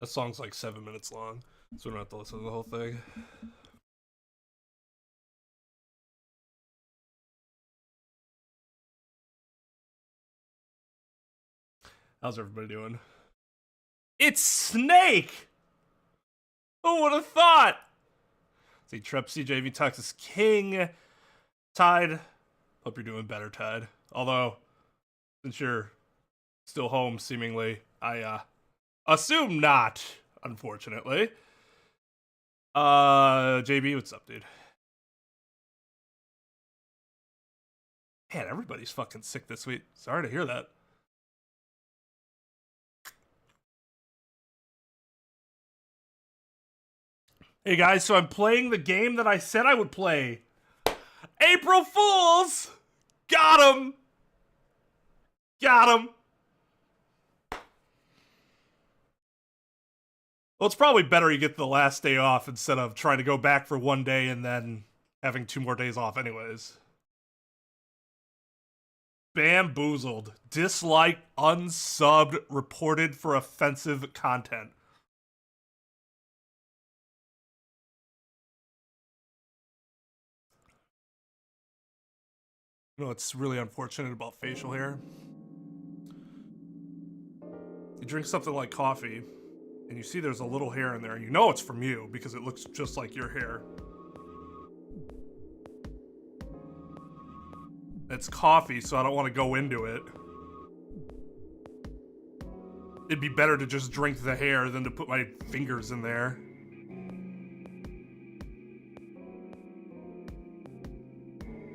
That song's like 7 minutes long, so we don't have to listen to the whole thing. How's everybody doing? It's Snake! Who would have thought? See, Trep, CJV, Texas King, Tide. Hope you're doing better, Tide. Although, since you're still home, seemingly, I assume not, unfortunately. JB, what's up, dude? Man, everybody's fucking sick this week. Sorry to hear that. Hey guys, so I'm playing the game that I said I would play. April Fools! Got him! Got him! Well, it's probably better you get the last day off instead of trying to go back for one day and then having 2 more days off anyways. Bamboozled. Dislike, unsubbed, reported for offensive content. You know what's really unfortunate about facial hair? You drink something like coffee, and you see there's a little hair in there, and you know it's from you because it looks just like your hair. It's coffee, so I don't want to go into it. It'd be better to just drink the hair than to put my fingers in there.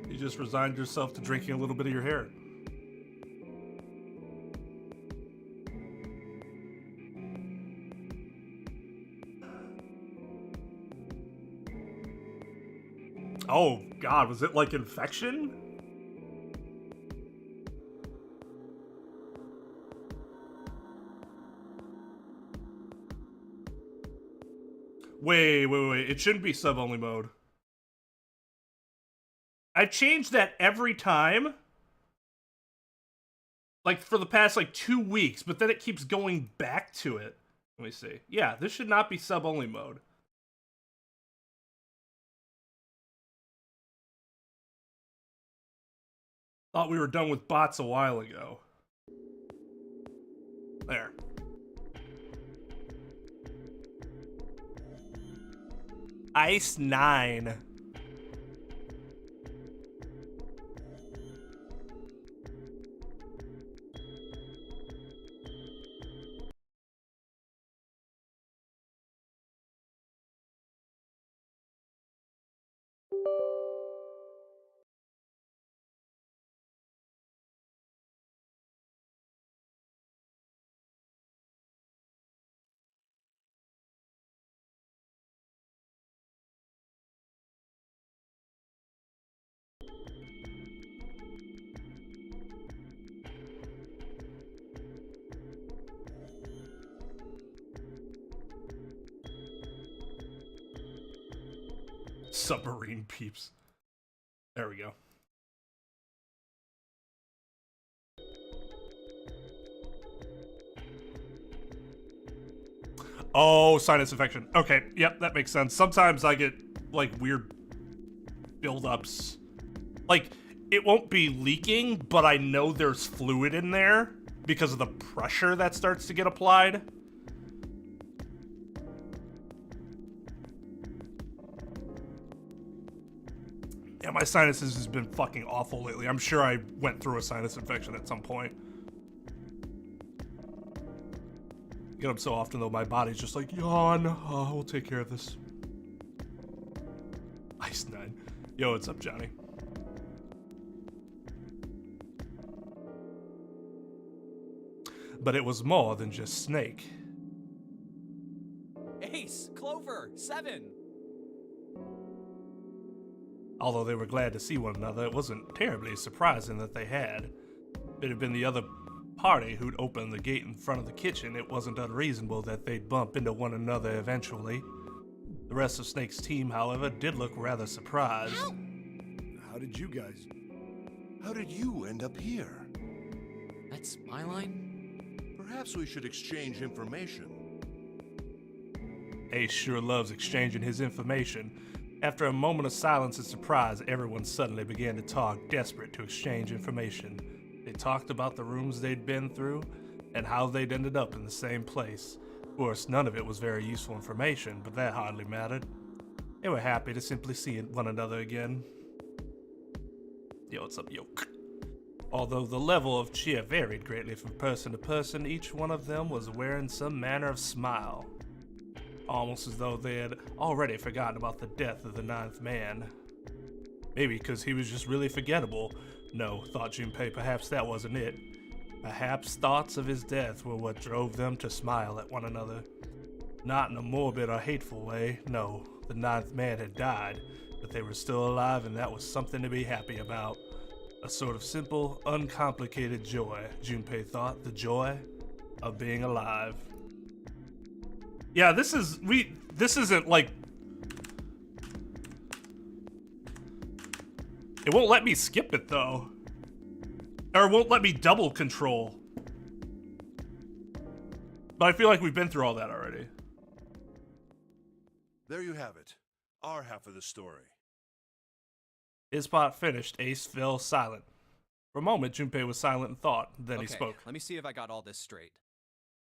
You just resigned yourself to drinking a little bit of your hair. Oh, God, was it like infection? Wait. It shouldn't be sub-only mode. I've changed that every time. Like, for the past, 2 weeks, but then it keeps going back to it. Let me see. Yeah, this should not be sub-only mode. Thought we were done with bots a while ago. There. Ice 9. Submarine peeps. There we go. Oh, sinus infection. Okay, yep, that makes sense. Sometimes I get, weird buildups. It won't be leaking, but I know there's fluid in there because of the pressure that starts to get applied. Yeah, my sinuses has been fucking awful lately. I'm sure I went through a sinus infection at some point. Get them so often though, my body's just like, yawn. Oh, we'll take care of this. Ice 9. Yo, what's up, Johnny? But it was more than just Snake. Ace, Clover, 7. Although they were glad to see one another, it wasn't terribly surprising that they had. If it had been the other party who'd opened the gate in front of the kitchen, it wasn't unreasonable that they'd bump into one another eventually. The rest of Snake's team, however, did look rather surprised. Ow! How did you end up here? That's my line? Perhaps we should exchange information. Ace sure loves exchanging his information. After a moment of silence and surprise, everyone suddenly began to talk, desperate to exchange information. They talked about the rooms they'd been through and how they'd ended up in the same place. Of course, none of it was very useful information, but that hardly mattered. They were happy to simply see one another again. Yo, what's up, yo? Although the level of cheer varied greatly from person to person, each one of them was wearing some manner of smile. Almost as though they had already forgotten about the death of the ninth man. Maybe because he was just really forgettable. No, thought Junpei, perhaps that wasn't it. Perhaps thoughts of his death were what drove them to smile at one another. Not in a morbid or hateful way, no. The ninth man had died, but they were still alive, and that was something to be happy about. A sort of simple, uncomplicated joy, Junpei thought, the joy of being alive. Yeah, this isn't like... It won't let me skip it, though. Or it won't let me double control. But I feel like we've been through all that already. There you have it. Our half of the story. His part finished, Ace fell silent. For a moment, Junpei was silent in thought. Then he spoke. Let me see if I got all this straight.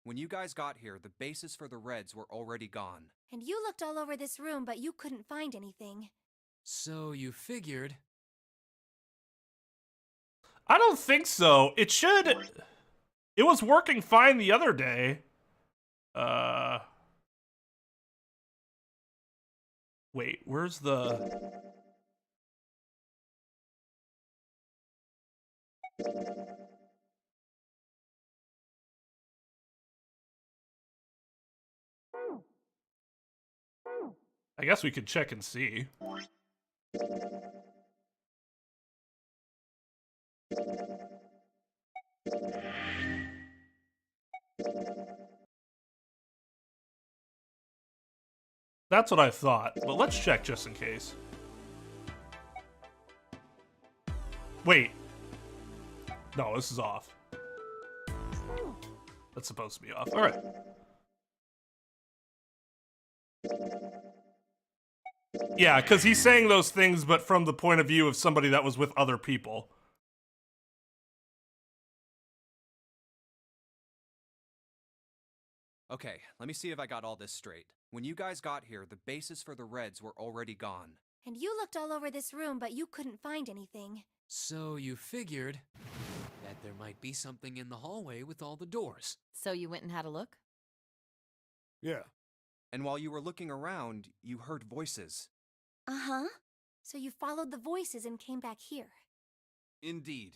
When you guys got here, the bases for the Reds were already gone. And you looked all over this room, but you couldn't find anything. So you figured... I don't think so. It should... It was working fine the other day. Wait, where's the... I guess we could check and see. That's what I thought, but let's check just in case. Wait. No, this is off. That's supposed to be off. All right. Yeah, because he's saying those things, but from the point of view of somebody that was with other people. Okay, let me see if I got all this straight. When you guys got here, the bases for the Reds were already gone. And you looked all over this room, but you couldn't find anything. So you figured that there might be something in the hallway with all the doors. So you went and had a look? Yeah. And while you were looking around, you heard voices. Uh-huh. So you followed the voices and came back here. Indeed.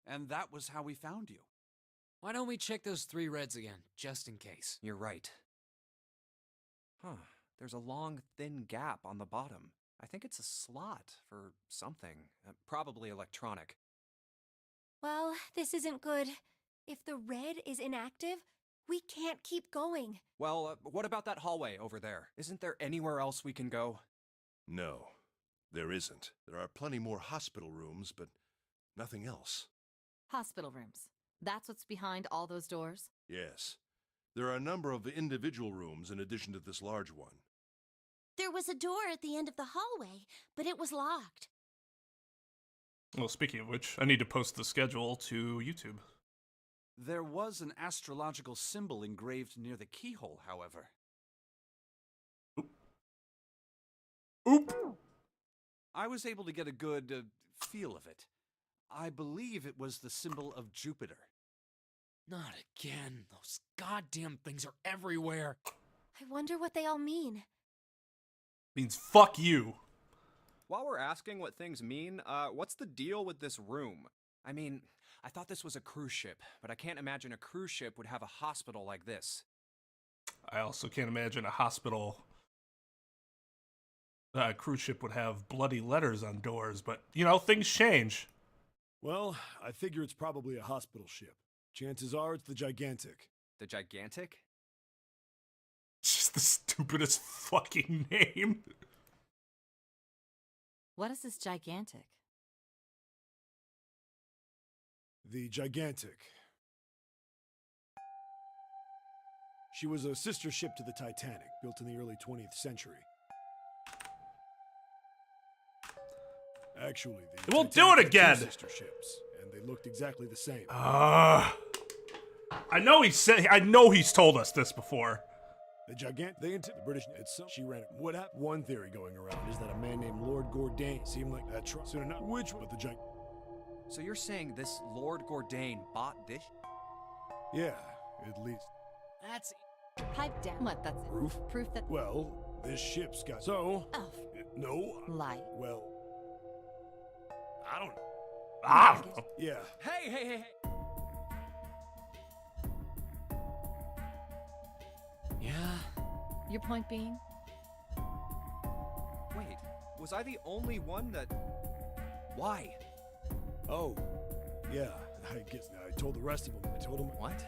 And that was how we found you. Why don't we check those 3 Reds again, just in case? You're right. Huh. There's a long, thin gap on the bottom. I think it's a slot for something. Probably electronic. Well, this isn't good. If the red is inactive, we can't keep going. Well, what about that hallway over there? Isn't there anywhere else we can go? No, there isn't. There are plenty more hospital rooms, but nothing else. Hospital rooms. That's what's behind all those doors? Yes. There are a number of individual rooms in addition to this large one. There was a door at the end of the hallway, but it was locked. Well, speaking of which, I need to post the schedule to YouTube. There was an astrological symbol engraved near the keyhole, however. Oop! I was able to get a good feel of it. I believe it was the symbol of Jupiter. Not again. Those goddamn things are everywhere. I wonder what they all mean. Means fuck you. While we're asking what things mean, what's the deal with this room? I mean, I thought this was a cruise ship, but I can't imagine a cruise ship would have a hospital like this. I also can't imagine a hospital... a cruise ship would have bloody letters on doors, but, you know, things change. Well, I figure it's probably a hospital ship. Chances are it's the Gigantic. The Gigantic? It's just the stupidest fucking name. What is this gigantic? The Gigantic. She was a sister ship to the Titanic, built in the early 20th century. Actually, the We'll do Titanic it had two again! sister ships, and they looked exactly the same. I know he's told us this before. The British. She ran it. What happened? One theory going around is that a man named Lord Gordain seemed like that. Soon enough, but the giant. So you're saying this Lord Gordain bought this? Yeah, at least. That's pipe down. What? That's it. Proof? Proof that. Well, this ship's got. So. Oh, No. lie. Well. I don't know. Ah! Yeah. Hey! Yeah. Your point being? Wait, was I the only one that... Why? Oh. Yeah. I guess I told the rest of them. I told them. What?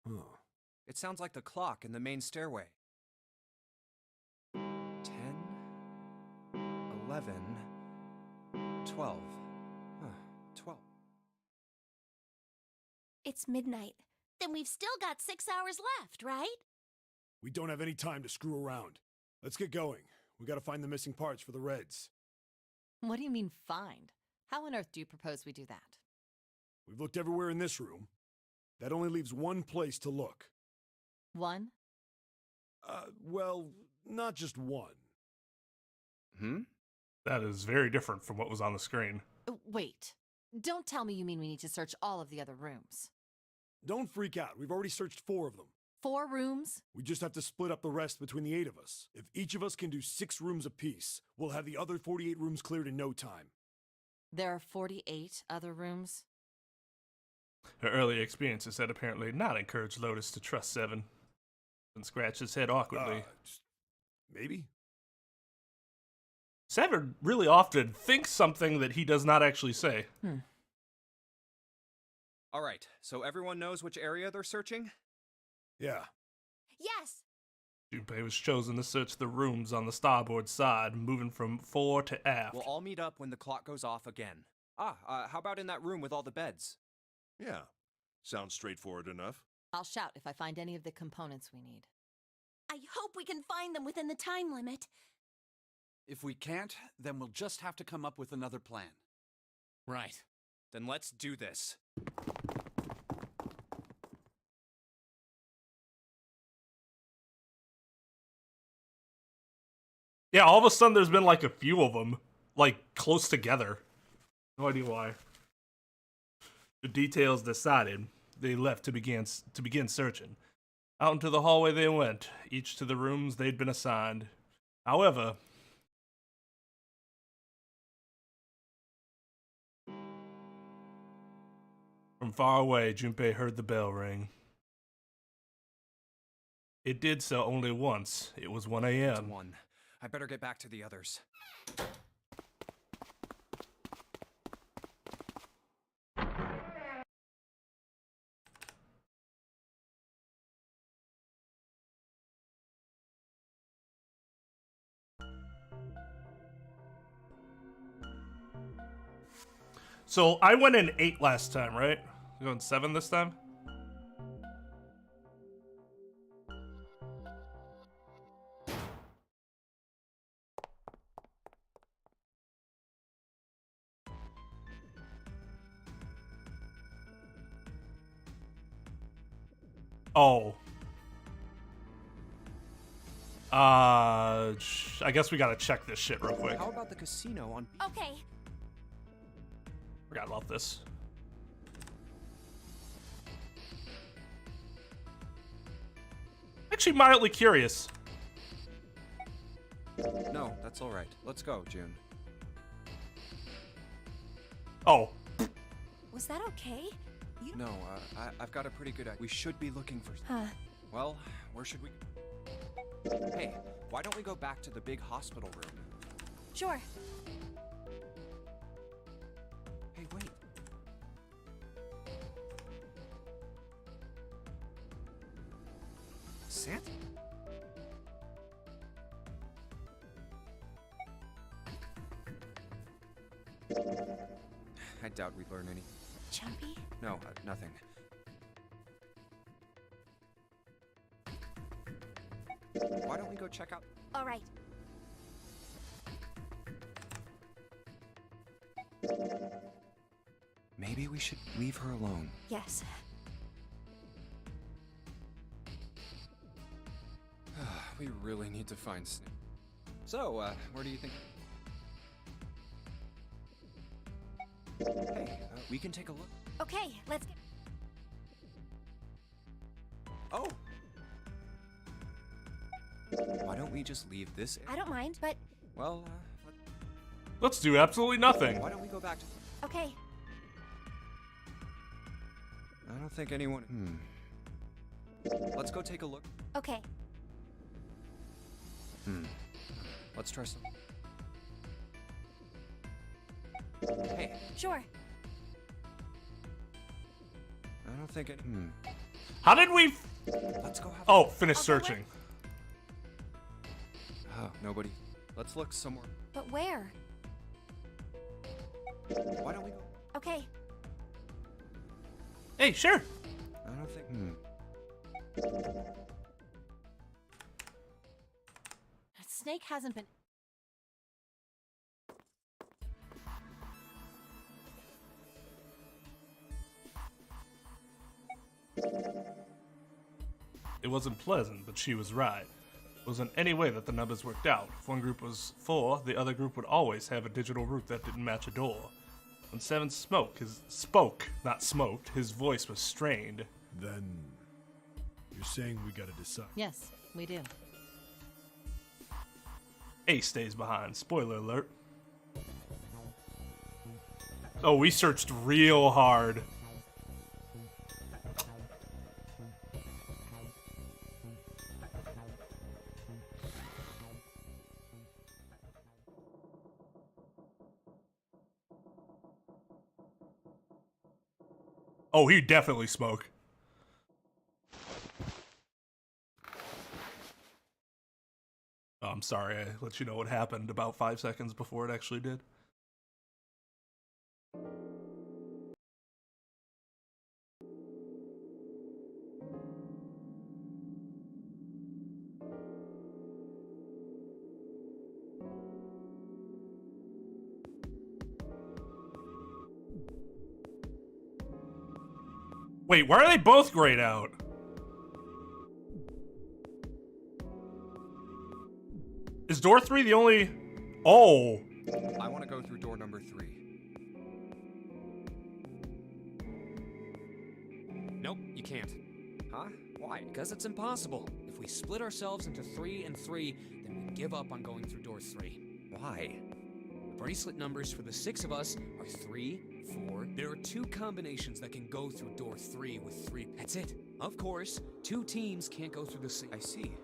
Huh. It sounds like the clock in the main stairway. 10, 11, 12. Huh, 12. It's midnight. Then we've still got 6 hours left, right? We don't have any time to screw around. Let's get going. We gotta find the missing parts for the Reds. What do you mean find? How on earth do you propose we do that? We've looked everywhere in this room. That only leaves one place to look. One? Well, not just one. That is very different from what was on the screen. Wait. Don't tell me you mean we need to search all of the other rooms. Don't freak out. We've already searched 4 of them. 4 rooms? We just have to split up the rest between the 8 of us. If each of us can do 6 rooms apiece, we'll have the other 48 rooms cleared in no time. There are 48 other rooms? Her early experiences had apparently not encouraged Lotus to trust Seven, and scratched his head awkwardly. Maybe? Seven really often thinks something that he does not actually say. All right, so everyone knows which area they're searching? Yeah. Yes! Junpei was chosen to search the rooms on the starboard side, moving from fore to aft. We'll all meet up when the clock goes off again. How about in that room with all the beds? Yeah. Sounds straightforward enough. I'll shout if I find any of the components we need. I hope we can find them within the time limit. If we can't, then we'll just have to come up with another plan. Right. Then let's do this. Yeah, all of a sudden there's been like a few of them, like close together. No idea why. The details decided, they left to begin searching. Out into the hallway they went, each to the rooms they'd been assigned. However, from far away, Junpei heard the bell ring. It did so only once. It was 1 It's a.m. 1. I better get back to the others. So I went in 8 last time, right? You going 7 this time? Oh. I guess we gotta check this shit real quick. How about the casino on... Okay. Forgot about this. Actually, mildly curious. No, that's all right. Let's go, June. Oh. Was that okay? No, I've got a pretty good idea. We should be looking for... Huh. Well, where should we... Hey, why don't we go back to the big hospital room? Sure. Hey, wait. Santa? I doubt we'd learn any. Jumpy? No, nothing. Why don't we go check out? All right. Maybe we should leave her alone. Yes. We really need to find Snoop. So, where do you think? Hey, we can take a look. Okay, let's get... Oh! Why don't we just leave this? I don't mind, but... Well, Let's do absolutely nothing. why don't we go back to... Okay. I don't think anyone... Let's go take a look. Okay. Let's try some... Hey, Sure. I don't think it... How did we... Let's go have... Oh, finish I'll go searching. Oh, nobody. Let's look somewhere. But where? Why don't we go... Okay. Hey, sure. I don't think... That snake hasn't been. It wasn't pleasant, but she was right. It wasn't any way that the numbers worked out. If one group was 4, the other group would always have a digital route that didn't match a door. When Seven spoke, not smoked, his voice was strained. Then you're saying we gotta decide. Yes, we do. A stays behind. Spoiler alert. Oh, we searched real hard. Oh, he definitely smoked. Oh, I'm sorry, I let you know what happened about 5 seconds before it actually did. Wait, why are they both grayed out? Is door 3 the only... Oh. I want to go through door number 3. Nope, you can't. Huh? Why? Because it's impossible. If we split ourselves into 3 and 3, then we give up on going through door 3. Why? The bracelet numbers for the 6 of us are 3, 4. There are 2 combinations that can go through door 3 with 3. That's it. Of course, 2 teams can't go through the same. I see.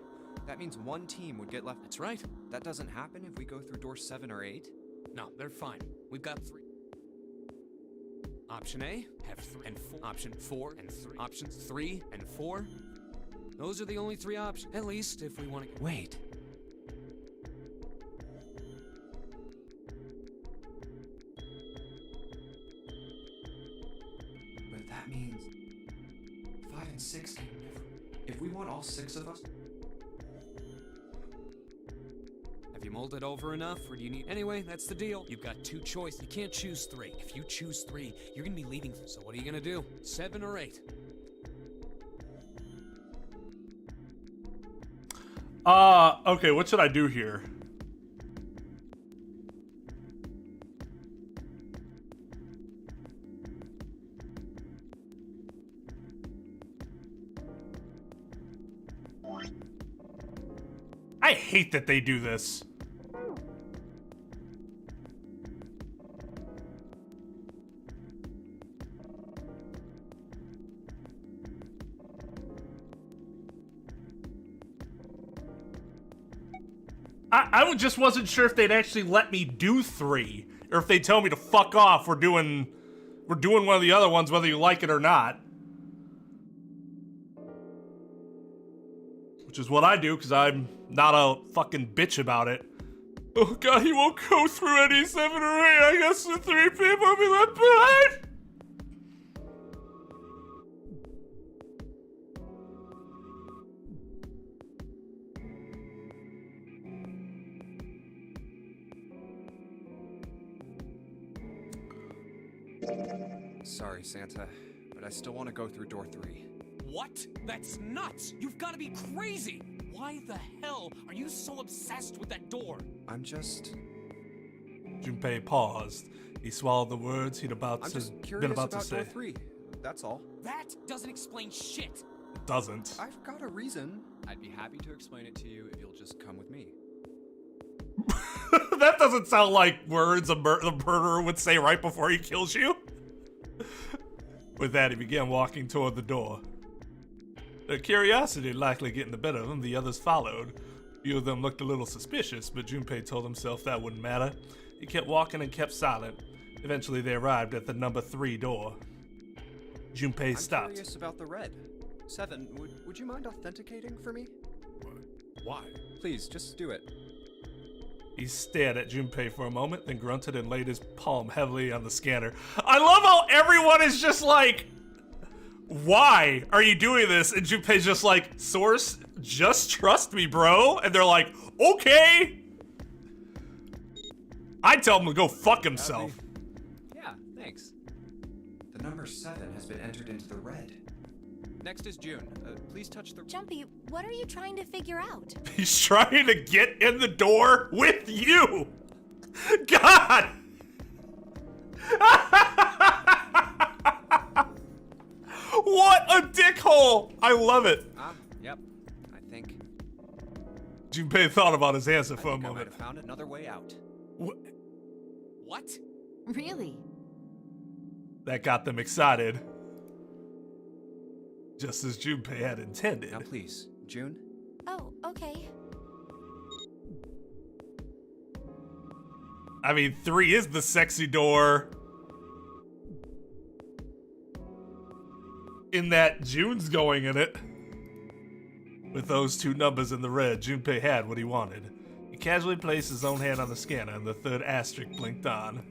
That means one team would get left. That's right. That doesn't happen if we go through door 7 or 8? No, they're fine. We've got 3. Option A, have 3 and 4. Option 4 and 3. Options 3 and 4. Those are the only 3 options. At least if we want to. Wait. But that means 5 and 6 can never. If we want all 6 of us. Have you mulled it over enough, or do you need... Anyway, that's the deal. You've got 2 choices. You can't choose 3. If you choose 3, you're gonna be leaving. So what are you gonna do? 7 or 8? Okay, what should I do here? I hate that they do this. I just wasn't sure if they'd actually let me do 3, or if they'd tell me to fuck off. We're doing one of the other ones, whether you like it or not. Which is what I do, because I'm not a fucking bitch about it. Oh god, he won't go through any 7 or 8. I guess the 3 people will be left behind. Sorry, Santa, but I still want to go through door 3. What? That's nuts! You've got to be crazy! Why the hell are you so obsessed with that door? I'm just... Junpei paused. He swallowed the words he'd I'm just curious been about to door say. 3. That's all. That doesn't explain shit! It doesn't. I've got a reason. I'd be happy to explain it to you if you'll just come with me. That doesn't sound like words the murderer would say right before he kills you. With that, he began walking toward the door. Their curiosity likely getting the better of him, the others followed. Few of them looked a little suspicious, but Junpei told himself that wouldn't matter. He kept walking and kept silent. Eventually, they arrived at the number 3 door. Junpei stopped. I'm curious about the red. 7, would you mind authenticating for me? Why? Please, just do it. He stared at Junpei for a moment, then grunted and laid his palm heavily on the scanner. I love how everyone is just like, why are you doing this? And Junpei's just like, Source, just trust me, bro. And they're like, okay. I tell him to go fuck himself. Yeah, thanks. The number 7 has been entered into the red. Next is June. Please touch the... Jumpy, what are you trying to figure out? He's trying to get in the door with you. God. What a dickhole. I love it. Yep. I think... Junpei thought about his answer for a I might moment. have found another way out. What? Really? That got them excited. Just as Junpei had intended. Now please, June. Oh, okay. I mean, 3 is the sexy door. In that June's going in it. With those 2 numbers in the red, Junpei had what he wanted. He casually placed his own hand on the scanner and the 3rd asterisk blinked on.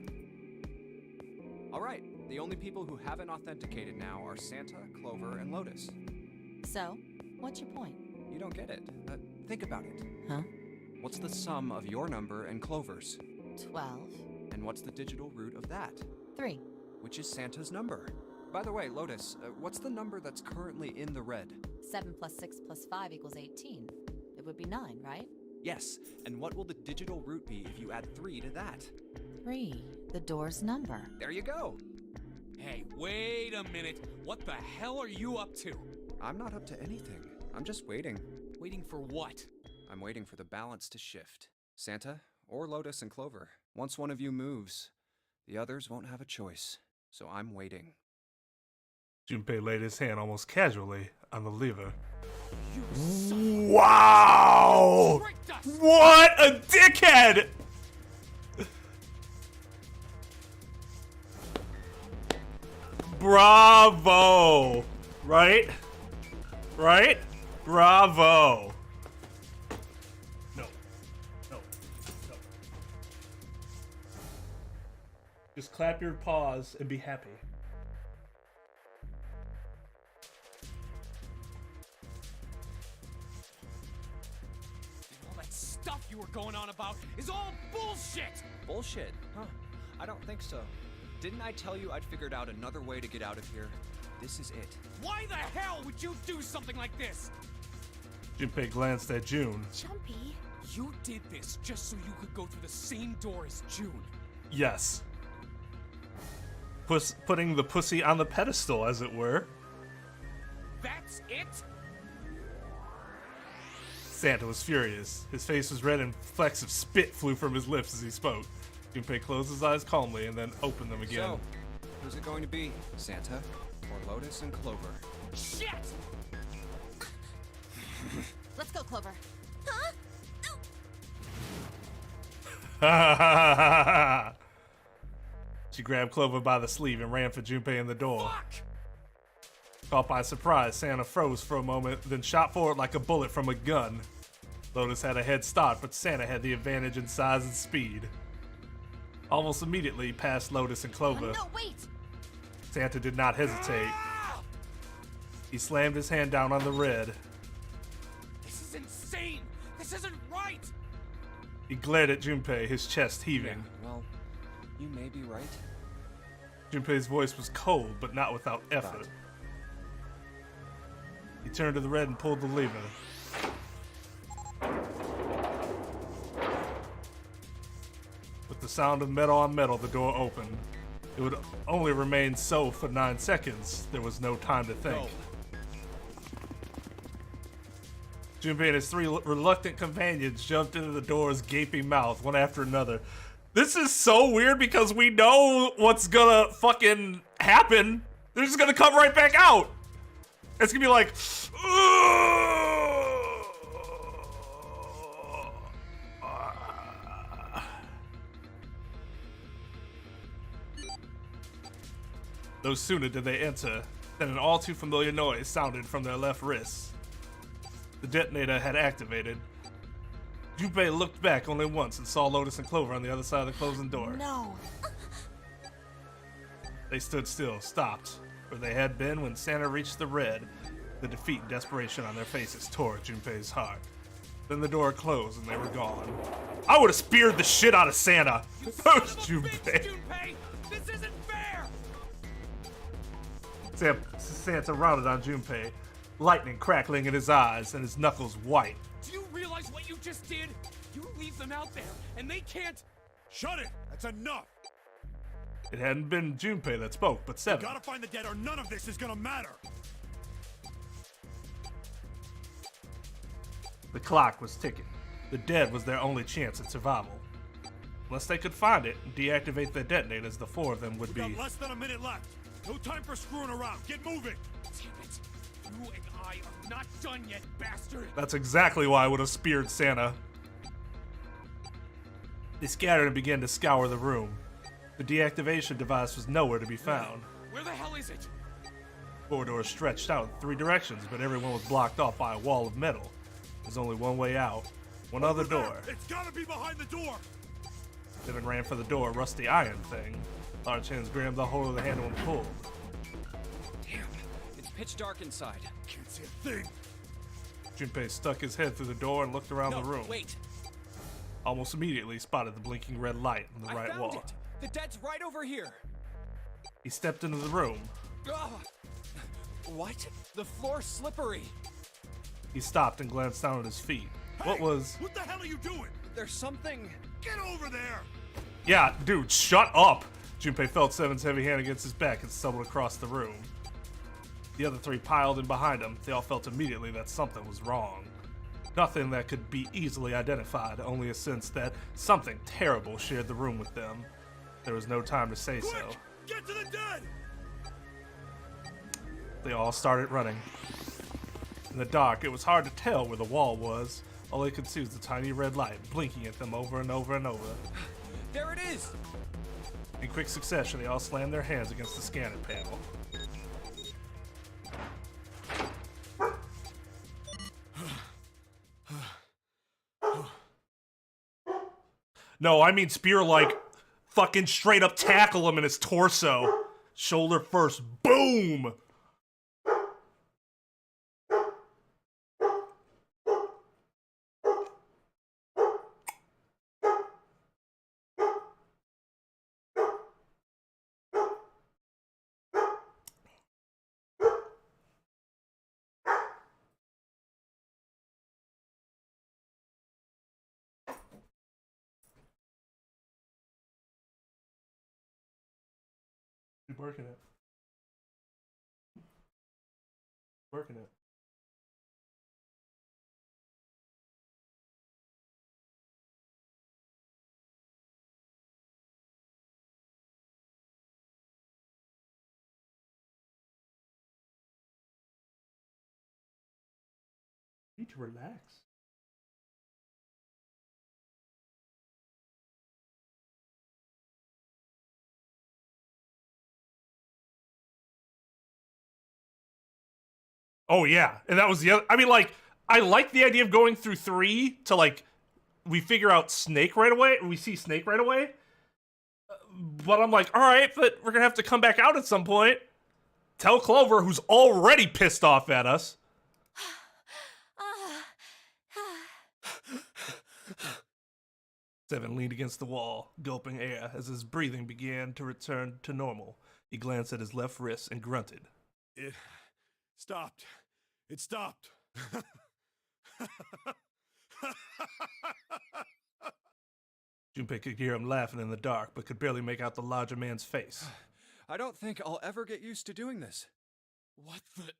Alright, the only people who haven't authenticated now are Santa, Clover, and Lotus. So, what's your point? You don't get it. Think about it. Huh? What's the sum of your number and Clover's? 12. And what's the digital root of that? 3. Which is Santa's number. By the way, Lotus, what's the number that's currently in the red? 7 plus 6 plus 5 equals 18. It would be 9, right? Yes, and what will the digital root be if you add 3 to that? 3. The door's number. There you go. Hey, wait a minute. What the hell are you up to? I'm not up to anything. I'm just waiting. Waiting for what? I'm waiting for the balance to shift. Santa, or Lotus and Clover. Once one of you moves, the others won't have a choice. So I'm waiting. Junpei laid his hand almost casually on the lever. You Wow! tricked us! What a dickhead! Bravo! Right? Right? Bravo! No. No. No. Just clap your paws and be happy. All that stuff you were going on about is all bullshit! Bullshit, huh? I don't think so. Didn't I tell you I'd figured out another way to get out of here? This is it. Why the hell would you do something like this? Junpei glanced at June. Jumpy? You did this just so you could go through the same door as June. Yes. Putting the pussy on the pedestal, as it were. That's it? Santa was furious. His face was red and flecks of spit flew from his lips as he spoke. Junpei closed his eyes calmly and then opened them again. So, who's it going to be? Santa or Lotus and Clover? Shit! Let's go, Clover. Huh? She grabbed Clover by the sleeve and ran for Junpei in the door. Fuck! Caught by surprise, Santa froze for a moment, then shot forward like a bullet from a gun. Lotus had a head start, but Santa had the advantage in size and speed. Almost immediately past Lotus and Clover, No, wait! Santa did not hesitate. He slammed his hand down on the red. This is insane! This isn't right! He glared at Junpei, his chest heaving. Well, you may be right. Junpei's voice was cold, but not without effort. He turned to the red and pulled the lever. With the sound of metal on metal, the door opened. It would only remain so for 9 seconds. There was no time to think. Junpei and his 3 reluctant companions jumped into the door's gaping mouth, one after another. This is so weird because we know what's gonna fucking happen. They're just gonna come right back out. It's gonna be like, no sooner did they enter than an all too familiar noise sounded from their left wrists. The detonator had activated. Junpei looked back only once and saw Lotus and Clover on the other side of the closing door. No. They stood still, stopped, where they had been when Santa reached the red. The defeat and desperation on their faces tore at Junpei's heart. Then the door closed and they were gone. I would have speared the shit out of Santa. Post Junpei. Junpei! This isn't fair! Santa rounded on Junpei, lightning crackling in his eyes and his knuckles white. Do you realize what you just did? You leave them out there, and they can't... Shut it! That's enough! It hadn't been Junpei that spoke, but Seven. Gotta find the dead or none of this is gonna matter! The clock was ticking. The dead was their only chance at survival. Unless they could find it and deactivate their detonators, the 4 of them would be... Got less than a minute left! No time for screwing around! Get moving! Damn it! You and I are not done yet, bastard! That's exactly why I would have speared Santa. They scattered and began to scour the room. The deactivation device was nowhere to be found. Where the hell is it? Corridors stretched out in 3 directions, but everyone was blocked off by a wall of metal. There's only one way out. One other door. It's gotta be behind the door! Seven ran for the door, rusty iron thing. Large hands grabbed the hold of the handle and pulled. Damn, it's pitch dark inside. Can't see a thing! Junpei stuck his head through the door and looked around the room. Wait. Almost immediately spotted the blinking red light on the I right found wall. it. The dead's right over here. He stepped into the room. Ugh. What? The floor's slippery. He stopped and glanced down at his feet. Hey, What was... What the hell are you doing? There's something... Get over there! Yeah, dude, shut up! Junpei felt Seven's heavy hand against his back and stumbled across the room. The other 3 piled in behind him. They all felt immediately that something was wrong. Nothing that could be easily identified, only a sense that something terrible shared the room with them. There was no time to say so. Quick! Get to the dead! They all started running. In the dark, it was hard to tell where the wall was. All they could see was the tiny red light blinking at them over and over and over. There it is! In quick succession, they all slammed their hands against the scanner panel. No, I mean spear like fucking straight up tackle him in his torso. Shoulder first, boom! Working it. Working it. Need to relax. Oh yeah, and that was the other. I mean, like, I like the idea of going through 3 to, like, we figure out Snake right away, we see Snake right away. But I'm like, alright, but we're gonna have to come back out at some point. Tell Clover, who's already pissed off at us. Seven leaned against the wall, gulping air as his breathing began to return to normal. He glanced at his left wrist and grunted. It stopped. It stopped. Junpei could hear him laughing in the dark, but could barely make out the larger man's face. I don't think I'll ever get used to doing this. What the?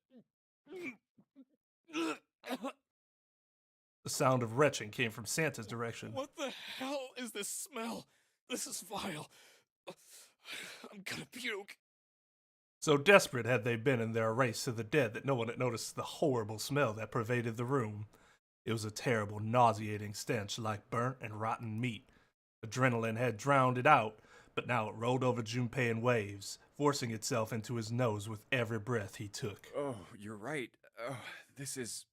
The sound of retching came from Santa's direction. What the hell is this smell? This is vile. I'm gonna puke. So desperate had they been in their race to the dead that no one had noticed the horrible smell that pervaded the room. It was a terrible, nauseating stench like burnt and rotten meat. Adrenaline had drowned it out, but now it rolled over Junpei in waves, forcing itself into his nose with every breath he took. Oh, you're right. Oh, this is...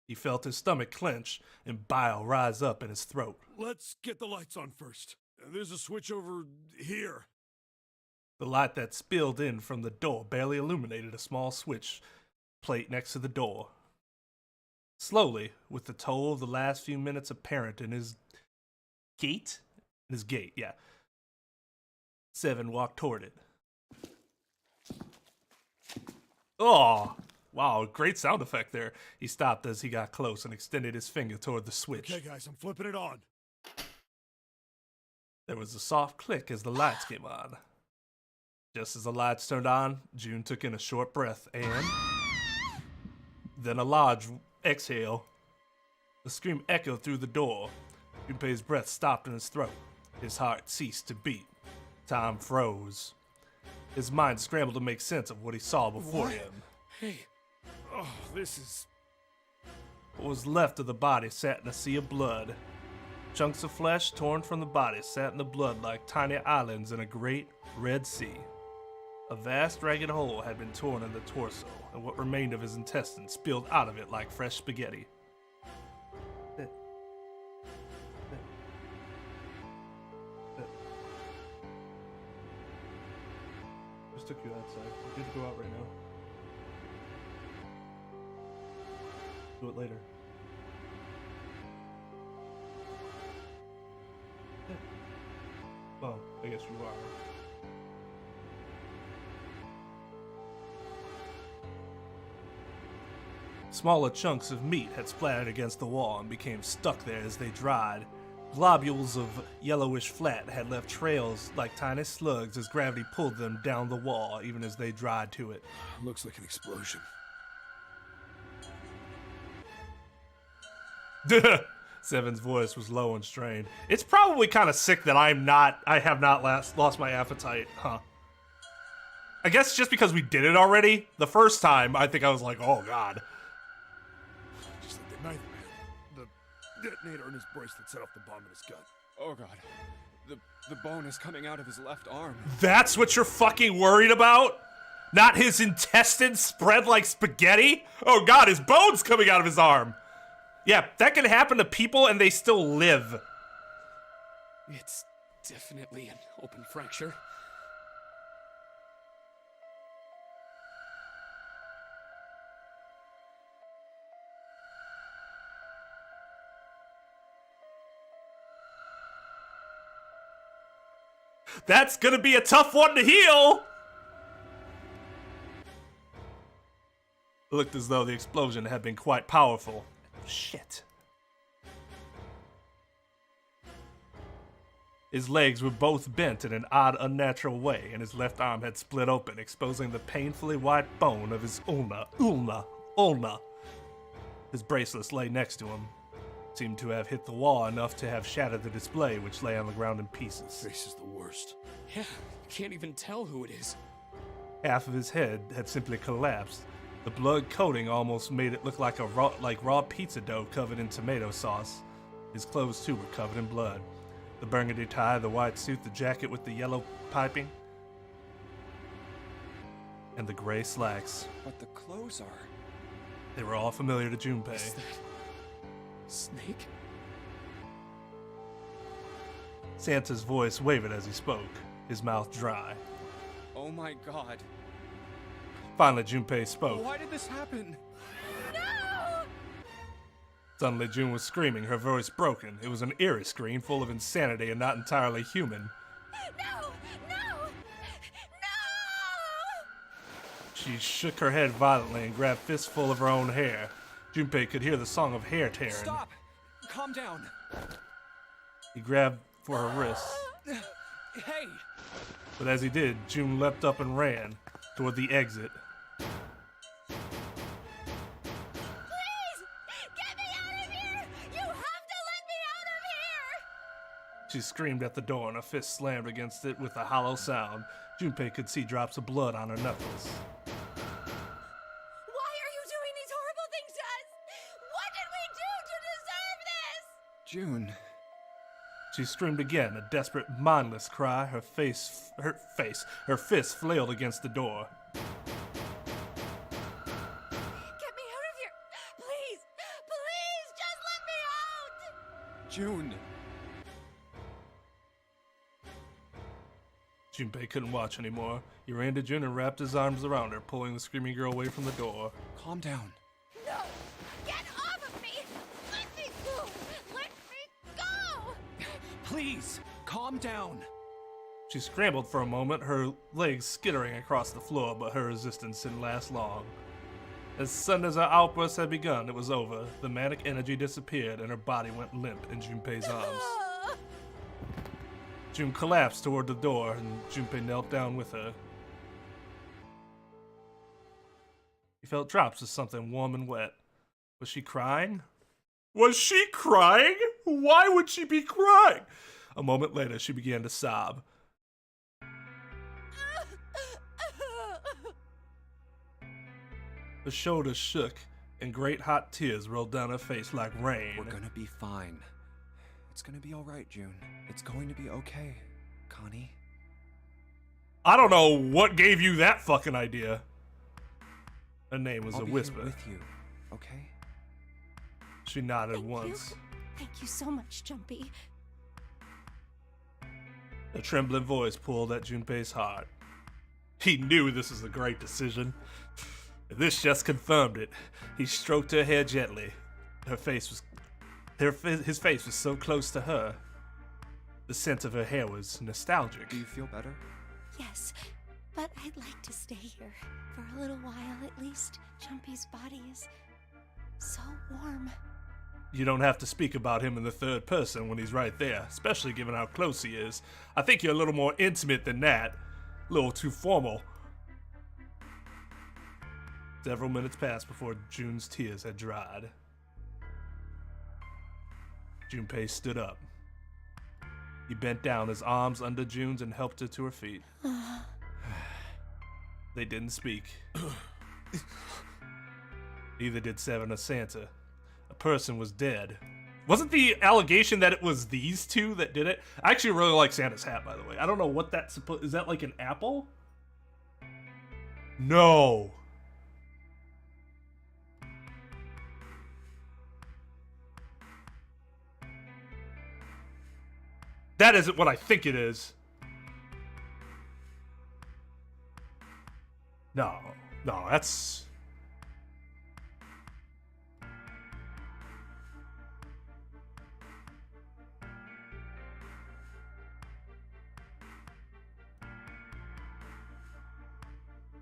He felt his stomach clench and bile rise up in his throat. Let's get the lights on first. There's a switch over here. The light that spilled in from the door barely illuminated a small switch plate next to the door. Slowly, with the toll of the last few minutes apparent in his gait, Seven walked toward it. Oh, wow, great sound effect there. He stopped as he got close and extended his finger toward the switch. Okay, guys, I'm flipping it on. There was a soft click as the lights came on. Just as the lights turned on, June took in a short breath and then a large exhale. The scream echoed through the door. Junpei's breath stopped in his throat. His heart ceased to beat. Time froze. His mind scrambled to make sense of what he saw before him. Hey. Oh, this is... What was left of the body sat in a sea of blood. Chunks of flesh torn from the body sat in the blood like tiny islands in a great red sea. A vast ragged hole had been torn in the torso, and what remained of his intestines spilled out of it like fresh spaghetti. Just took you outside. You get to go out right now. Do it later. Well, I guess you are. Smaller chunks of meat had splattered against the wall and became stuck there as they dried. Globules of yellowish fat had left trails like tiny slugs as gravity pulled them down the wall even as they dried to it. Looks like an explosion. Seven's voice was low and strained. It's probably kind of sick that I have not lost my appetite, huh? I guess just because we did it already. The first time, I think I was like, oh god. Just like the ninth man. The detonator in his bracelet set off the bomb in his gun. Oh god. The bone is coming out of his left arm. That's what you're fucking worried about? Not his intestines spread like spaghetti? Oh god, his bone's coming out of his arm. Yeah, that can happen to people and they still live. It's definitely an open fracture. That's gonna be a tough one to heal! It looked as though the explosion had been quite powerful. Shit. His legs were both bent in an odd, unnatural way, and his left arm had split open, exposing the painfully white bone of his ulna. His bracelets lay next to him. Seemed to have hit the wall enough to have shattered the display, which lay on the ground in pieces. Face is the worst. Yeah, can't even tell who it is. Half of his head had simply collapsed. The blood coating almost made it look like raw pizza dough covered in tomato sauce. His clothes too were covered in blood. The burgundy tie, the white suit, the jacket with the yellow piping, and the gray slacks. But the clothes are... They were all familiar to Junpei. Is that Snake? Santa's voice wavered as he spoke, his mouth dry. Oh my god. Finally, Junpei spoke. Why did this happen? Suddenly, June was screaming, her voice broken. It was an eerie scream full of insanity and not entirely human. No! No! No! She shook her head violently and grabbed fistful of her own hair. Junpei could hear the song of hair tearing. Stop! Calm down. He grabbed for her wrist, Hey! but as he did, June leapt up and ran toward the exit. Get me out of here! You have to let me out of here! She screamed at the door and a fist slammed against it with a hollow sound. Junpei could see drops of blood on her knuckles. Why are you doing these horrible things to us? What did we do to deserve this? June. She screamed again, a desperate, mindless cry. Her fist flailed against the door. Get me out of here! Please! Please! Just let me out! June. Junpei couldn't watch anymore. He ran to June and wrapped his arms around her, pulling the screaming girl away from the door. Calm down. No! Get off of me! Let me go! Let me go! Please, calm down. She scrambled for a moment, her legs skittering across the floor, but her resistance didn't last long. As sudden as her outburst had begun, it was over. The manic energy disappeared, and her body went limp in Junpei's arms. June collapsed toward the door, and Junpei knelt down with her. He felt drops of something warm and wet. Was she crying? Was she crying? Why would she be crying? A moment later, she began to sob. Her shoulders shook, and great hot tears rolled down her face like rain. We're gonna be fine. It's gonna be alright, June. It's going to be okay, Connie. I don't know what gave you that fucking idea. Her name was I'll a be whisper. here with you, okay? She nodded Thank once. you. Thank you so much, Jumpy. A trembling voice pulled at Junpei's heart. He knew this was a great decision. This just confirmed it. He stroked her hair gently. His face was so close to her. The scent of her hair was nostalgic. Do you feel better? Yes, but I'd like to stay here for a little while at least. Jumpy's body is so warm. You don't have to speak about him in the third person when he's right there, especially given how close he is. I think you're a little more intimate than that. A little too formal. Several minutes passed before June's tears had dried. Junpei stood up. He bent down, his arms under June's, and helped her to her feet. They didn't speak. Neither did Seven or Santa. A person was dead. Wasn't the allegation that it was these two that did it? I actually really like Santa's hat, by the way. I don't know what that's supposed... Is that like an apple? No. That isn't what I think it is. No, that's...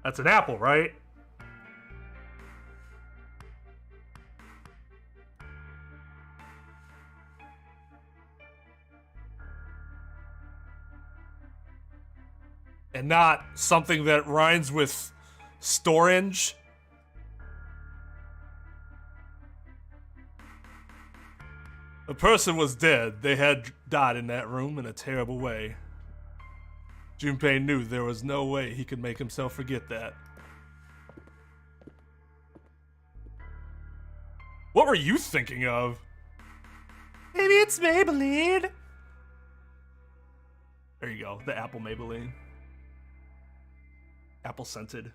That's an apple, right? And not something that rhymes with storage. The person was dead. They had died in that room in a terrible way. Junpei knew there was no way he could make himself forget that. What were you thinking of? Maybe it's Maybelline. There you go, the apple Maybelline. Apple scented.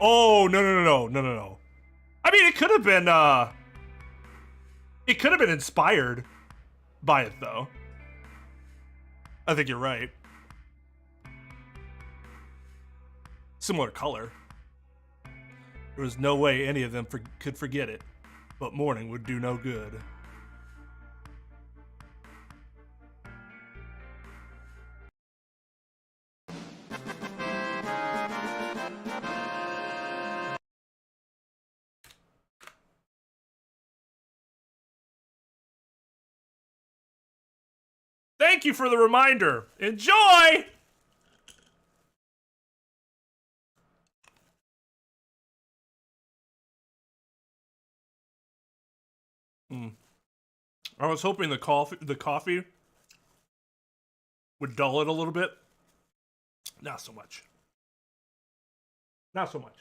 Oh, no. I mean, it could have been inspired by it, though. I think you're right. Similar color. There was no way any of them could forget it, but mourning would do no good. Thank you for the reminder. Enjoy! I was hoping the coffee would dull it a little bit. Not so much. Not so much.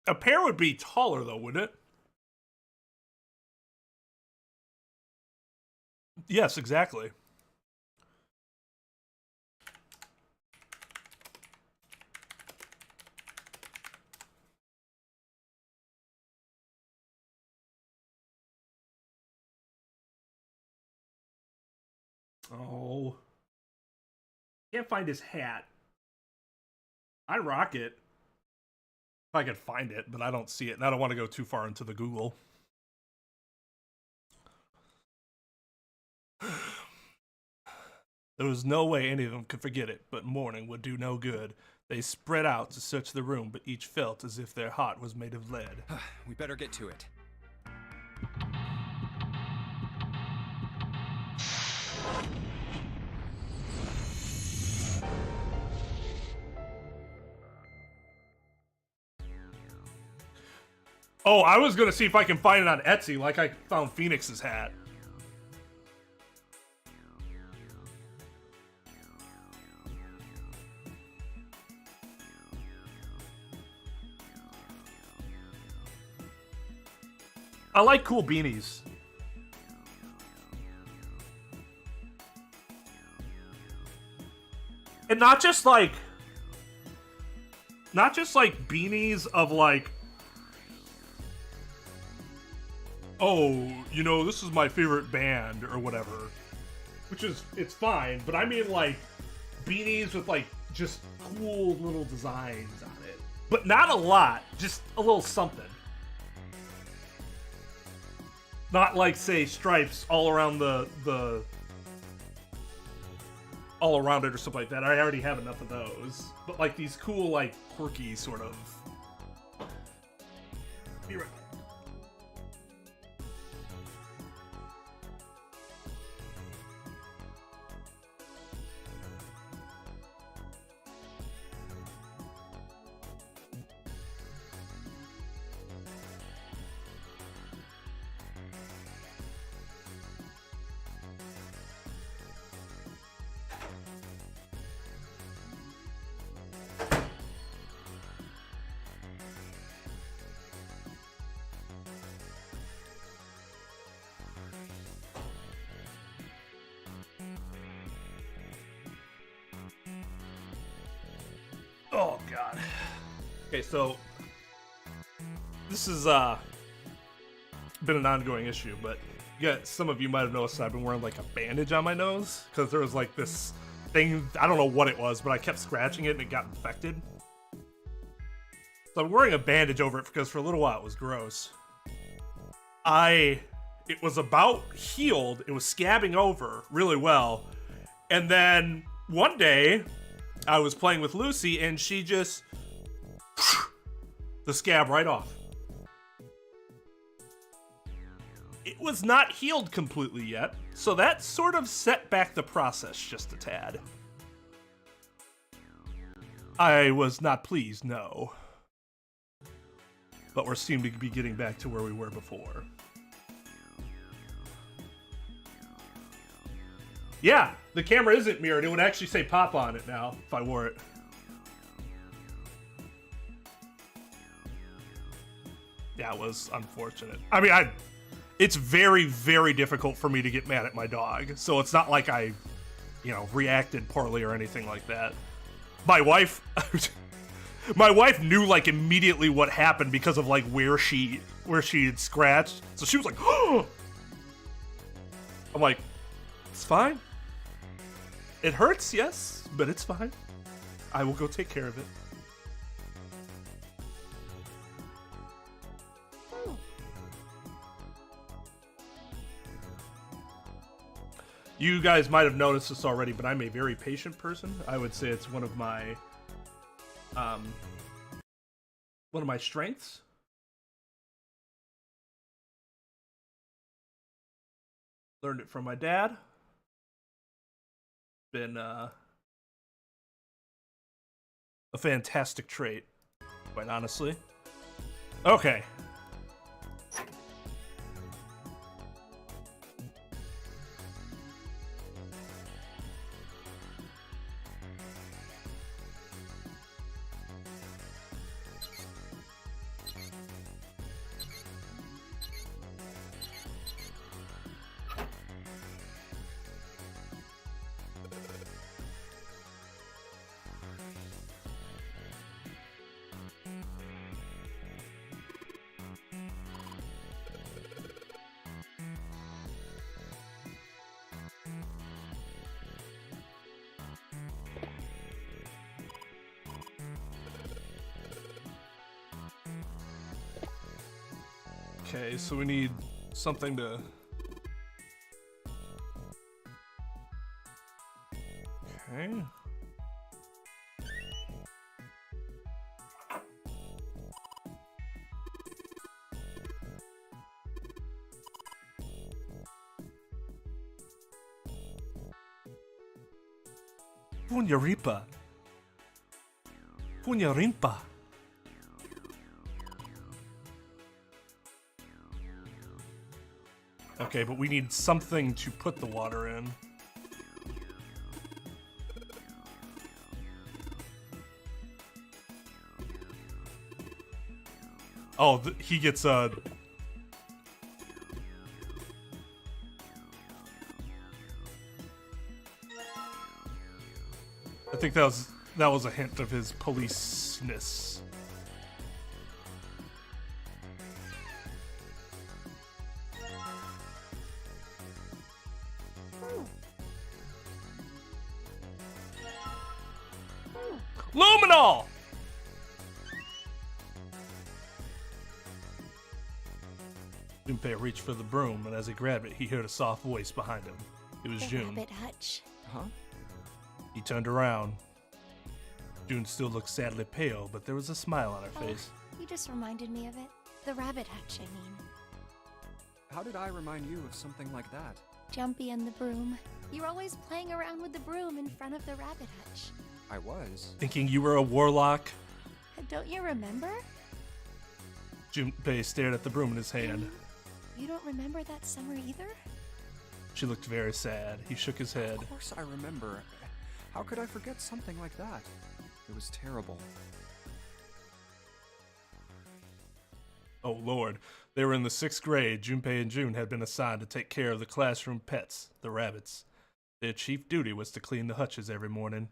A pear would be taller, though, wouldn't it? Yes, exactly. Oh. Can't find his hat. I rock it. If I could find it, but I don't see it, and I don't want to go too far into the Google. There was no way any of them could forget it, but mourning would do no good. They spread out to search the room, but each felt as if their heart was made of lead. We better get to it. Oh, I was gonna see if I can find it on Etsy, like I found Phoenix's hat. I like cool beanies. And not just like beanies of like, oh, you know, this is my favorite band or whatever, which is, it's fine, but I mean like beanies with like just cool little designs on it, but not a lot, just a little something. Not like, say, stripes all around all around it or something like that. I already have enough of those. But like these cool, like, quirky sort of. Be right back. Oh, God. Okay, so this has been an ongoing issue, but yeah, some of you might have noticed I've been wearing like a bandage on my nose because there was like this thing, I don't know what it was, but I kept scratching it and it got infected. So I'm wearing a bandage over it because for a little while it was gross. It was about healed, it was scabbing over really well, and then one day I was playing with Lucy and she just the scab right off. It was not healed completely yet, so that sort of set back the process just a tad. I was not pleased, no. But we seem to be getting back to where we were before. Yeah, the camera isn't mirrored. It would actually say pop on it now if I wore it. Yeah, it was unfortunate. I mean, it's very, very difficult for me to get mad at my dog. So it's not like I, reacted poorly or anything like that. My wife, my wife knew like immediately what happened because of like where she had scratched. So she was like, "Oh!" I'm like, "It's fine. It hurts, yes, but it's fine. I will go take care of it." You guys might have noticed this already, but I'm a very patient person. I would say it's one of my strengths. Learned it from my dad. Been a fantastic trait, quite honestly. Okay. Okay, so we need something to... Okay. Punyaripa. Punyarimpa. Okay, but we need something to put the water in. Oh, he gets a... I think that was a hint of his policeness. Luminol! Junpei reached for the broom, and as he grabbed it, he heard a soft voice behind him. It was June. Rabbit hutch. Huh? He turned around. June still looked sadly pale, but there was a smile on her face. You just reminded me of it. The rabbit hutch, I mean. How did I remind you of something like that? Jumpy and the broom. You're always playing around with the broom in front of the rabbit hutch. I was. Thinking you were a warlock? Don't you remember? Junpei stared at the broom in his hand. You don't remember that summer either? She looked very sad. He shook his head. Of course I remember. How could I forget something like that? It was terrible. Oh Lord. They were in the 6th grade. Junpei and June had been assigned to take care of the classroom pets, the rabbits. Their chief duty was to clean the hutches every morning.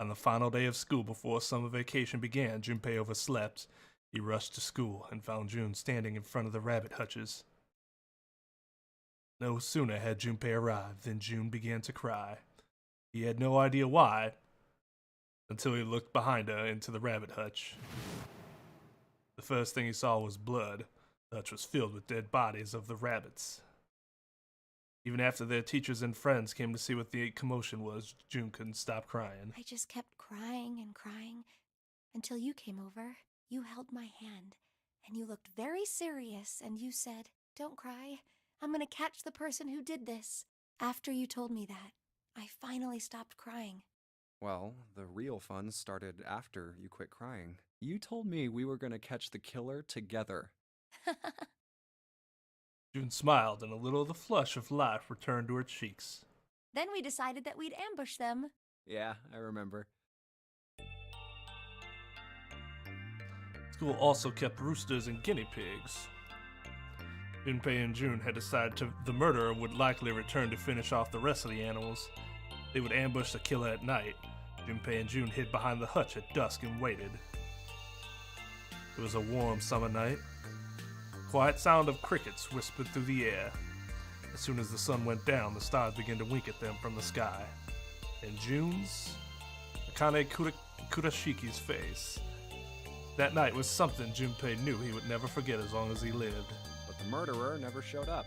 On the final day of school before summer vacation began, Junpei overslept. He rushed to school and found June standing in front of the rabbit hutches. No sooner had Junpei arrived than June began to cry. He had no idea why, until he looked behind her into the rabbit hutch. The first thing he saw was blood. The hutch was filled with dead bodies of the rabbits. Even after their teachers and friends came to see what the commotion was, June couldn't stop crying. I just kept crying and crying until you came over. You held my hand, and you looked very serious, and you said, "Don't cry. I'm gonna catch the person who did this." After you told me that, I finally stopped crying. Well, the real fun started after you quit crying. You told me we were gonna catch the killer together. June smiled, and a little of the flush of life returned to her cheeks. Then we decided that we'd ambush them. Yeah, I remember. School also kept roosters and guinea pigs. Junpei and June had decided the murderer would likely return to finish off the rest of the animals. They would ambush the killer at night. Junpei and June hid behind the hutch at dusk and waited. It was a warm summer night. Quiet sound of crickets whispered through the air. As soon as the sun went down, the stars began to wink at them from the sky. And June's, Akane Kurashiki's face. That night was something Junpei knew he would never forget as long as he lived. But the murderer never showed up.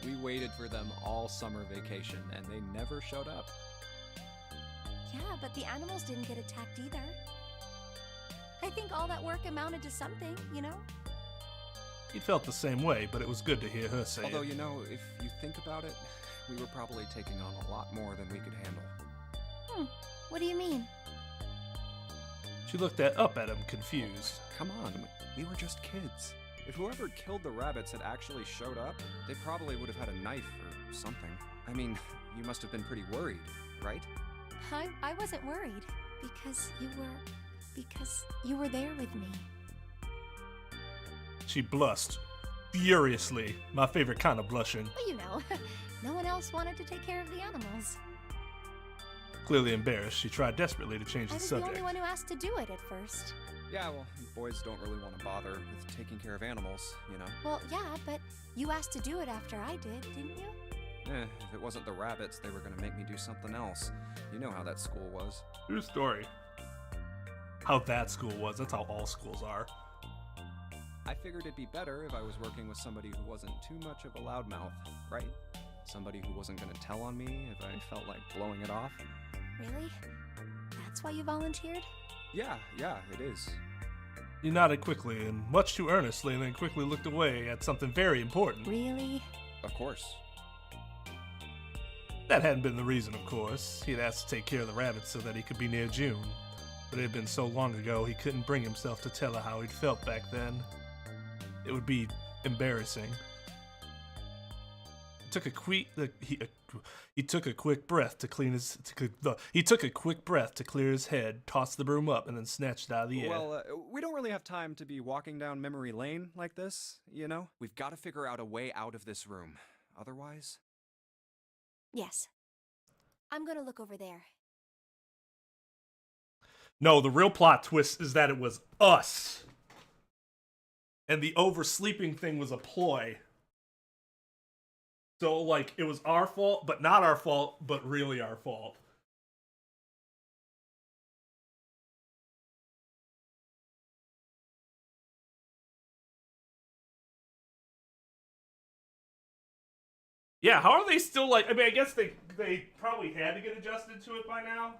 We waited for them all summer vacation, and they never showed up. Yeah, but the animals didn't get attacked either. I think all that work amounted to something, you know? He felt the same way, but it was good to hear her say Although, it. you know, if you think about it, we were probably taking on a lot more than we could handle. What do you mean? She looked up at him, confused. Come on, we were just kids. If whoever killed the rabbits had actually showed up, they probably would have had a knife or something. I mean, you must have been pretty worried, right? I wasn't worried because you were there with me. She blushed furiously, my favorite kind of blushing. Well, you know, no one else wanted to take care of the animals. Clearly embarrassed, she tried desperately to change I the was the subject. only one who asked to do it at first. Yeah, well, boys don't really want to bother with taking care of animals, you know? Well, yeah, but you asked to do it after I did, didn't you? If it wasn't the rabbits, they were gonna make me do something else. You know how that school was. True story. How that school was, that's how all schools are. I figured it'd be better if I was working with somebody who wasn't too much of a loudmouth, right? Somebody who wasn't gonna tell on me if I felt like blowing it off. Really? That's why you volunteered? Yeah, it is. He nodded quickly and much too earnestly, and then quickly looked away at something very important. Really? Of course. That hadn't been the reason, of course. He had asked to take care of the rabbits so that he could be near June. But it had been so long ago, he couldn't bring himself to tell her how he'd felt back then. It would be embarrassing. He took a quick breath to clean his. He took a quick breath to clear his head, tossed the broom up, and then snatched it out of the air. Well, we don't really have time to be walking down memory lane like this, you know? We've got to figure out a way out of this room. Otherwise... Yes. I'm gonna look over there. No, the real plot twist is that it was us. And the oversleeping thing was a ploy. So, like, it was our fault, but not our fault, but really our fault. Yeah, how are they still, like, I mean, I guess they probably had to get adjusted to it by now.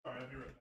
Sorry, I'll be right back.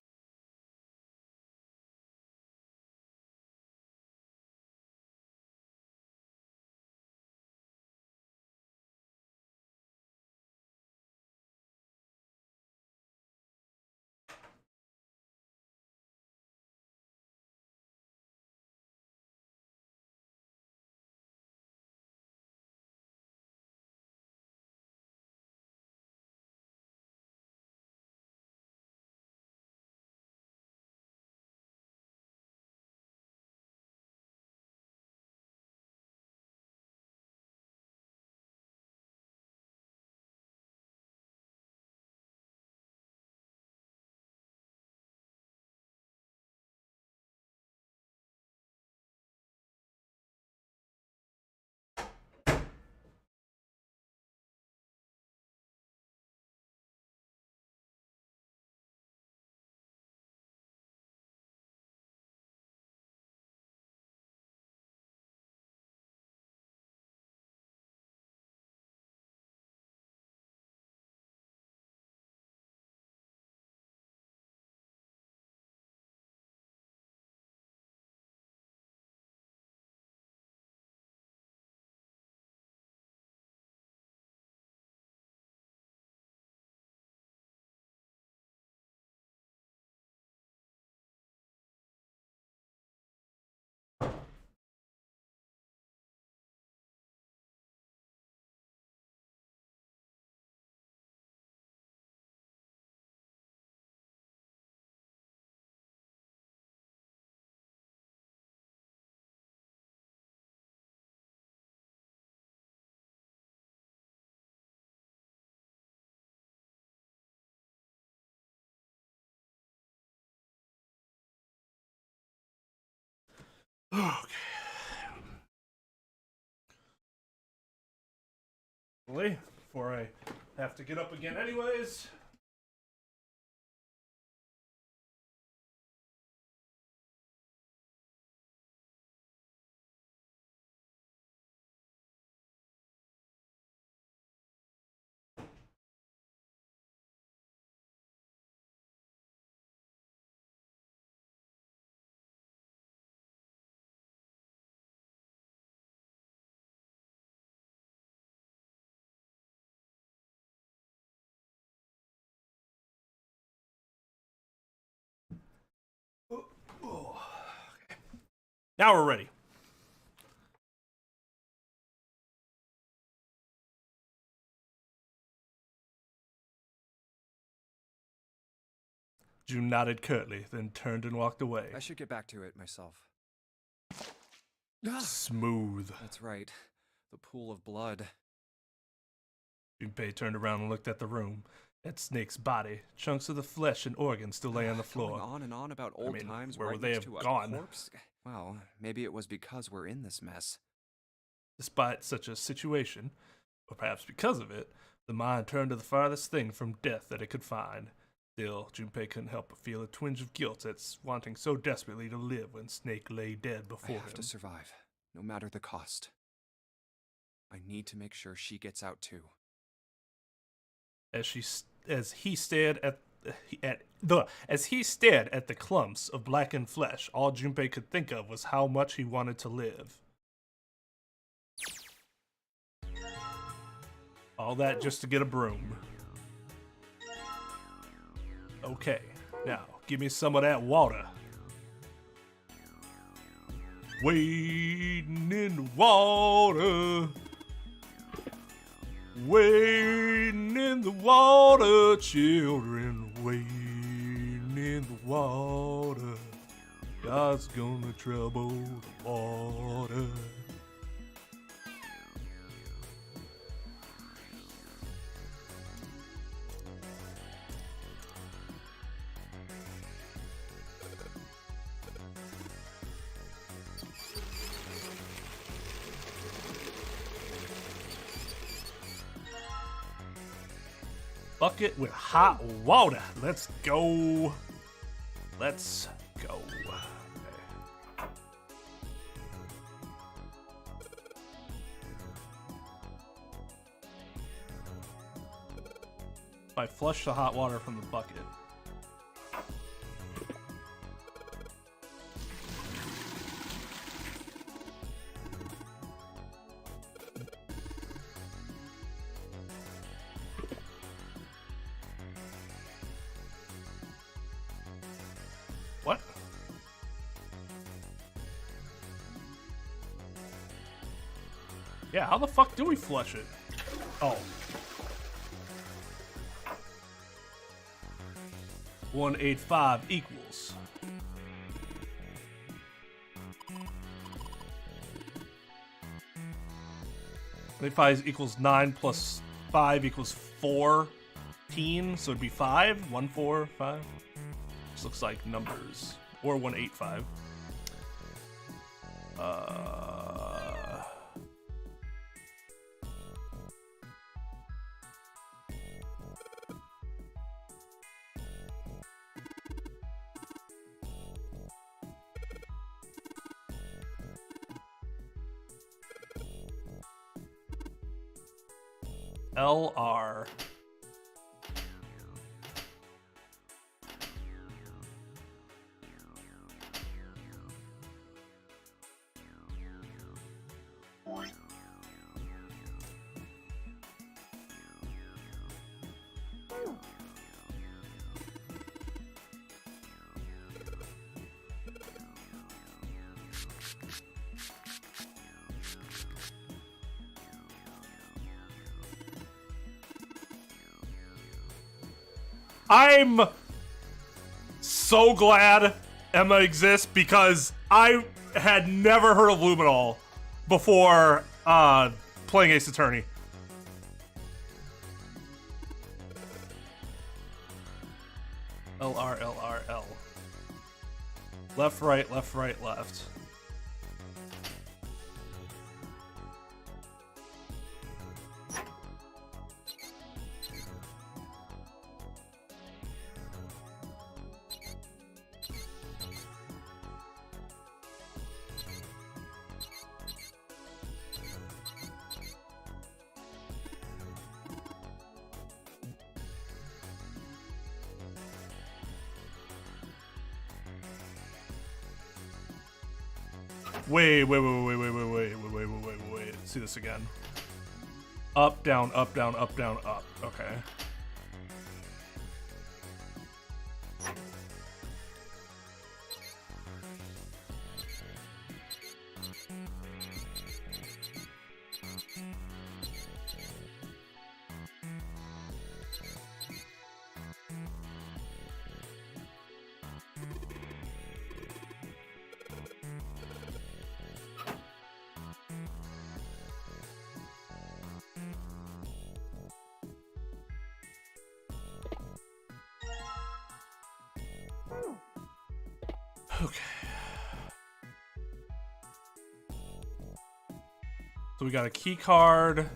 Okay. Before I have to get up again anyways. Okay. Now we're ready. June nodded curtly, then turned and walked away. I should get back to it myself. Smooth. That's right. The pool of blood. Junpei turned around and looked at the room. At Snake's body, chunks of the flesh and organs still lay on the floor. Going on and on about old times. Where right would they next have to a gone? Corpse? Well, maybe it was because we're in this mess. Despite such a situation, or perhaps because of it, the mind turned to the farthest thing from death that it could find. Still, Junpei couldn't help but feel a twinge of guilt at wanting so desperately to live when Snake lay dead before him. I have to survive, no matter the cost. I need to make sure she gets out too. As he stared at the clumps of blackened flesh, all Junpei could think of was how much he wanted to live. All that just to get a broom. Okay, now give me some of that water. Wading in the water. Wading in the water, children, wading in the water. God's gonna trouble the water. Bucket with hot water. Let's go. Let's go. Okay. I flush the hot water from the bucket. What? Yeah, how the fuck do we flush it? Oh. 185 equals. Five equals 9 plus 5 equals 14, so it'd be 5. 1, 4, 5. This looks like numbers. Or 185. LR. I'm so glad Emma exists because I had never heard of Luminol before playing Ace Attorney. LR, LR, L. Left, right, left, right, left. Wait. See this again. Up, down, up, down, up, down, up. Okay. Okay. So we got a key card.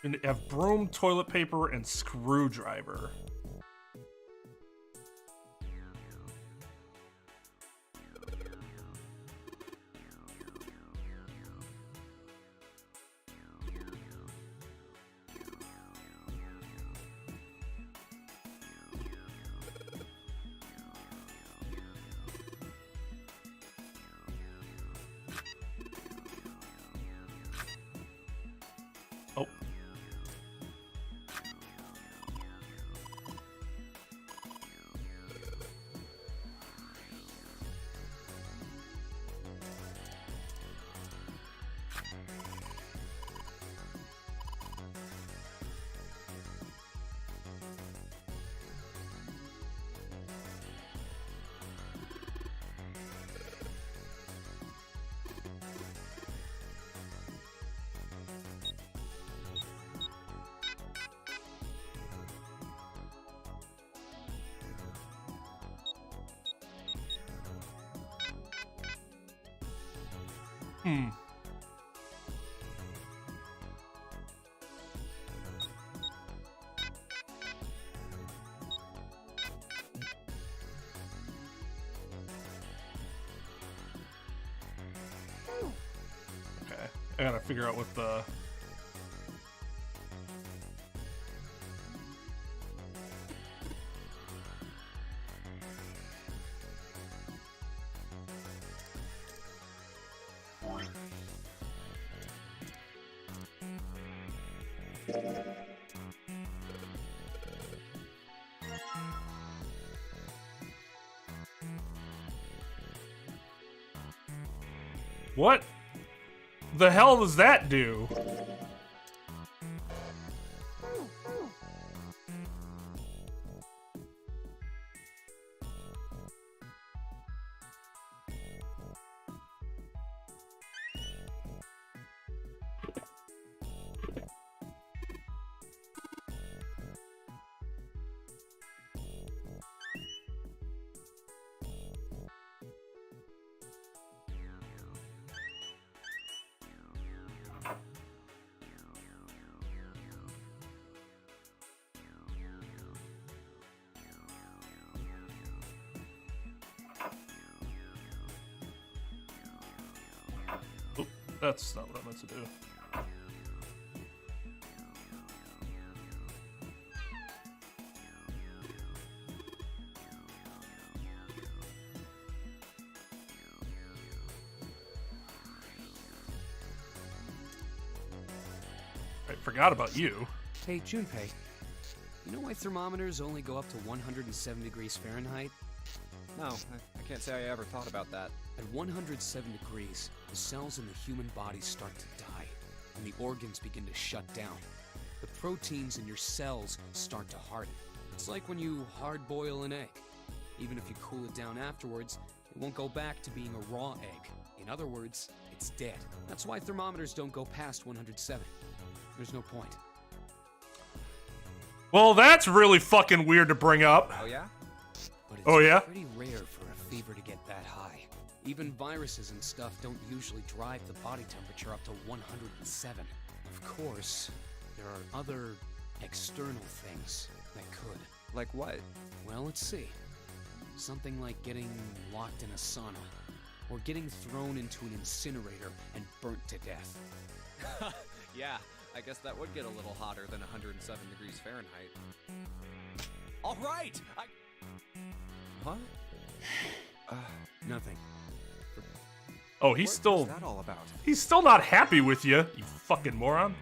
And have broom, toilet paper, and screwdriver. Oh. Okay, I gotta figure out what the... What the hell does that do? Oop, that's not what I meant to do. I forgot about you. Hey, Junpei. You know why thermometers only go up to 107 degrees Fahrenheit? No, I can't say I ever thought about that. At 107 degrees, the cells in the human body start to die, and the organs begin to shut down. The proteins in your cells start to harden. It's like when you hard-boil an egg. Even if you cool it down afterwards, it won't go back to being a raw egg. In other words, it's dead. That's why thermometers don't go past 107. There's no point. Well, that's really fucking weird to bring up. Oh yeah? But it's Oh, yeah? pretty rare for a fever to get that high. Even viruses and stuff don't usually drive the body temperature up to 107. Of course, there are other external things that could. Like what? Well, let's see. Something like getting locked in a sauna, or getting thrown into an incinerator and burnt to death. Yeah, I guess that would get a little hotter than 107 degrees Fahrenheit. All right! Huh? Nothing. Oh, What he's was still that all about? he's still not happy with you, you fucking moron.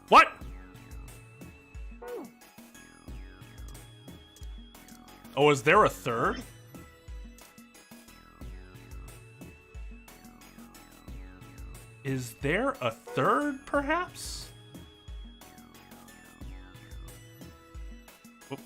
What? Oh, is there a third? Is there a third, perhaps? Oop.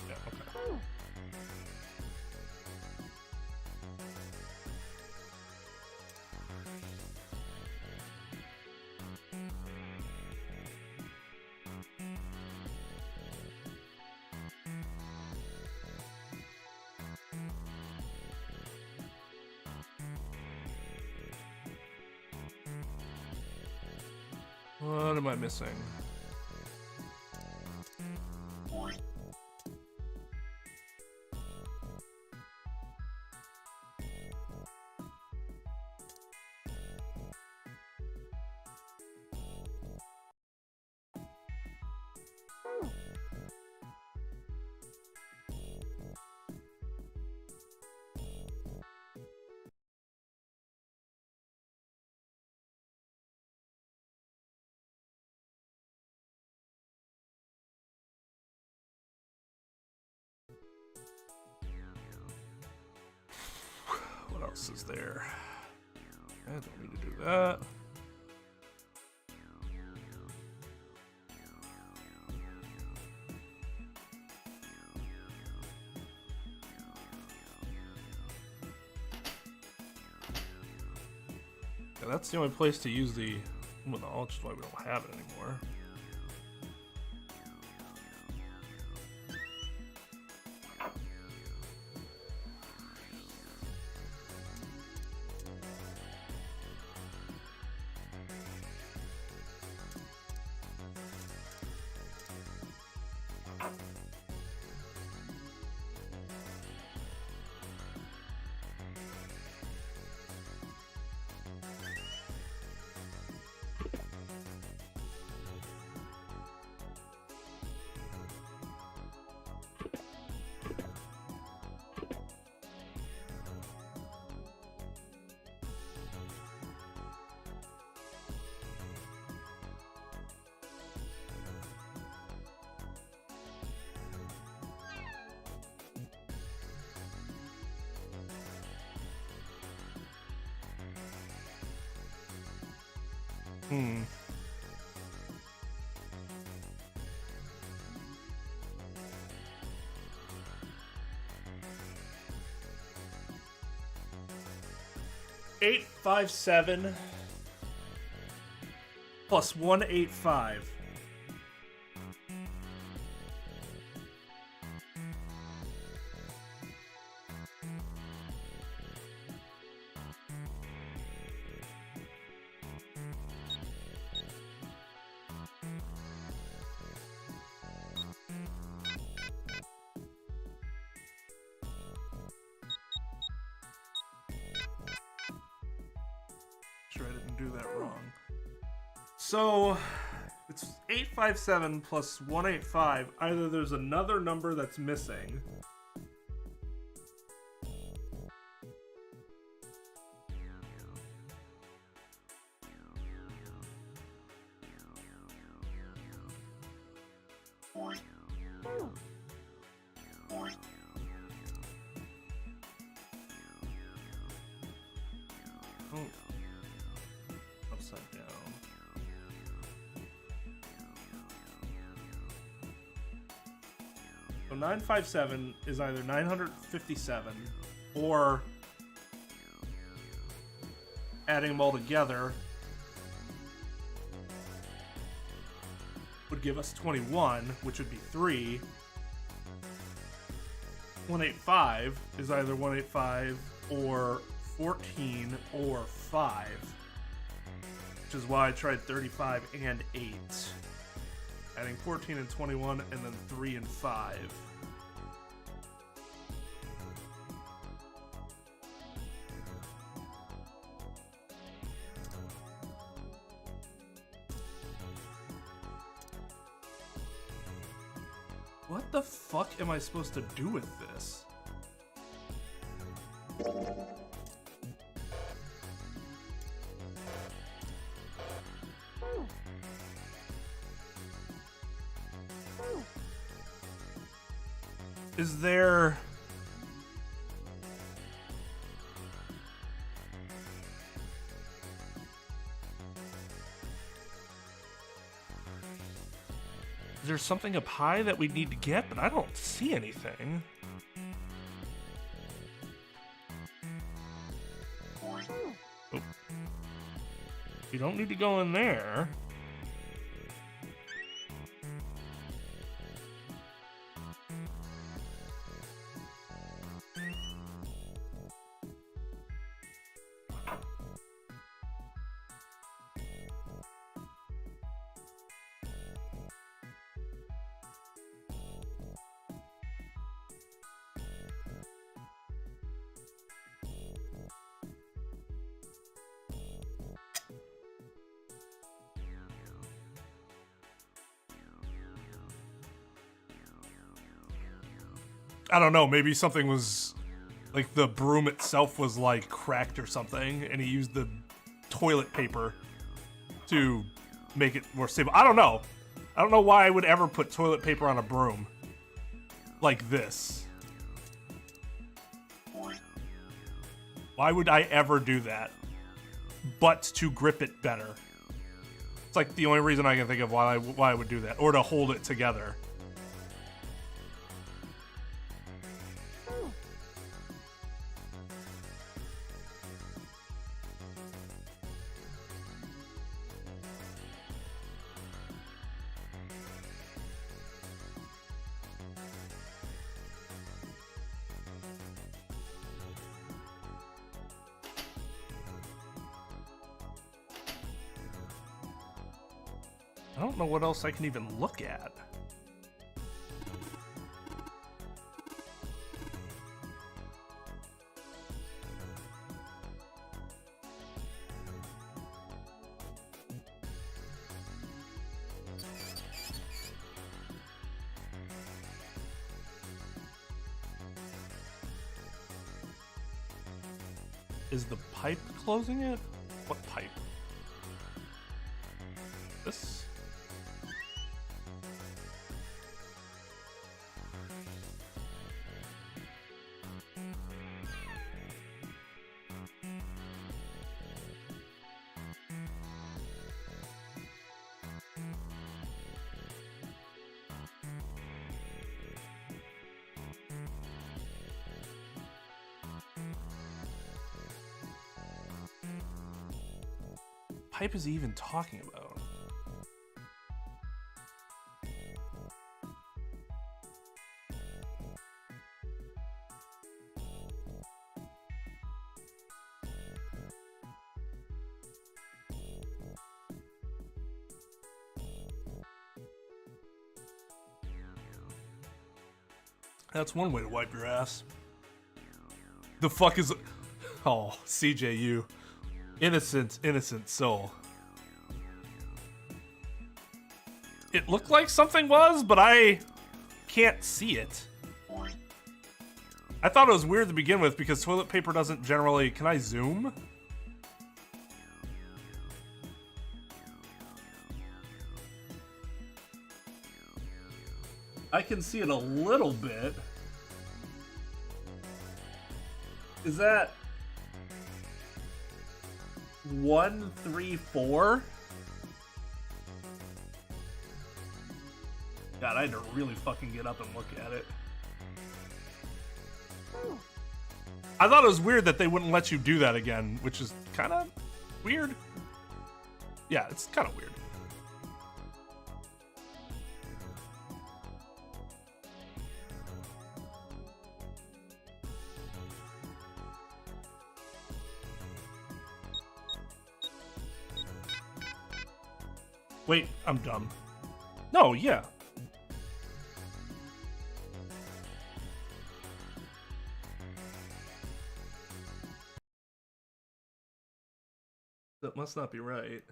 Yeah, okay. What am I missing? What else is there? I don't need to do that. Yeah, that's the only place to use the knowledge, which is why we don't have it anymore. Hmm. Eight 5 7 plus 185. do that wrong. So it's 857 plus 185. Either there's another number that's missing. Oh. Upside down. So 957 is either 957 or adding them all together would give us 21, which would be 3. 185 is either 185 or 14 or 5, which is why I tried 35 and 8. Adding 14 and 21, and then 3 and 5. What the fuck am I supposed to do with this? Is there... Is there something up high that we need to get? But I don't see anything. Oh. You don't need to go in there. I don't know, maybe something was, like the broom itself was like cracked or something, and he used the toilet paper to make it more stable. I don't know. I don't know why I would ever put toilet paper on a broom like this. Why would I ever do that? But to grip it better. It's like the only reason I can think of why I would do that, or to hold it together. I don't know what else I can even look at. Is the pipe closing it? What pipe? This? Pipe is he even talking about? That's one way to wipe your ass. The fuck is... Oh, CJU. Innocent soul. It looked like something was, but I can't see it. I thought it was weird to begin with because toilet paper doesn't generally... Can I zoom? I can see it a little bit. Is that 1, 3, 4? God, I had to really fucking get up and look at it. I thought it was weird that they wouldn't let you do that again, which is kind of weird. Yeah, it's kind of weird. Wait, I'm dumb. No, yeah. That must not be right.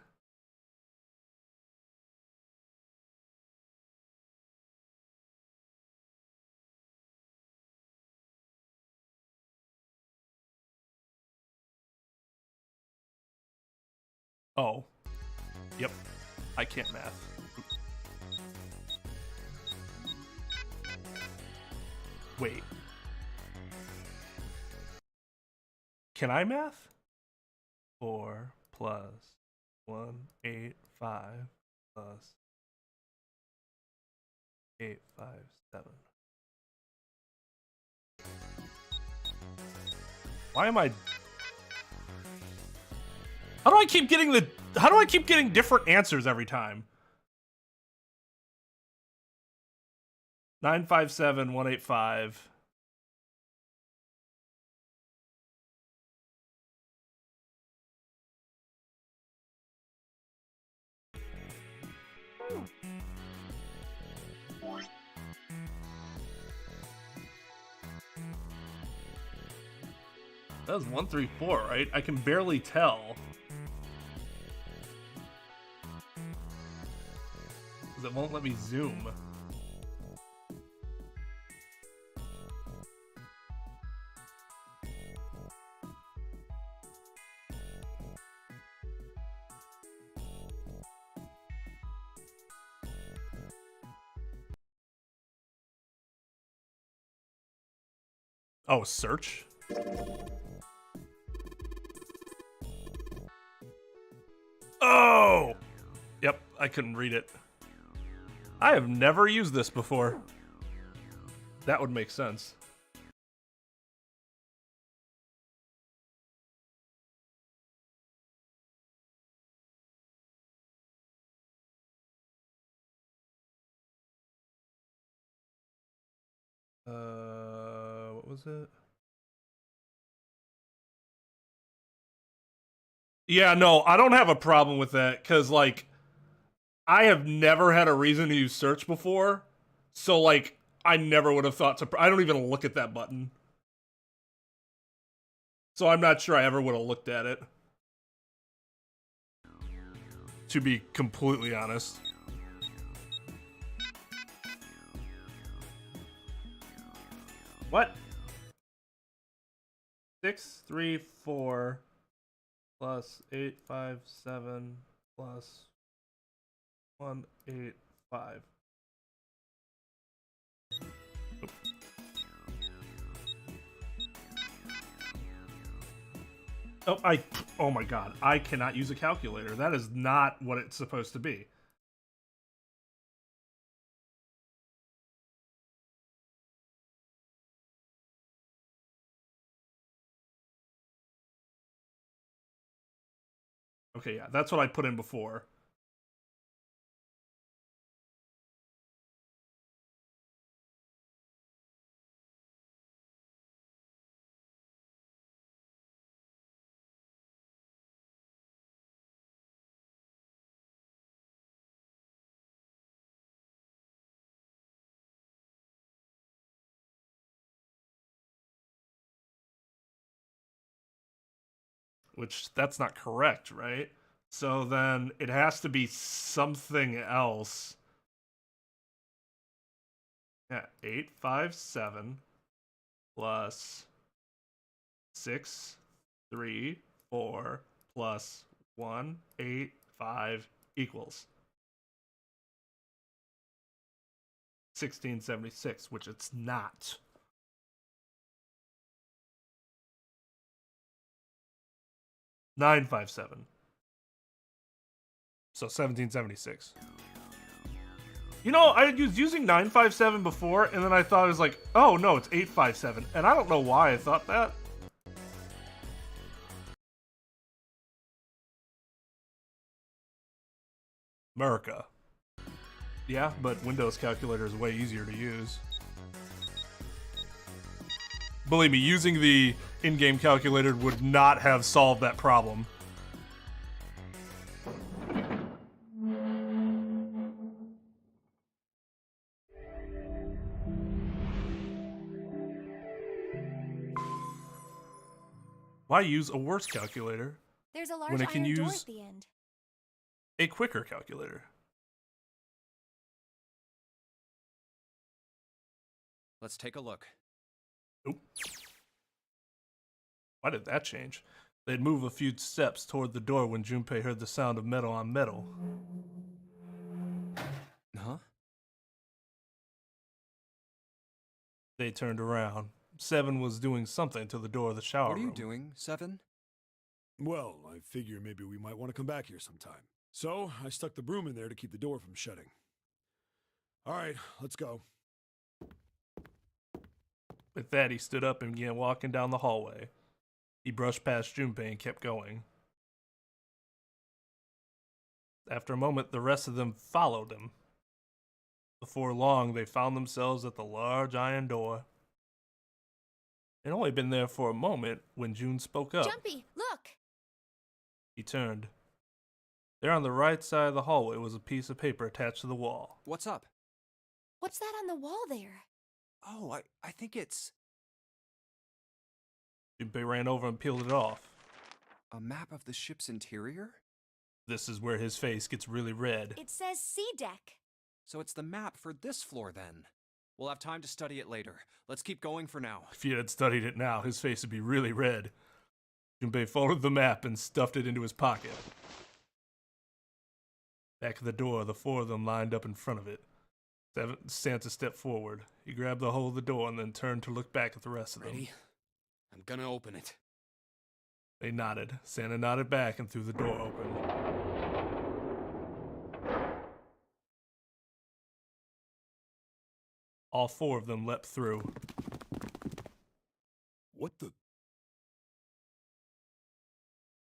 Oh. Yep. I can't math. Wait. Can I math? 4 plus 1, 8, 5 plus 8, 5, 7. Why am I... How do I keep getting different answers every time? 957 185. That was 134, right? I can barely tell. Because it won't let me zoom. Oh, search? Oh! Yep, I couldn't read it. I have never used this before. That would make sense. What was it? Yeah, no, I don't have a problem with that, because, like, I have never had a reason to use search before, so, like, I never would have thought to... I don't even look at that button. So I'm not sure I ever would have looked at it. To be completely honest. What? 6, 3, 4 plus 8, 5, 7 plus 1, 8, 5. Oop. Oh my god, I cannot use a calculator. That is not what it's supposed to be. Okay, yeah, that's what I put in before. which that's not correct, right? So then it has to be something else. Yeah, 857 plus 6, 3, 4 plus 1, 8, 5 equals 1676, which it's not. $957. So 1776. You know, I was using 957 before, and then I thought it was like, oh no, it's 857. And I don't know why I thought that. America. Yeah, but Windows calculator is way easier to use. Believe me, using the in-game calculator would not have solved that problem. Why use a worse calculator There's a large when it can iron door use at the end. a quicker calculator? Let's take a look. Oop. Why did that change? They'd move a few steps toward the door when Junpei heard the sound of metal on metal. Huh? They turned around. Seven was doing something to the door of the shower What are you room. doing, Seven? Well, I figure maybe we might want to come back here sometime. So, I stuck the broom in there to keep the door from shutting. All right, let's go. With that, he stood up and began walking down the hallway. He brushed past Junpei and kept going. After a moment, the rest of them followed him. Before long, they found themselves at the large iron door. They'd only been there for a moment when June spoke up. Jumpy, look! He turned. There on the right side of the hallway was a piece of paper attached to the wall. What's up? What's that on the wall there? Oh, I think it's Junpei ran over and peeled it off. a map of the ship's interior? This is where his face gets really red. It says C deck. So it's the map for this floor then. We'll have time to study it later. Let's keep going for now. If he had studied it now, his face would be really red. Junpei folded the map and stuffed it into his pocket. Back at the door, the four of them lined up in front of it. Santa stepped forward. He grabbed the hold of the door and then turned to look back at the rest of them. Ready? I'm gonna open it. They nodded. Santa nodded back and threw the door open. All four of them leapt through. What the?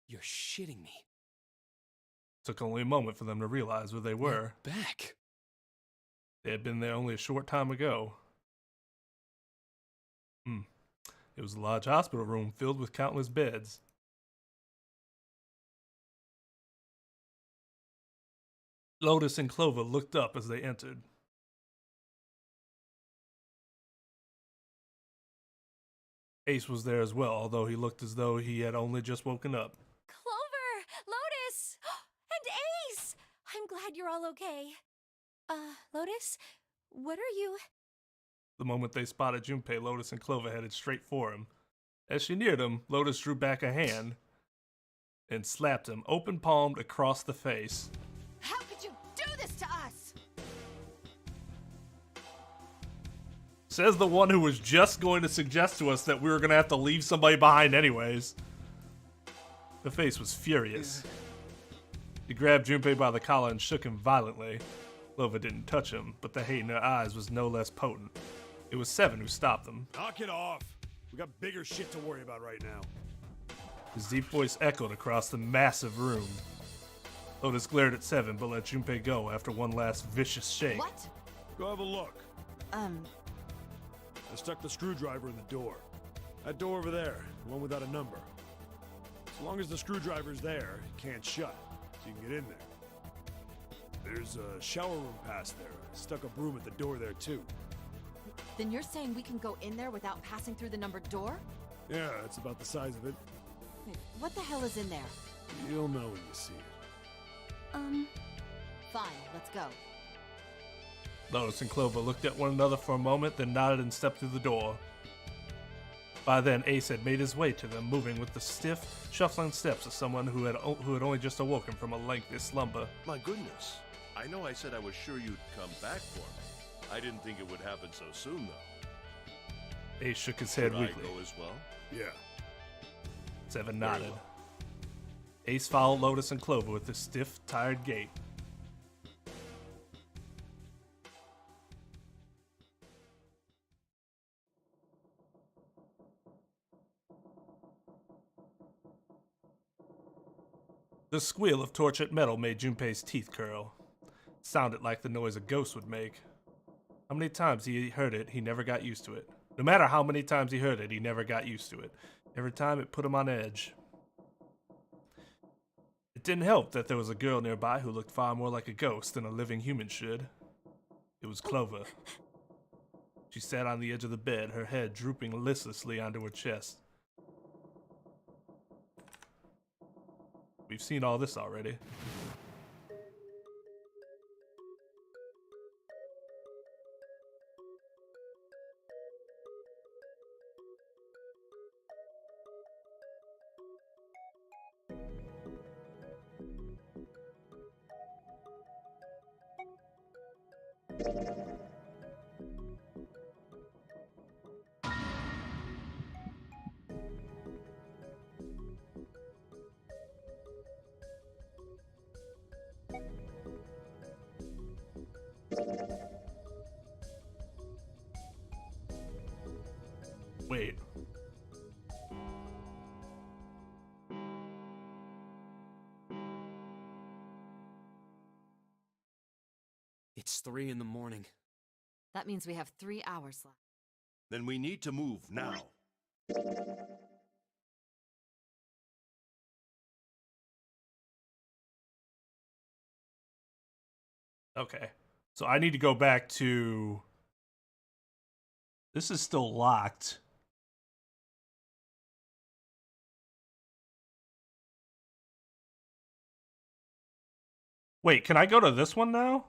You're shitting me. Took only a moment for them to realize where they were. You're back. They had been there only a short time ago. It was a large hospital room filled with countless beds. Lotus and Clover looked up as they entered. Ace was there as well, although he looked as though he had only just woken up. Clover! Lotus! And Ace! I'm glad you're all okay. Lotus? What are you? The moment they spotted Junpei, Lotus and Clover headed straight for him. As she neared him, Lotus drew back a hand and slapped him, open-palmed across the face. How could you do this to us? Says the one who was just going to suggest to us that we were going to have to leave somebody behind anyways. The face was furious. He grabbed Junpei by the collar and shook him violently. Clover didn't touch him, but the hate in her eyes was no less potent. It was Seven who stopped them. Knock it off. We got bigger shit to worry about right now. His deep voice echoed across the massive room. Lotus glared at Seven, but let Junpei go after one last vicious shake. What? Go have a look. I stuck the screwdriver in the door. That door over there, the one without a number. As long as the screwdriver's there, it can't shut, so you can get in there. There's a shower room past there. I stuck a broom at the door there too. Then you're saying we can go in there without passing through the numbered door? Yeah, it's about the size of it. What the hell is in there? You'll know when you see it. Fine, let's go. Lotus and Clover looked at one another for a moment, then nodded and stepped through the door. By then, Ace had made his way to them, moving with the stiff, shuffling steps of someone who had only just awoken from a lengthy slumber. My goodness. I know I said I was sure you'd come back for me. I didn't think it would happen so soon, though. Ace shook his head Should weakly. I go as well? Yeah. Seven Very nodded. well. Ace followed Lotus and Clover with a stiff, tired gait. The squeal of tortured metal made Junpei's teeth curl. It sounded like the noise a ghost would make. How many times he heard it, he never got used to it. No matter how many times he heard it, he never got used to it. Every time it put him on edge. It didn't help that there was a girl nearby who looked far more like a ghost than a living human should. It was Clover. She sat on the edge of the bed, her head drooping listlessly onto her chest. We've seen all this already. Wait. It's 3 in the morning. That means we have 3 hours left. Then we need to move now. Okay. So I need to go back to... This is still locked. Wait, can I go to this one now?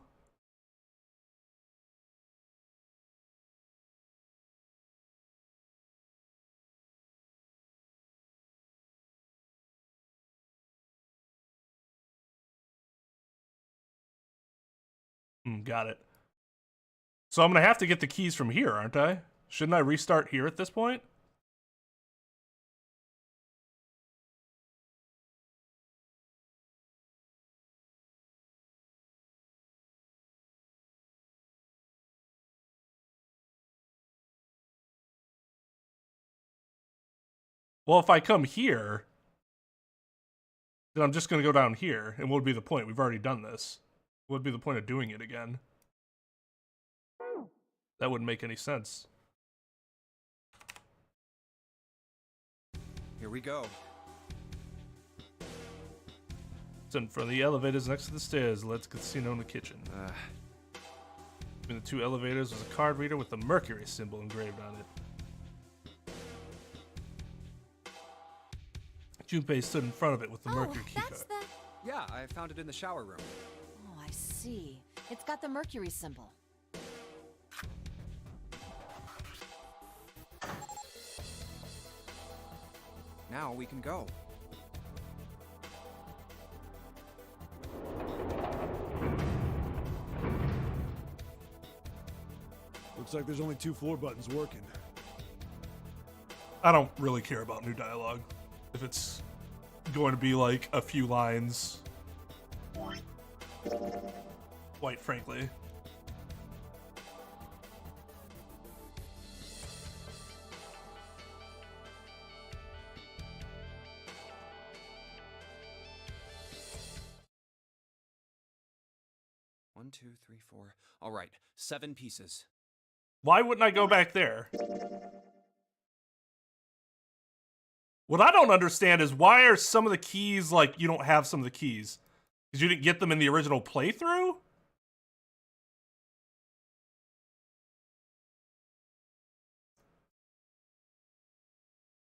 Got it. So I'm gonna have to get the keys from here, aren't I? Shouldn't I restart here at this point? Well, if I come here, then I'm just gonna go down here, and what would be the point? We've already done this. What would be the point of doing it again? That wouldn't make any sense. Here we go. It's in front of the elevators next to the stairs. Let's casino in the kitchen. Between the two elevators was a card reader with the Mercury symbol engraved on it. Junpei stood in front of it with the Mercury keycard. That's the... Yeah, I found it in the shower room. Oh, I see. It's got the Mercury symbol. Now we can go. Looks like there's only 2 floor buttons working. I don't really care about new dialogue. If it's going to be like a few lines. Quite frankly. One, two, three, four. All right, 7 pieces. Why wouldn't I go back there? What I don't understand is why are some of the keys like you don't have some of the keys? Because you didn't get them in the original playthrough?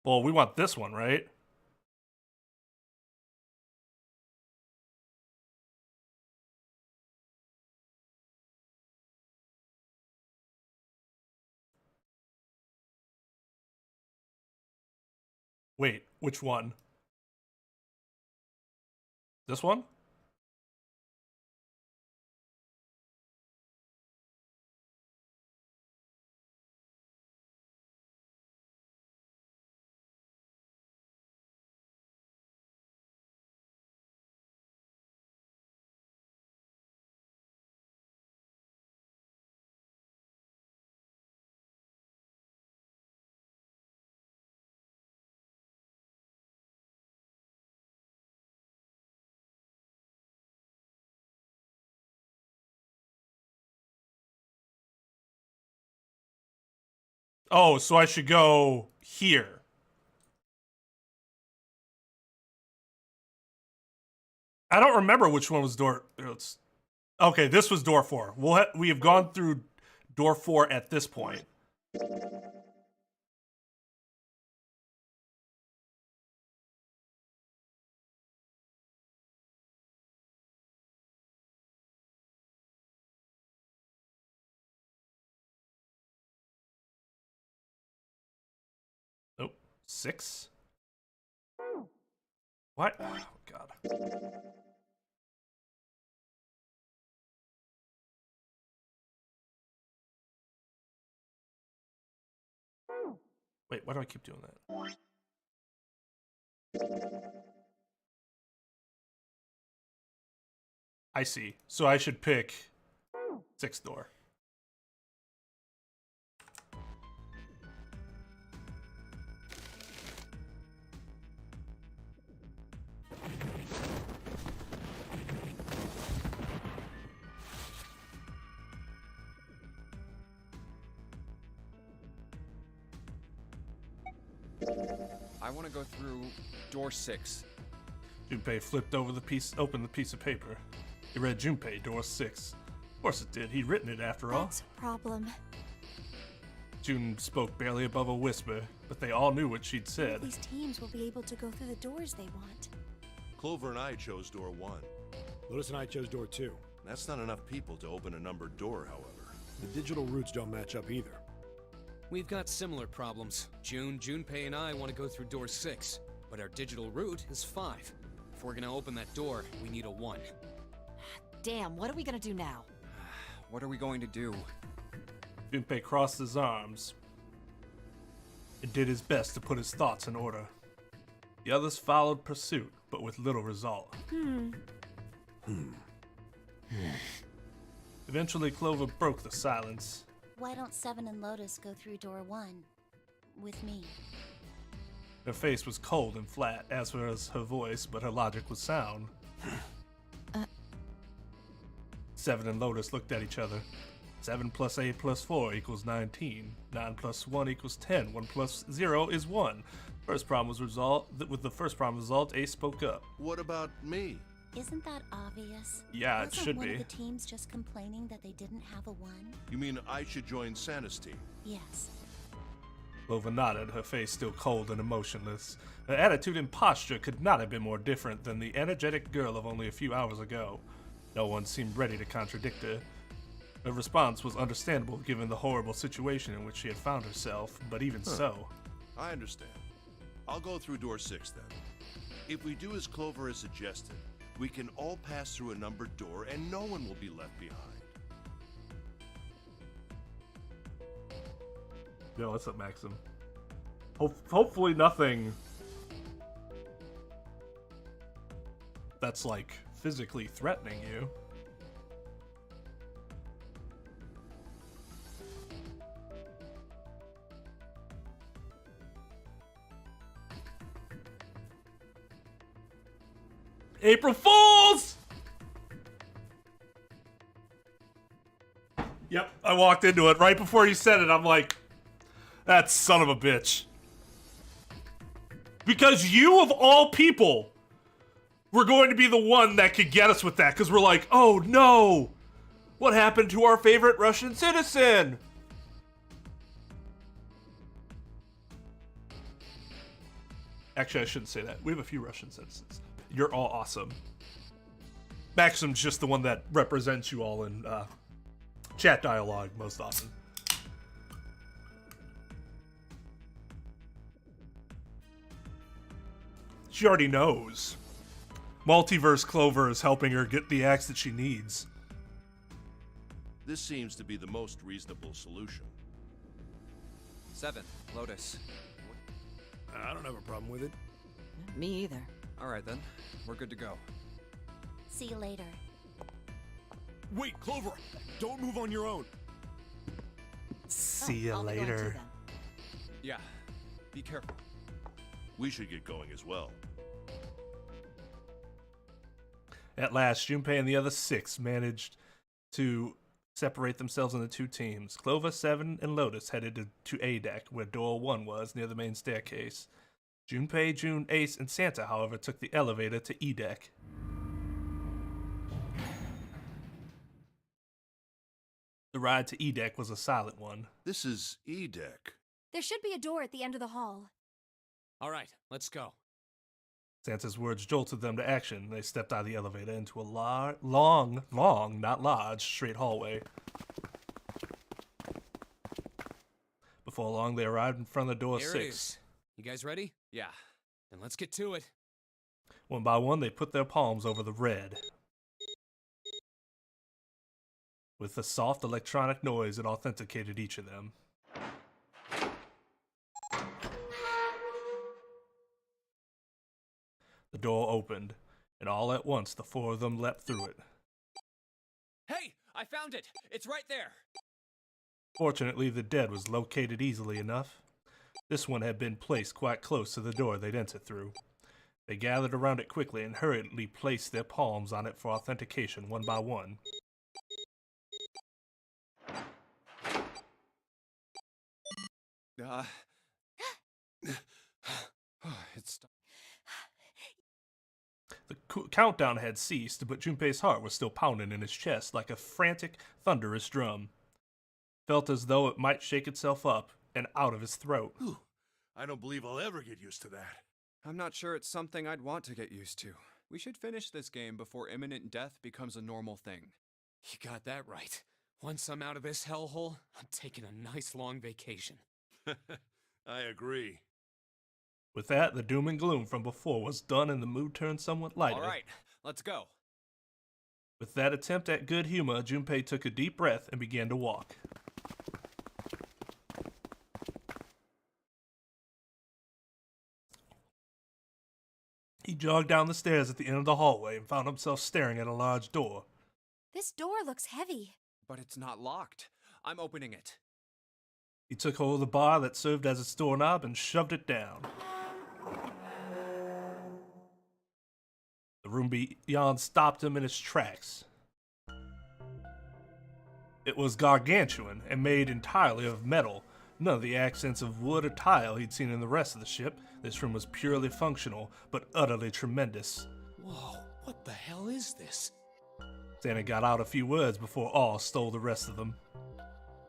Well, we want this one, right? Wait, which one? This one? Oh, so I should go here. I don't remember which one was door. Okay, this was door 4. We have gone through door 4 at this point. Oh, 6? What? Oh, God. Wait, why do I keep doing that? I see. So I should pick 6th door. I want to go through door 6. Junpei flipped over opened the piece of paper. He read Junpei, door 6. Of course it did. He'd written it after all. That's a problem. June spoke barely above a whisper, but they all knew what she'd None said. of these teams will be able to go through the doors they want. Clover and I chose door 1. Lotus and I chose door 2. That's not enough people to open a numbered door, however. The digital routes don't match up either. We've got similar problems. Junpei and I want to go through door 6, but our digital route is 5. If we're gonna open that door, we need a 1. Damn, what are we gonna do now? What are we going to do? Junpei crossed his arms and did his best to put his thoughts in order. The others followed pursuit, but with little result. Eventually, Clover broke the silence. Why don't Seven and Lotus go through door 1 with me? Her face was cold and flat, as was her voice, but her logic was sound. Seven and Lotus looked at each other. 7 plus 8 plus 4 equals 19. 9 plus 1 equals 10. 1 plus 0 is 1. First problem was with the first problem result, Ace spoke up. What about me? Isn't that obvious? Yeah, it Wasn't should one be. of the teams just complaining that they didn't have a 1? You mean I should join Santa's team? Yes. Clover nodded, her face still cold and emotionless. Her attitude and posture could not have been more different than the energetic girl of only a few hours ago. No one seemed ready to contradict her. Her response was understandable given the horrible situation in which she had found herself, but even so. I understand. I'll go through door 6 then. If we do as Clover has suggested, we can all pass through a numbered door and no one will be left behind. Yo, what's up, Maxim? Hopefully nothing that's, like, physically threatening you. April Fools! Yep, I walked into it. Right before you said it, I'm like, that son of a bitch. Because you, of all people, were going to be the one that could get us with that. Because we're like, oh no! What happened to our favorite Russian citizen? Actually, I shouldn't say that. We have a few Russian citizens. You're all awesome. Maxim's just the one that represents you all in chat dialogue most often. She already knows. Multiverse Clover is helping her get the axe that she needs. This seems to be the most reasonable solution. 7, Lotus. I don't have a problem with it. Me either. All right then, we're good to go. See you later. Wait, Clover! Don't move on your own! See ya I'll be going too, later. then. Yeah, be careful. We should get going as well. At last, Junpei and the other 6 managed to separate themselves into 2 teams. Clover, 7, and Lotus headed to A deck, where door 1 was, near the main staircase. Junpei, June, Ace, and Santa, however, took the elevator to E deck. The ride to E deck was a silent one. This is E deck. There should be a door at the end of the hall. All right, let's go. Santa's words jolted them to action. They stepped out of the elevator into a long, not large, straight hallway. Before long, they arrived in front of the door Here 6. it is. You guys ready? Yeah. Then let's get to it. One by one, they put their palms over the red. With the soft electronic noise, it authenticated each of them. The door opened, and all at once the 4 of them leapt through it. Hey, I found it! It's right there! Fortunately, the dead was located easily enough. This one had been placed quite close to the door they'd entered through. They gathered around it quickly and hurriedly placed their palms on it for authentication one by one. It's... The countdown had ceased, but Junpei's heart was still pounding in his chest like a frantic, thunderous drum. Felt as though it might shake itself up and out of his throat. Whew. I don't believe I'll ever get used to that. I'm not sure it's something I'd want to get used to. We should finish this game before imminent death becomes a normal thing. You got that right. Once I'm out of this hellhole, I'm taking a nice long vacation. I agree. With that, the doom and gloom from before was done and the mood turned somewhat lighter. All right, let's go. With that attempt at good humor, Junpei took a deep breath and began to walk. He jogged down the stairs at the end of the hallway and found himself staring at a large door. This door looks heavy. But it's not locked. I'm opening it. He took hold of the bar that served as its doorknob and shoved it down. The room beyond stopped him in his tracks. It was gargantuan and made entirely of metal. None of the accents of wood or tile he'd seen in the rest of the ship. This room was purely functional, but utterly tremendous. Whoa, what the hell is this? Santa got out a few words before awe stole the rest of them.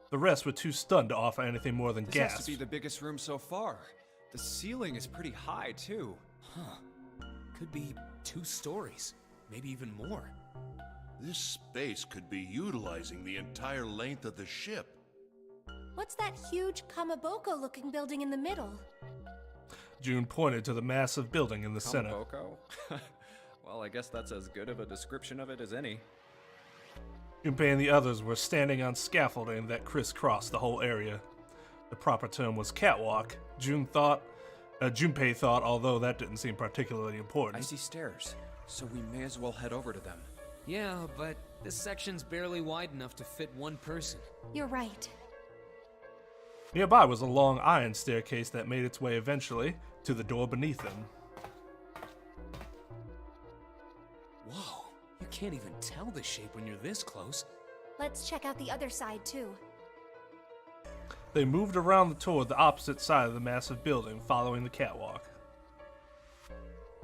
The rest were too stunned to offer anything more than This gasps. has to be the biggest room so far. The ceiling is pretty high, too. Huh. Could be 2 stories, maybe even more. This space could be utilizing the entire length of the ship. What's that huge Kamaboko-looking building in the middle? June pointed to the massive building in the center. Kamaboko? Well, I guess that's as good of a description of it as any. Junpei and the others were standing on scaffolding that crisscrossed the whole area. The proper term was catwalk. Junpei thought, although that didn't seem particularly I important. see stairs, so we may as well head over to them. Yeah, but this section's barely wide enough to fit 1 person. You're right. Nearby was a long iron staircase that made its way eventually to the door beneath them. Whoa, you can't even tell the shape when you're this close. Let's check out the other side, too. They moved around toward the opposite side of the massive building, following the catwalk.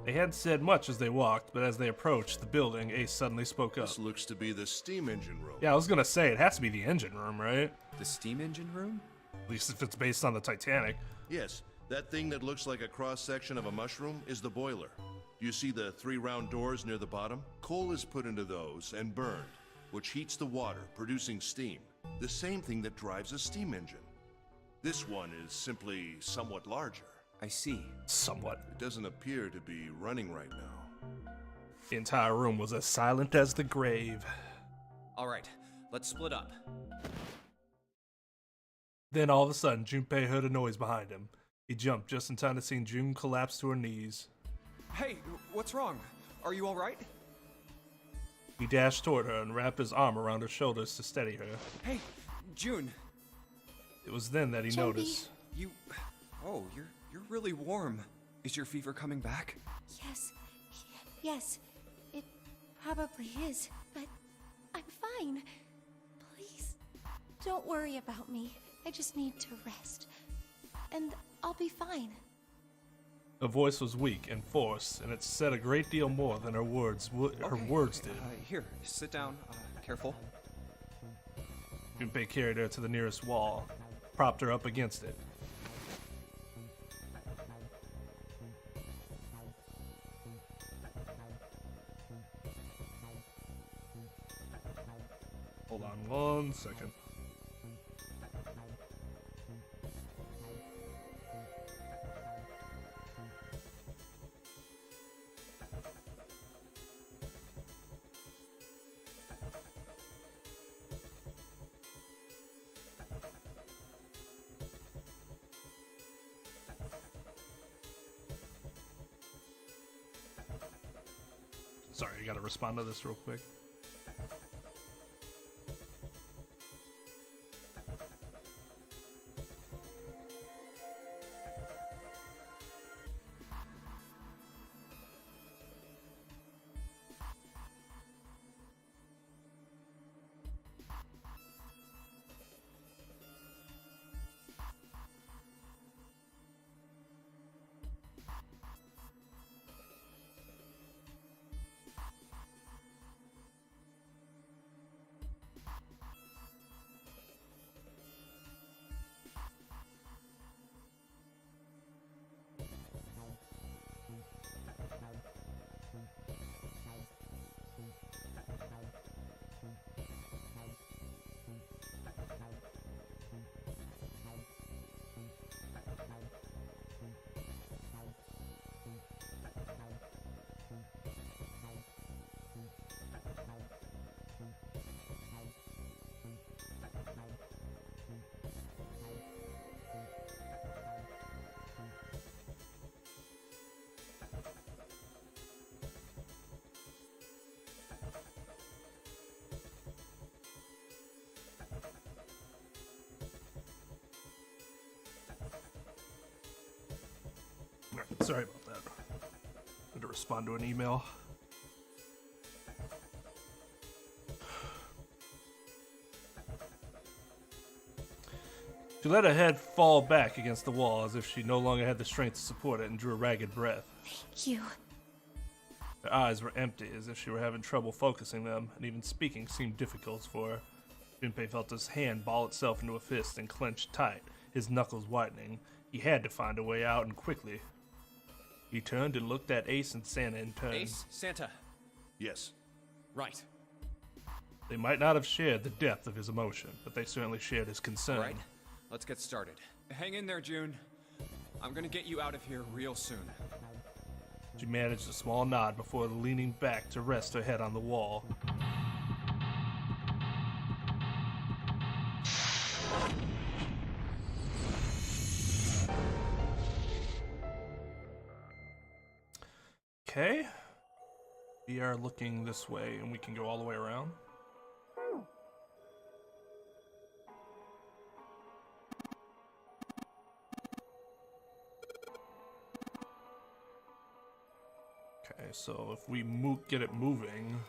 They hadn't said much as they walked, but as they approached the building, Ace suddenly spoke up. This looks to be the steam engine room. Yeah, I was gonna say, it has to be the engine room, right? The steam engine room? At least if it's based on the Titanic. Yes, that thing that looks like a cross-section of a mushroom is the boiler. Do you see the 3 round doors near the bottom? Coal is put into those and burned, which heats the water, producing steam. The same thing that drives a steam engine. This one is simply somewhat larger. I see. Somewhat. It doesn't appear to be running right now. The entire room was as silent as the grave. All right, let's split up. Then all of a sudden, Junpei heard a noise behind him. He jumped just in time to see June collapse to her knees. Hey, what's wrong? Are you all right? He dashed toward her and wrapped his arm around her shoulders to steady her. Hey, June. It was then that he Junpei. noticed. Oh, you're really warm. Is your fever coming back? Yes, it probably is, but I'm fine. Please, don't worry about me. I just need to rest, and I'll be fine. Her voice was weak and forced, and it said a great deal more than her words did. Here, sit down. Careful. Junpei carried her to the nearest wall, propped her up against it. Hold on 1 second. Sorry, I gotta respond to this real quick. Sorry about that. I had to respond to an email. She let her head fall back against the wall as if she no longer had the strength to support it and drew a ragged breath. Thank you. Her eyes were empty, as if she were having trouble focusing them, and even speaking seemed difficult for her. Junpei felt his hand ball itself into a fist and clenched tight, his knuckles whitening. He had to find a way out, and quickly. He turned and looked at Ace and Santa in turn. Ace, Santa. Yes. Right. They might not have shared the depth of his emotion, but they certainly shared his concern. All right, let's get started. Hang in there, June. I'm gonna get you out of here real soon. She managed a small nod before leaning back to rest her head on the wall. Okay. We are looking this way, and we can go all the way around. Okay, so if we get it moving...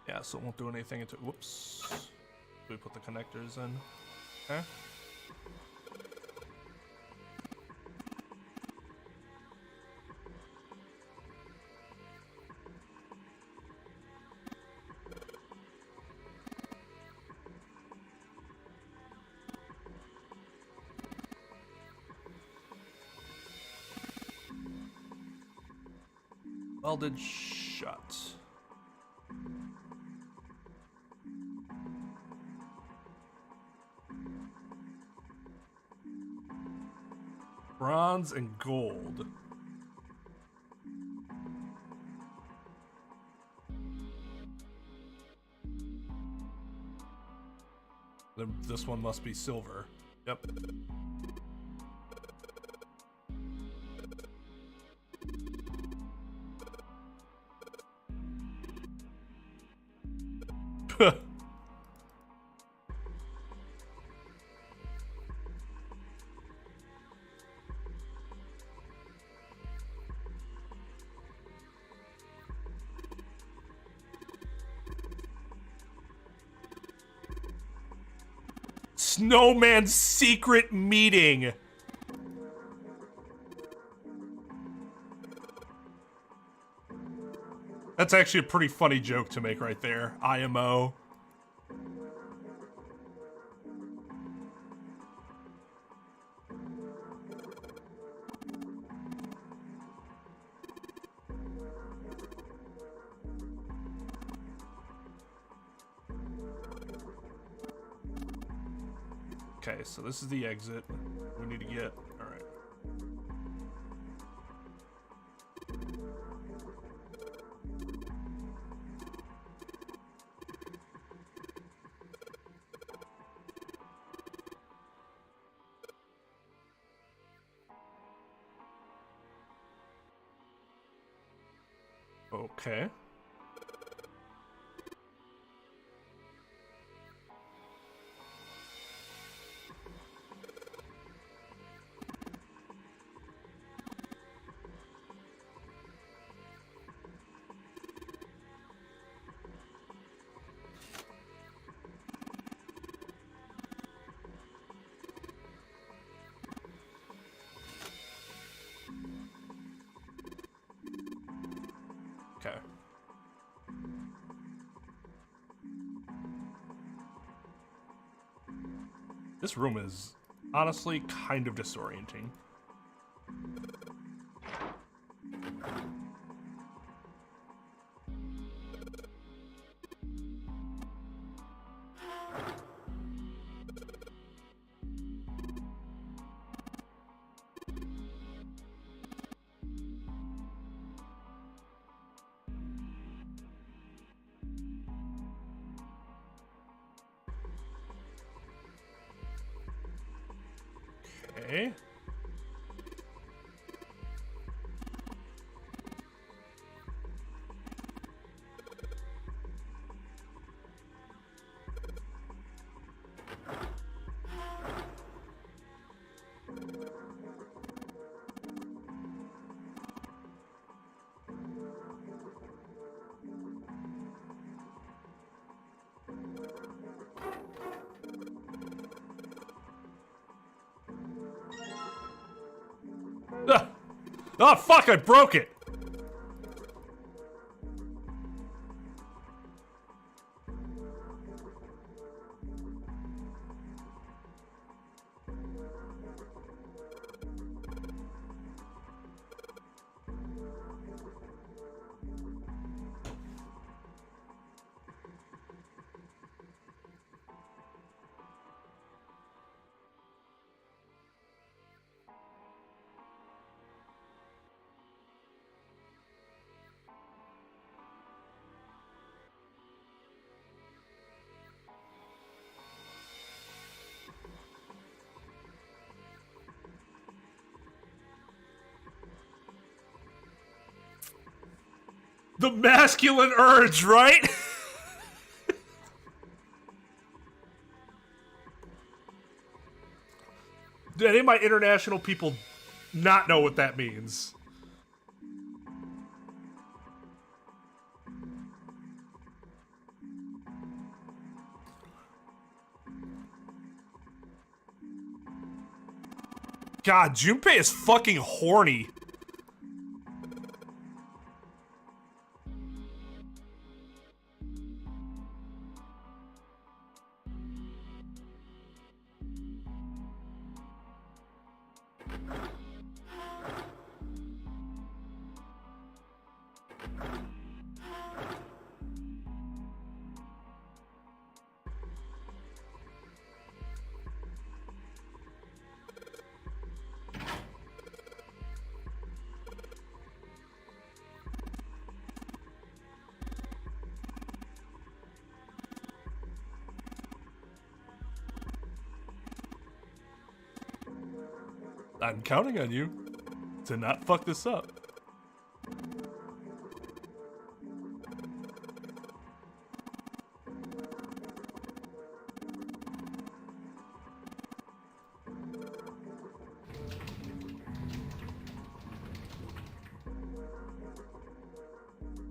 Yeah, so it won't do anything until... Whoops. We put the connectors in. Okay. Welded shut. Bronze and gold. Then this one must be silver. Yep. Snowman's secret meeting. That's actually a pretty funny joke to make right there. IMO. Okay, so this is the exit we need to get. All right. Okay. Okay. This room is honestly kind of disorienting. Okay. Ah! Oh fuck, I broke it! The masculine urge, right? Do any of my international people not know what that means? God, Junpei is fucking horny. I'm counting on you to not fuck this up.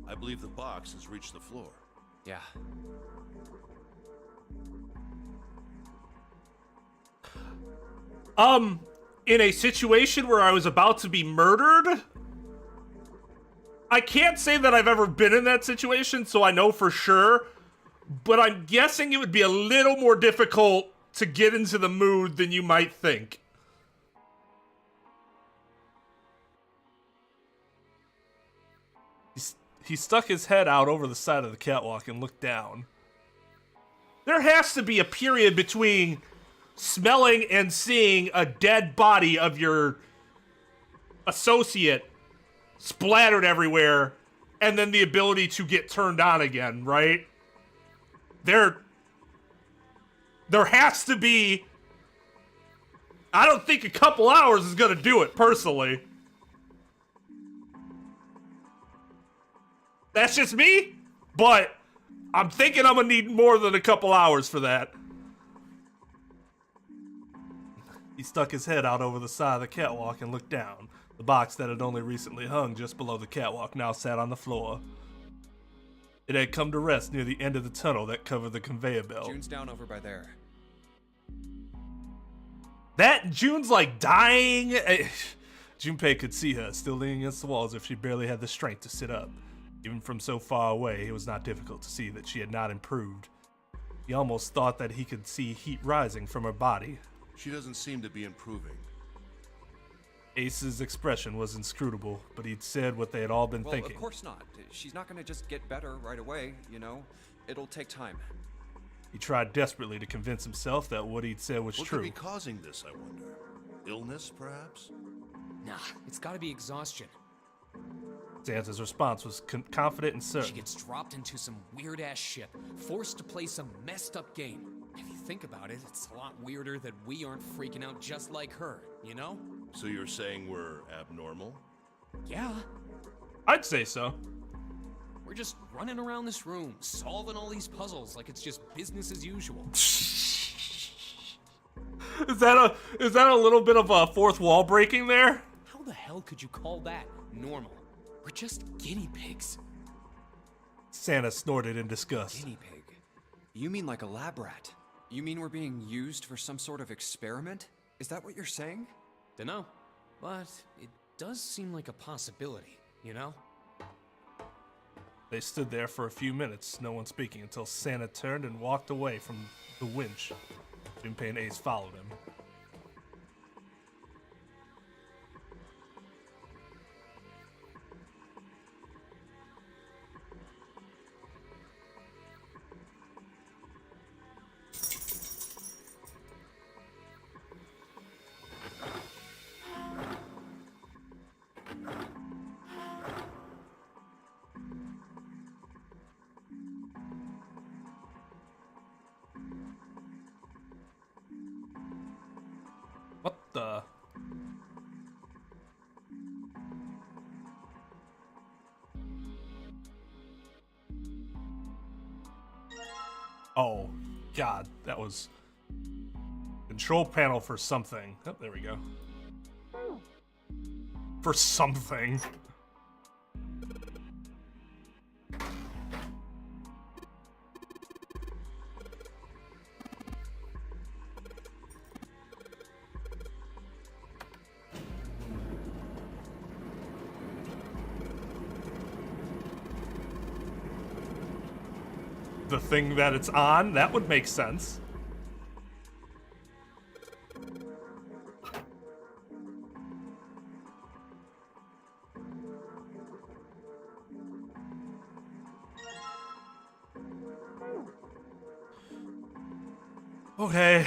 I believe the box has reached the floor. Yeah. In a situation where I was about to be murdered, I can't say that I've ever been in that situation, so I know for sure, but I'm guessing it would be a little more difficult to get into the mood than you might think. He stuck his head out over the side of the catwalk and looked down. There has to be a period between smelling and seeing a dead body of your associate splattered everywhere and then the ability to get turned on again, right? There has to be... I don't think a couple hours is gonna do it, personally. That's just me, but I'm thinking I'm gonna need more than a couple hours for that. He stuck his head out over the side of the catwalk and looked down. The box that had only recently hung just below the catwalk now sat on the floor. It had come to rest near the end of the tunnel that covered the conveyor belt. June's down over by there. That June's like dying. Junpei could see her, still leaning against the wall as if she barely had the strength to sit up. Even from so far away, it was not difficult to see that she had not improved. He almost thought that he could see heat rising from her body. She doesn't seem to be improving. Ace's expression was inscrutable, but he'd said what they had all been thinking. Of course not. She's not gonna just get better right away, you know? It'll take time. He tried desperately to convince himself that what he'd said was What true. could be causing this, I wonder? Illness, perhaps? Nah, it's gotta be exhaustion. Santa's response was confident and certain. She gets dropped into some weird-ass ship, forced to play some messed-up game. If you think about it, it's a lot weirder that we aren't freaking out just like her, you know? So you're saying we're abnormal? Yeah. I'd say so. We're just running around this room, solving all these puzzles like it's just business as usual. Is that a little bit of a fourth wall breaking there? How the hell could you call that normal? We're just guinea pigs. Santa snorted in disgust. Guinea pig? You mean like a lab rat? You mean we're being used for some sort of experiment? Is that what you're saying? Dunno, but it does seem like a possibility, you know? They stood there for a few minutes, no one speaking, until Santa turned and walked away from the winch. Junpei and Ace followed him. What the? Oh, God, that was control panel for something. Oh, there we go. For something. The thing that it's on, that would make sense. Okay,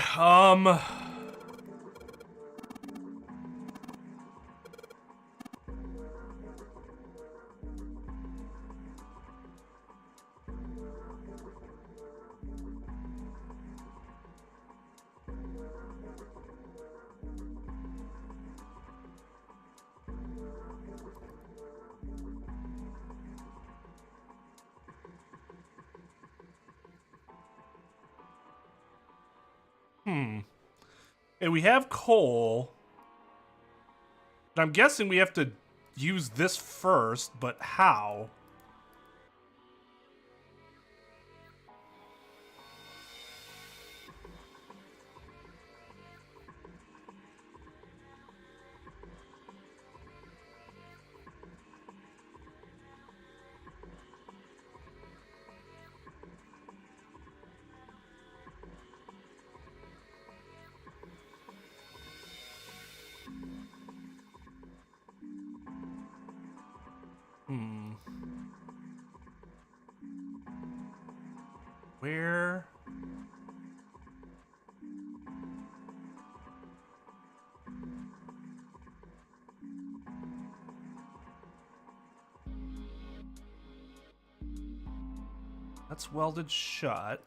And we have coal. And I'm guessing we have to use this first, but how? Where? That's welded shut.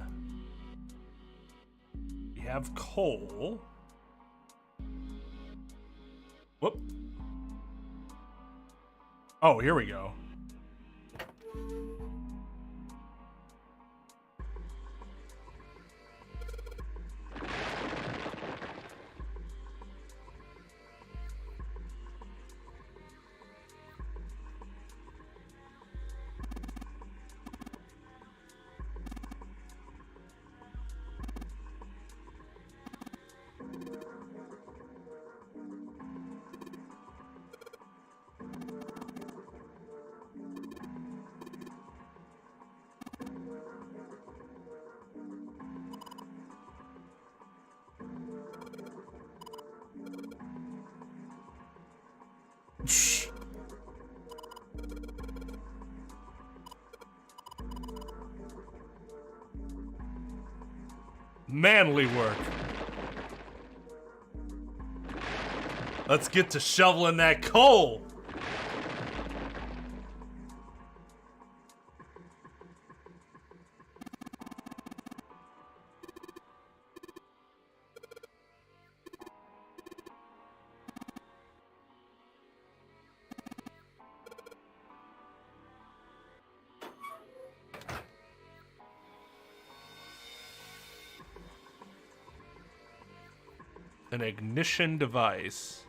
We have coal. Whoop. Oh, here we go. Manly work. Let's get to shoveling that coal. An ignition device.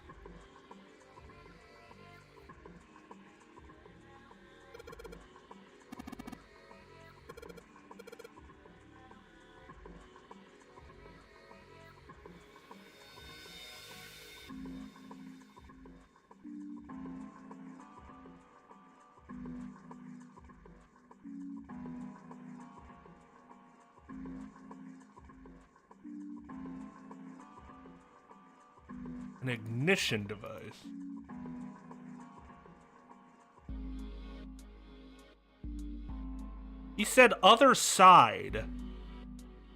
An ignition device. He said other side.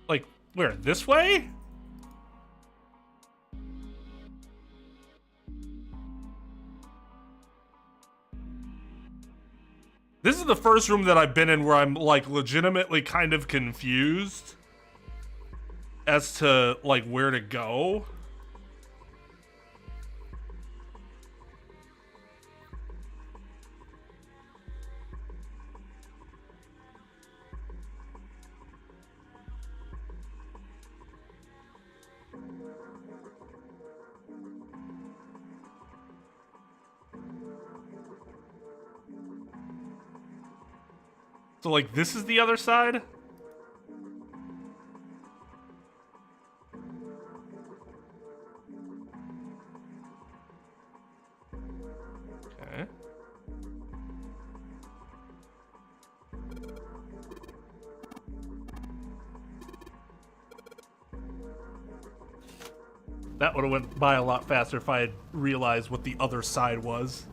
Like, where? This way? This is the first room that I've been in where I'm, like, legitimately kind of confused as to, like, where to go. So, like, this is the other side? Okay. That would have went by a lot faster if I had realized what the other side was.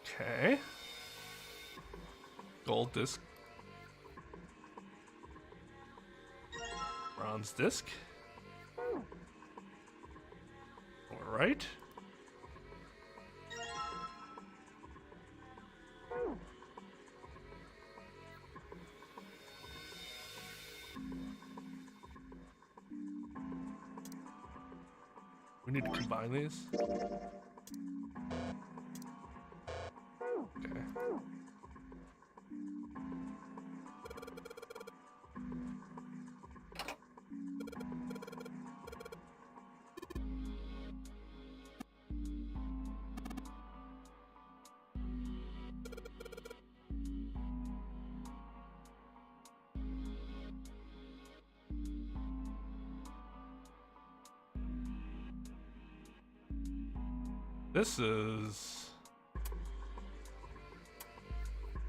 Okay. Gold disc. Bronze disc. All right. We need to combine these. Okay. This is...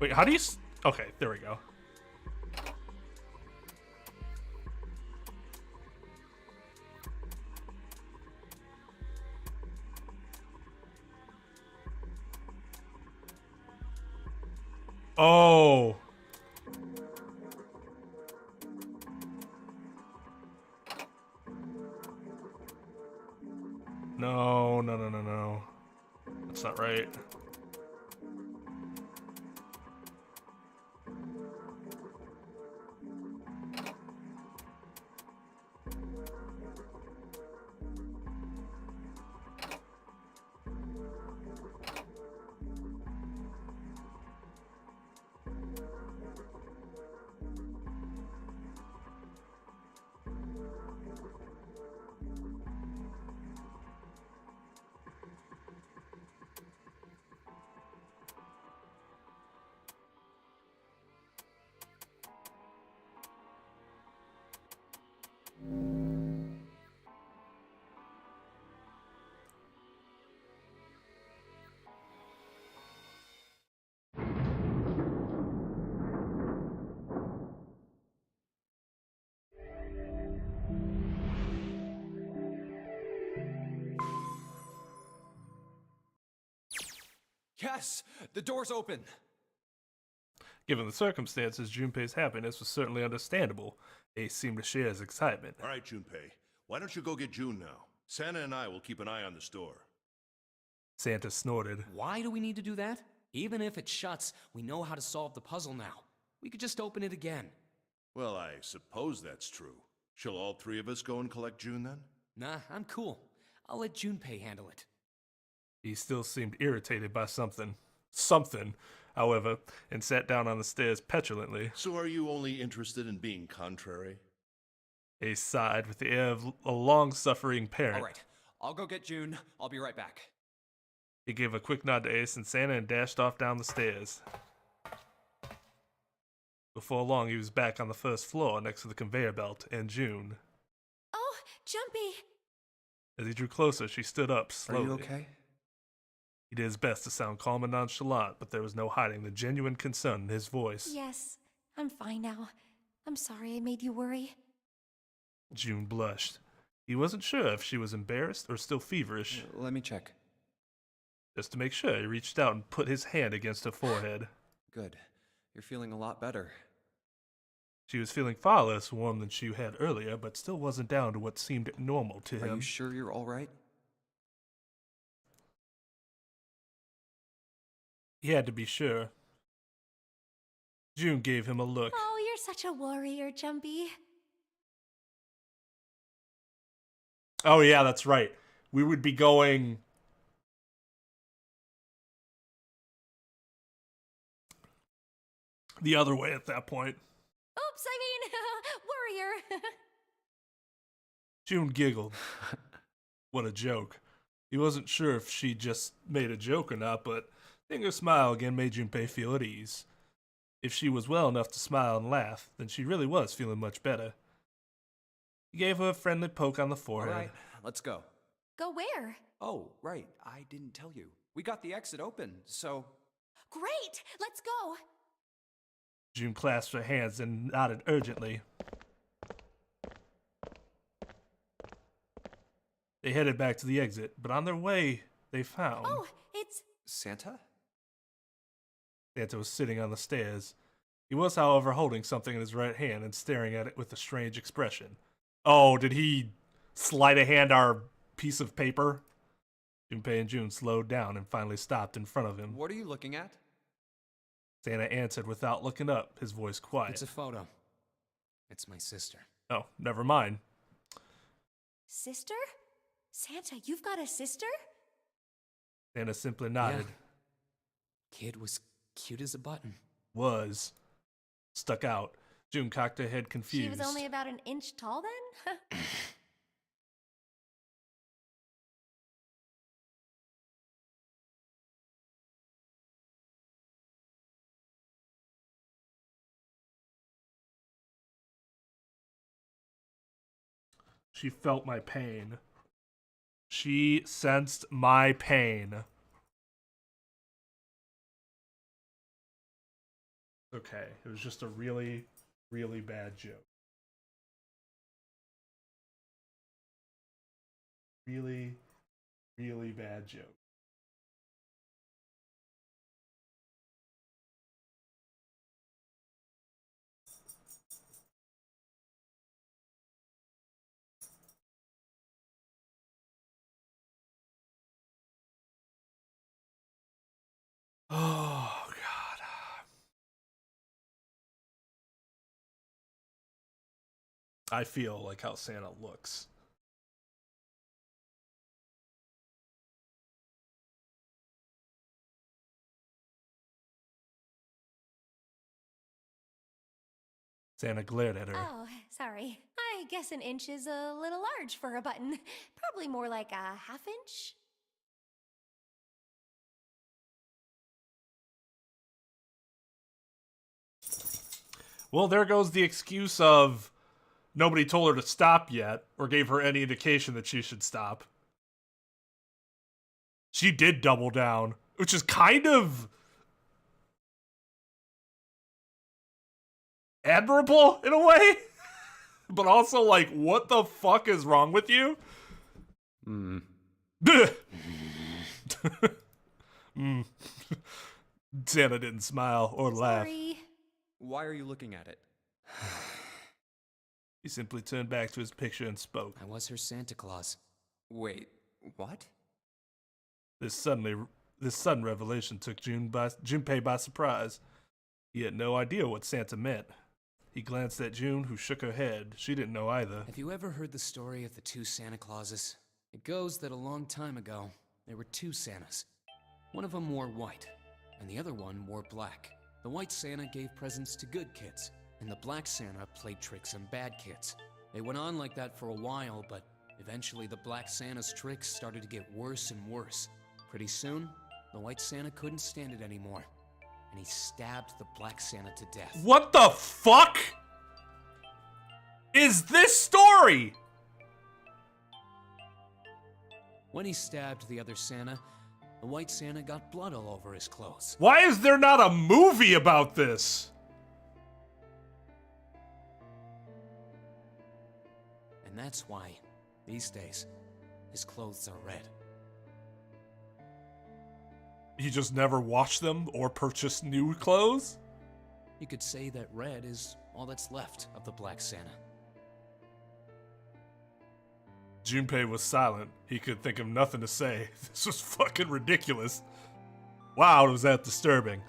Wait, how do you... Okay, there we go. Oh! No, no, no, no, no. That's not right. Yes! The door's open! Given the circumstances, Junpei's happiness was certainly understandable. Ace seemed to share his excitement. All right, Junpei. Why don't you go get June now? Santa and I will keep an eye on the store. Santa snorted. Why do we need to do that? Even if it shuts, we know how to solve the puzzle now. We could just open it again. Well, I suppose that's true. Shall all three of us go and collect June then? Nah, I'm cool. I'll let Junpei handle it. He still seemed irritated by something, however, and sat down on the stairs petulantly. So are you only interested in being contrary? Ace sighed with the air of a long-suffering parent. All right, I'll go get June. I'll be right back. He gave a quick nod to Ace and Santa and dashed off down the stairs. Before long, he was back on the first floor next to the conveyor belt and June. Oh, Jumpy! As he drew closer, she stood up slowly. Are you okay? He did his best to sound calm and nonchalant, but there was no hiding the genuine concern in his voice. Yes, I'm fine now. I'm sorry I made you worry. June blushed. He wasn't sure if she was embarrassed or still feverish. Let me check. Just to make sure, he reached out and put his hand against her forehead. Good. You're feeling a lot better. She was feeling far less warm than she had earlier, but still wasn't down to what seemed normal to him. Are you sure you're all right? He had to be sure. June gave him a look. Oh, you're such a warrior, Jumpy. Oh yeah, that's right. We would be going... the other way at that point. Oops, I mean, warrior. June giggled. What a joke. He wasn't sure if she just made a joke or not, but seeing her smile again made Junpei feel at ease. If she was well enough to smile and laugh, then she really was feeling much better. He gave her a friendly poke on the forehead. All right, let's go. Go where? Oh, right. I didn't tell you. We got the exit open, so... Great! Let's go! June clasped her hands and nodded urgently. They headed back to the exit, but on their way, they found... Oh, it's... Santa? Santa was sitting on the stairs. He was, however, holding something in his right hand and staring at it with a strange expression. Oh, did he sleight of hand our piece of paper? Junpei and June slowed down and finally stopped in front of him. What are you looking at? Santa answered without looking up, his voice quiet. It's a photo. It's my sister. Oh, never mind. Sister? Santa, you've got a sister? Santa simply nodded. Yeah. Kid was cute as a button. Was. Stuck out. June cocked her head confused. She was only about an inch tall then? She felt my pain. She sensed my pain. Okay, it was just a really, really bad joke. Really, really bad joke. Oh, God. I feel like how Santa looks. Santa glared at her. Oh, sorry. I guess an inch is a little large for a button. Probably more like a half inch. Well, there goes the excuse of nobody told her to stop yet or gave her any indication that she should stop. She did double down, which is kind of admirable in a way, but also like, what the fuck is wrong with you? Santa didn't smile or laugh. Sorry. Why are you looking at it? He simply turned back to his picture and spoke. I was her Santa Claus. Wait, what? This sudden revelation took Junpei by surprise. He had no idea what Santa meant. He glanced at June, who shook her head. She didn't know either. Have you ever heard the story of the two Santa Clauses? It goes that a long time ago, there were two Santas. One of them wore white, and the other one wore black. The white Santa gave presents to good kids, and the black Santa played tricks on bad kids. They went on like that for a while, but eventually the black Santa's tricks started to get worse and worse. Pretty soon, the white Santa couldn't stand it anymore, and he stabbed the black Santa to death. What the fuck is this story? When he stabbed the other Santa, the white Santa got blood all over his clothes. Why is there not a movie about this? And that's why, these days, his clothes are red. He just never washed them or purchased new clothes? You could say that red is all that's left of the black Santa. Junpei was silent. He could think of nothing to say. This was fucking ridiculous. Wow, was that disturbing.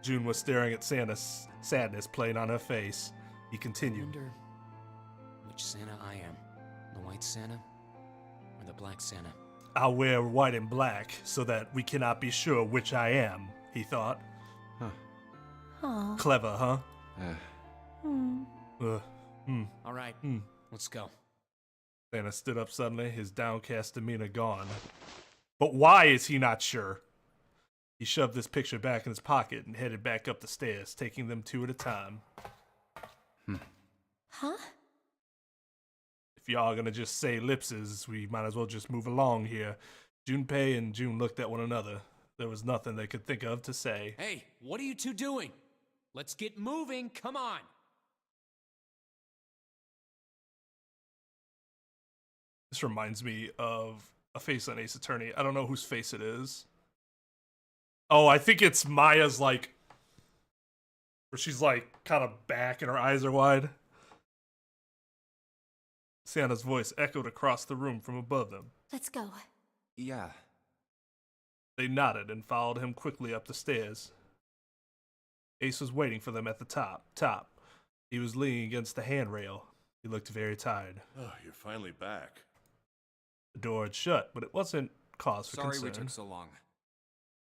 June was staring at Santa's sadness playing on her face. He I continued. wonder which Santa I am. The white Santa or the black Santa? I'll wear white and black so that we cannot be sure which I am, he thought. Aw. Clever, huh? Hmm. All right, let's go. Santa stood up suddenly, his downcast demeanor gone. But why is he not sure? He shoved this picture back in his pocket and headed back up the stairs, taking them two at a time. Huh? If y'all are gonna just say ellipses, we might as well just move along here. Junpei and June looked at one another. There was nothing they could think of to say. Hey, what are you two doing? Let's get moving, come on! This reminds me of a face on Ace Attorney. I don't know whose face it is. Oh, I think it's Maya's, like, where she's, like, kind of back and her eyes are wide. Santa's voice echoed across the room from above them. Let's go. Yeah. They nodded and followed him quickly up the stairs. Ace was waiting for them at the top. He was leaning against the handrail. He looked very tired. Oh, you're finally back. The door had shut, but it wasn't cause for Sorry concern. we took so long.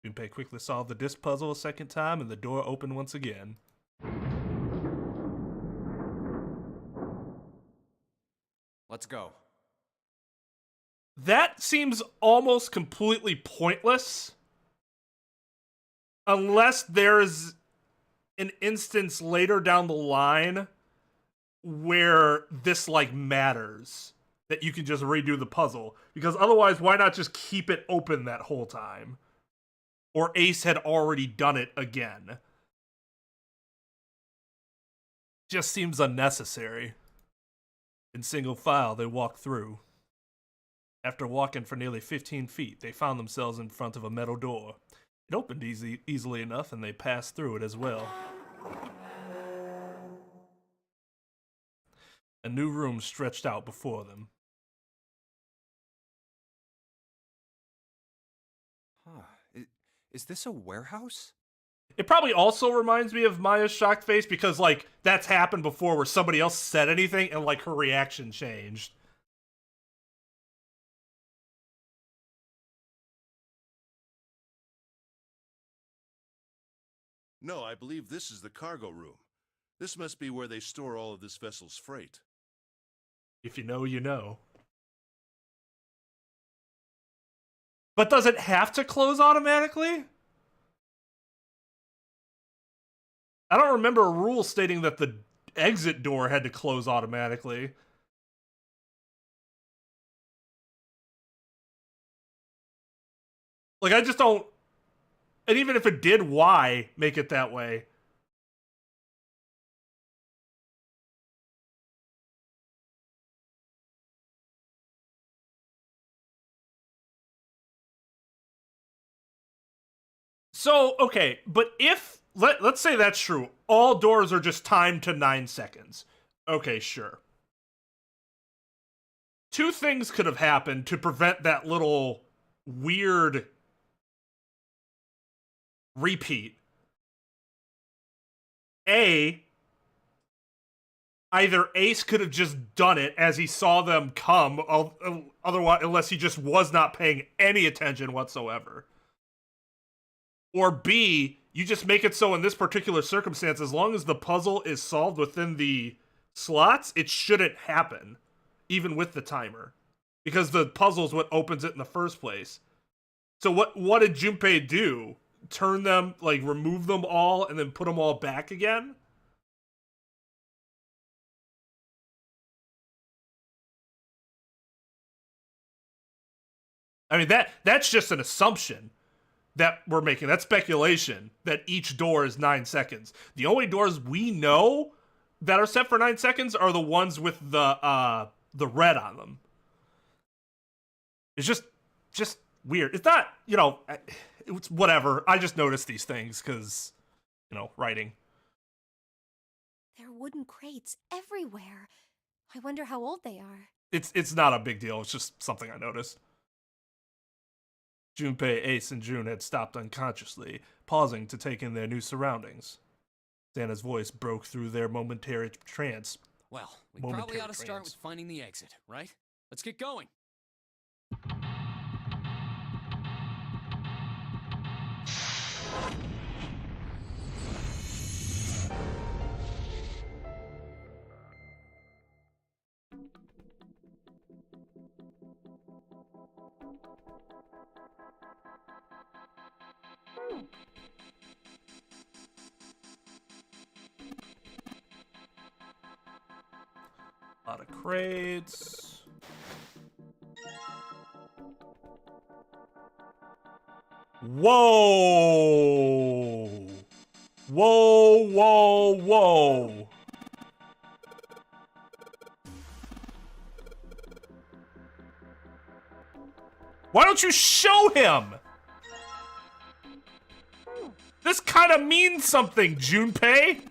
Junpei quickly solved the disc puzzle a second time, and the door opened once again. Let's go. That seems almost completely pointless. Unless there's an instance later down the line where this, like, matters. That you can just redo the puzzle. Because otherwise, why not just keep it open that whole time? Or Ace had already done it again. Just seems unnecessary. In single file, they walked through. After walking for nearly 15 feet, they found themselves in front of a metal door. It opened easily enough, and they passed through it as well. A new room stretched out before them. Huh. Is this a warehouse? It probably also reminds me of Maya's shocked face because, like, that's happened before where somebody else said anything and, like, her reaction changed. No, I believe this is the cargo room. This must be where they store all of this vessel's freight. If you know, you know. But does it have to close automatically? I don't remember a rule stating that the exit door had to close automatically. Like, I just don't... And even if it did, why make it that way? So, okay, but if... Let's say that's true. All doors are just timed to 9 seconds. Okay, sure. Two things could have happened to prevent that little weird repeat. A, either Ace could have just done it as he saw them come, otherwise, unless he just was not paying any attention whatsoever. Or B, you just make it so in this particular circumstance, as long as the puzzle is solved within the slots, it shouldn't happen, even with the timer. Because the puzzle is what opens it in the first place. So what did Junpei do? Turn them, like, remove them all and then put them all back again? I mean, that's just an assumption that we're making. That's speculation that each door is 9 seconds. The only doors we know that are set for 9 seconds are the ones with the red on them. It's just weird. It's not, you know, it's whatever. I just noticed these things because, you know, writing. There are wooden crates everywhere. I wonder how old they are. It's not a big deal. It's just something I noticed. Junpei, Ace, and June had stopped unconsciously, pausing to take in their new surroundings. Santa's voice broke through their momentary trance. Well, we probably ought to start with finding the exit, right? Let's get going. A lot of crates. Whoa! Whoa, whoa, whoa! Why don't you show him? This kind of means something, Junpei.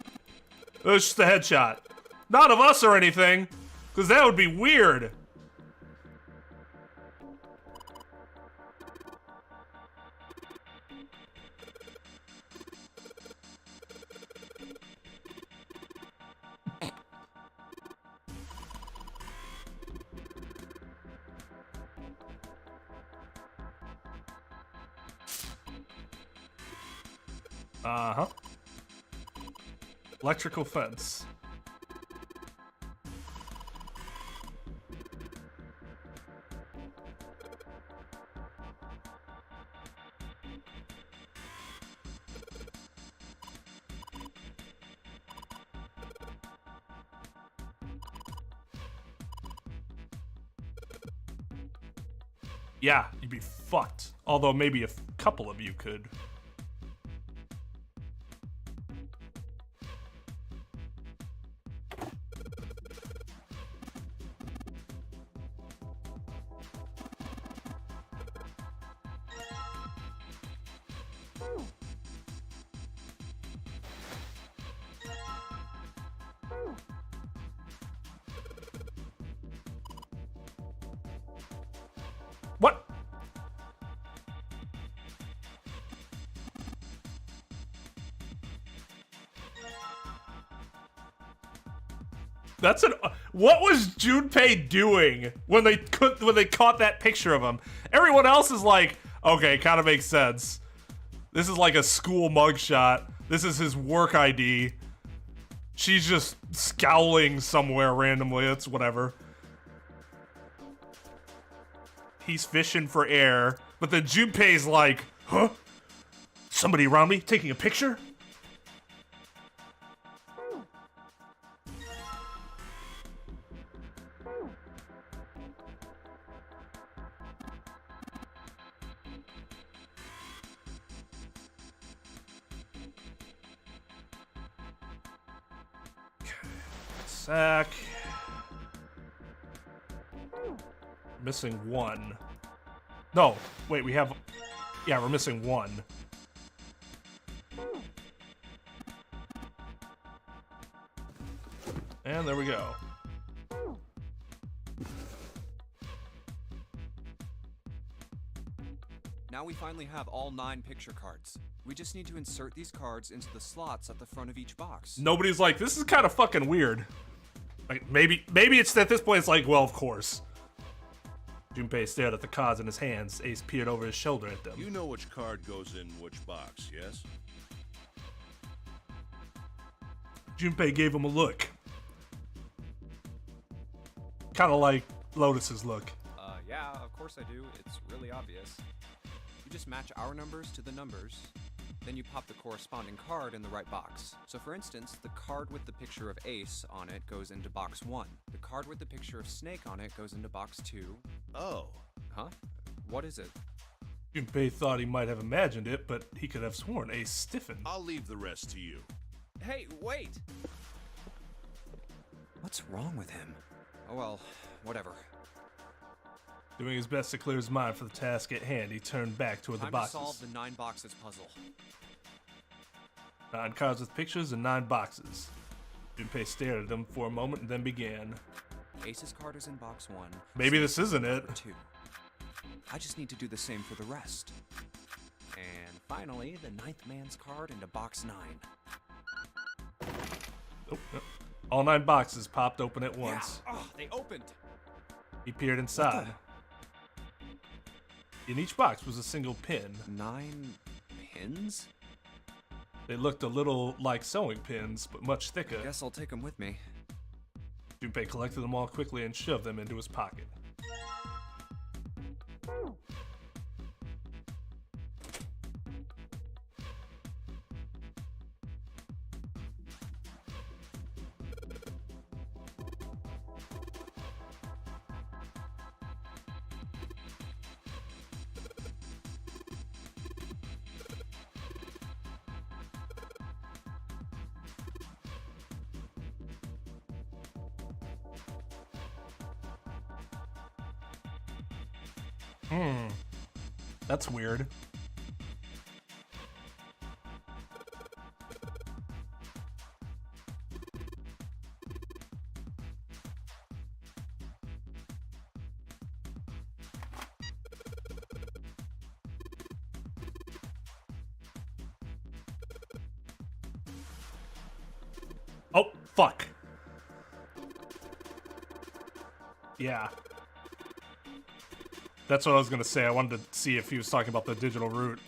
It's just a headshot. Not of us or anything, because that would be weird. Uh-huh. Electrical fence. Yeah, you'd be fucked. Although maybe a couple of you could. What? That's an. What was Junpei doing when they caught that picture of him? Everyone else is like, okay, kind of makes sense. This is like a school mugshot. This is his work ID. She's just scowling somewhere randomly. It's whatever. He's fishing for air, but then Junpei's like, huh? Somebody around me taking a picture? Sack. Missing one. No, wait, we have... Yeah, we're missing one. And there we go. Now we finally have all 9 picture cards. We just need to insert these cards into the slots at the front of each box. Nobody's like, this is kind of fucking weird. Like, maybe it's at this point it's like, well, of course. Junpei stared at the cards in his hands. Ace peered over his shoulder at them. You know which card goes in which box, yes? Junpei gave him a look. Kind of like Lotus's look. Yeah, of course I do. It's really obvious. You just match our numbers to the numbers, then you pop the corresponding card in the right box. So for instance, the card with the picture of Ace on it goes into box 1. The card with the picture of Snake on it goes into box 2. Oh. Huh? What is it? Junpei thought he might have imagined it, but he could have sworn Ace stiffened. I'll leave the rest to you. Hey, wait! What's wrong with him? Oh well, whatever. Doing his best to clear his mind for the task at hand, he turned back toward the boxes. Time to solve the 9 boxes puzzle. 9 cards with pictures and 9 boxes. Junpei stared at them for a moment and then began. Ace's card is in box 1. Maybe this isn't it. 2. I just need to do the same for the rest. And finally, the 9th man's card into box 9. Oh, yep. All 9 boxes popped open at once. Yeah. Oh, they opened! He peered inside. In each box was a single pin. 9 pins? They looked a little like sewing pins, but much thicker. Guess I'll take them with me. Junpei collected them all quickly and shoved them into his pocket. That's weird. Oh, fuck. Yeah. That's what I was gonna say. I wanted to see if he was talking about the digital route.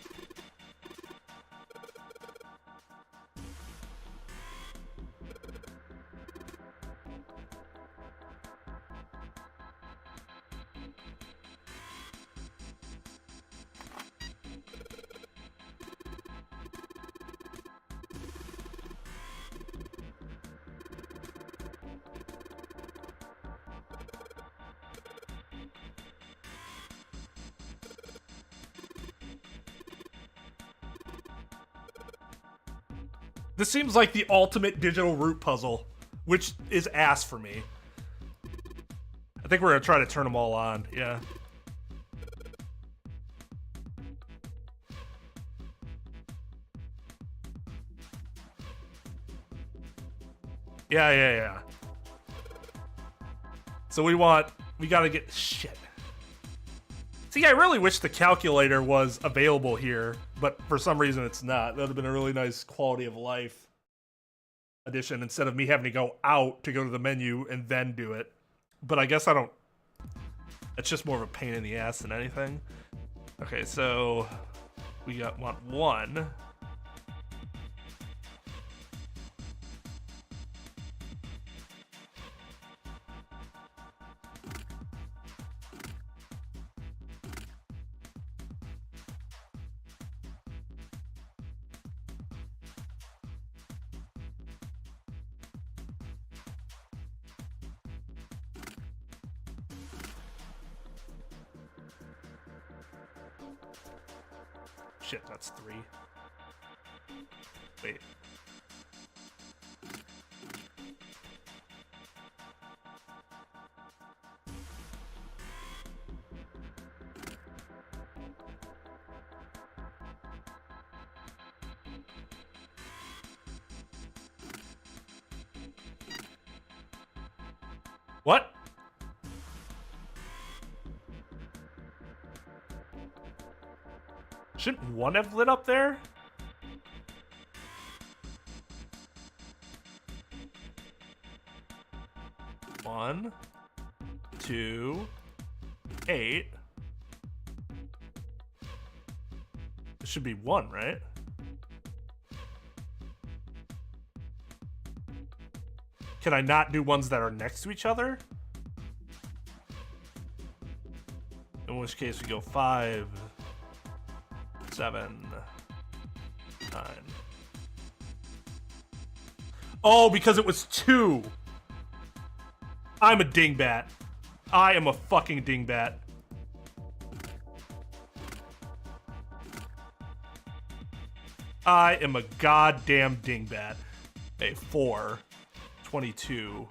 This seems like the ultimate digital root puzzle, which is ass for me. I think we're gonna try to turn them all on, yeah. Yeah. So we gotta get, shit. See, I really wish the calculator was available here, but for some reason it's not. That would have been a really nice quality of life addition instead of me having to go out to go to the menu and then do it. But I guess I don't, it's just more of a pain in the ass than anything. Okay, so we want 1. Shit, that's 3. Wait. What? Shouldn't 1 have lit up there? One, 2, 8. It should be 1, right? Can I not do ones that are next to each other? In which case we go 5, 7, 9. Oh, because it was 2. I'm a dingbat. I am a fucking dingbat. I am a goddamn dingbat. Hey, 4, 22.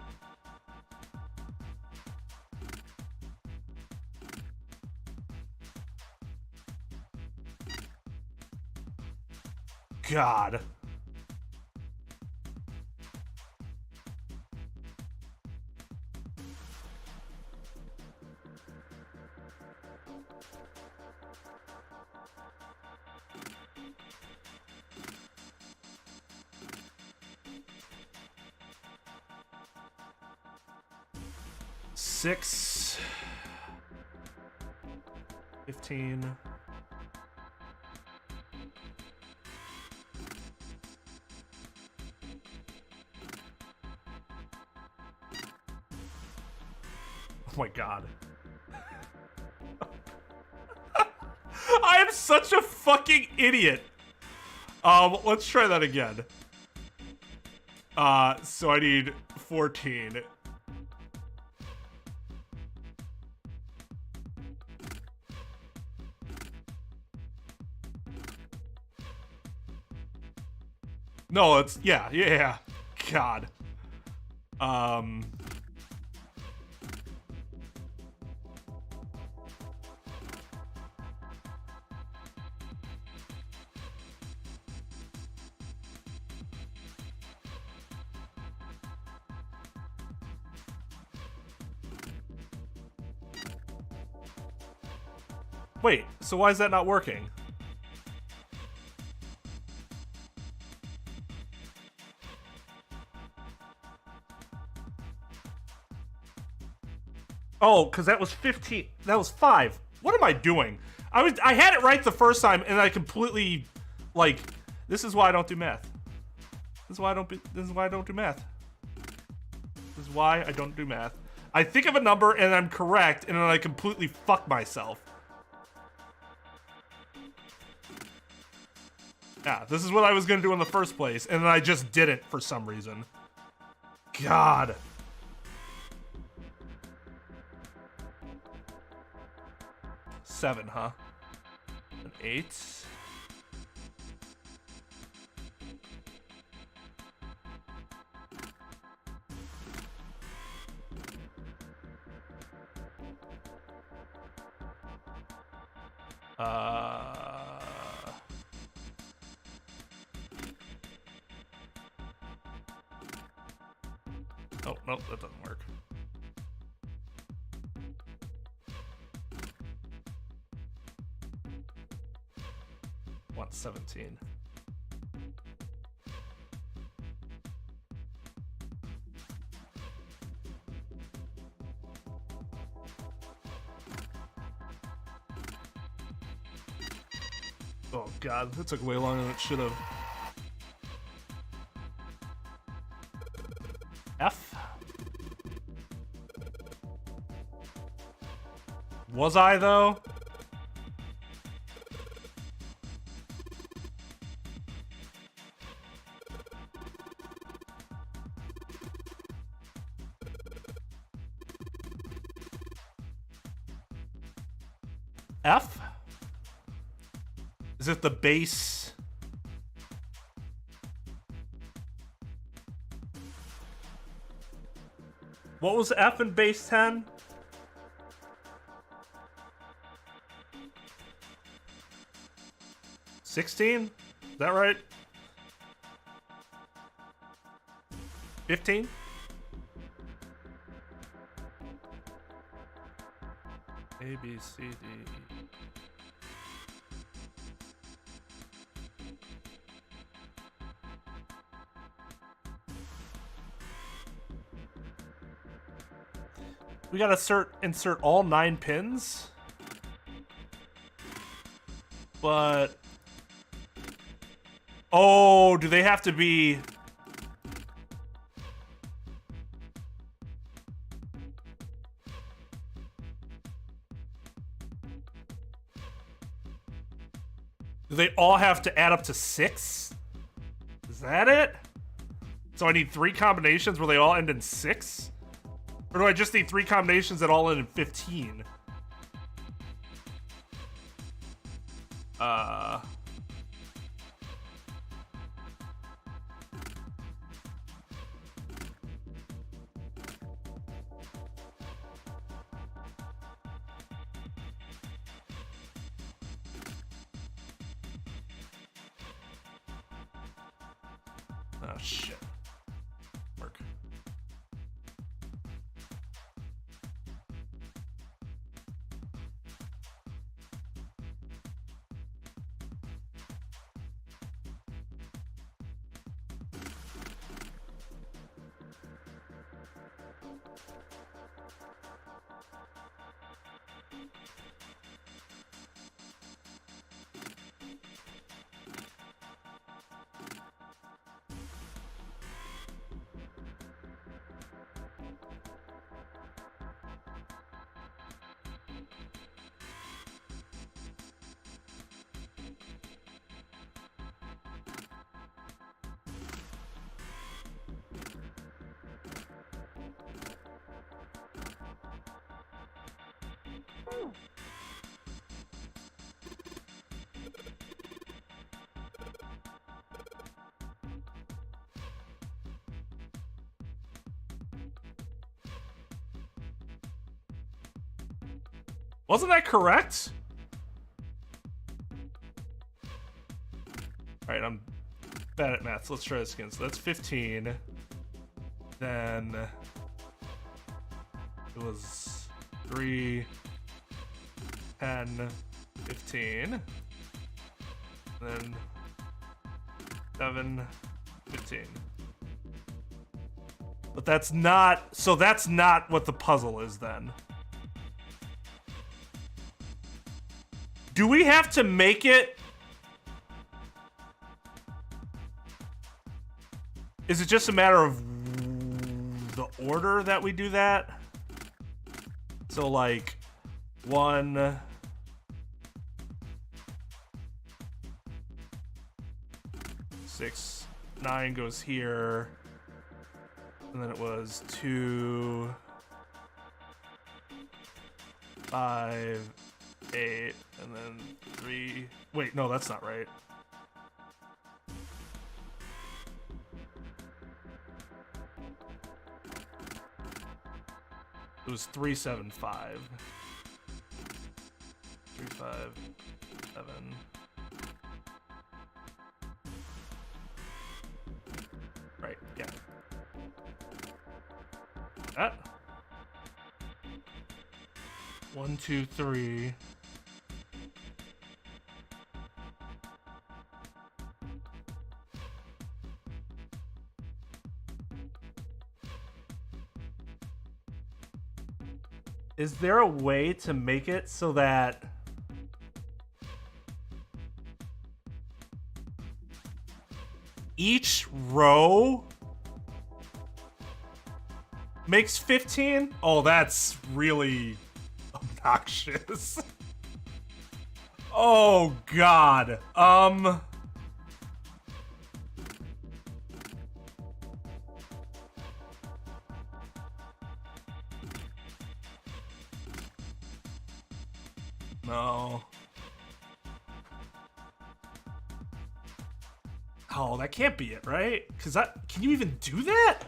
God. Six, 15. Oh my God. I am such a fucking idiot. Let's try that again. So I need 14. No, it's, yeah. God. Wait, so why is that not working? Oh, because that was 15. That was 5. What am I doing? I had it right the first time, and I completely, like, this is why I don't do math. This is why I don't do math. This is why I don't do math. I think of a number, and I'm correct, and then I completely fuck myself. Yeah, this is what I was gonna do in the first place, and then I just didn't for some reason. God. Seven, huh? An 8. Oh, nope, that doesn't work. Want 17. Oh god, that took way longer than it should have. F? Was I though? F? Is it the base? What was F in base 10? $16? Is that right? 15? A, B, C, D. We gotta insert all 9 pins? But... Oh, do they have to be... Do they all have to add up to 6? Is that it? So I need 3 combinations where they all end in 6? Or do I just need 3 combinations that all end in 15? Oh, shit. Work. Wasn't that correct? Alright, I'm bad at math, so let's try this again. So that's 15. Then it was 3, 10, 15. And then 7, 15. But that's not, so that's not what the puzzle is then. Do we have to make it? Is it just a matter of the order that we do that? So like 1, 6, 9 goes here, and then it was 2, 5, 8, and then 3. Wait, no, that's not right. It was 3, 7, 5. 3, 5, 7. Right, yeah. That. 1, 2, 3. Is there a way to make it so that each row makes 15? Oh, that's really obnoxious. Oh God. No. Oh, that can't be it, right? Cause can you even do that?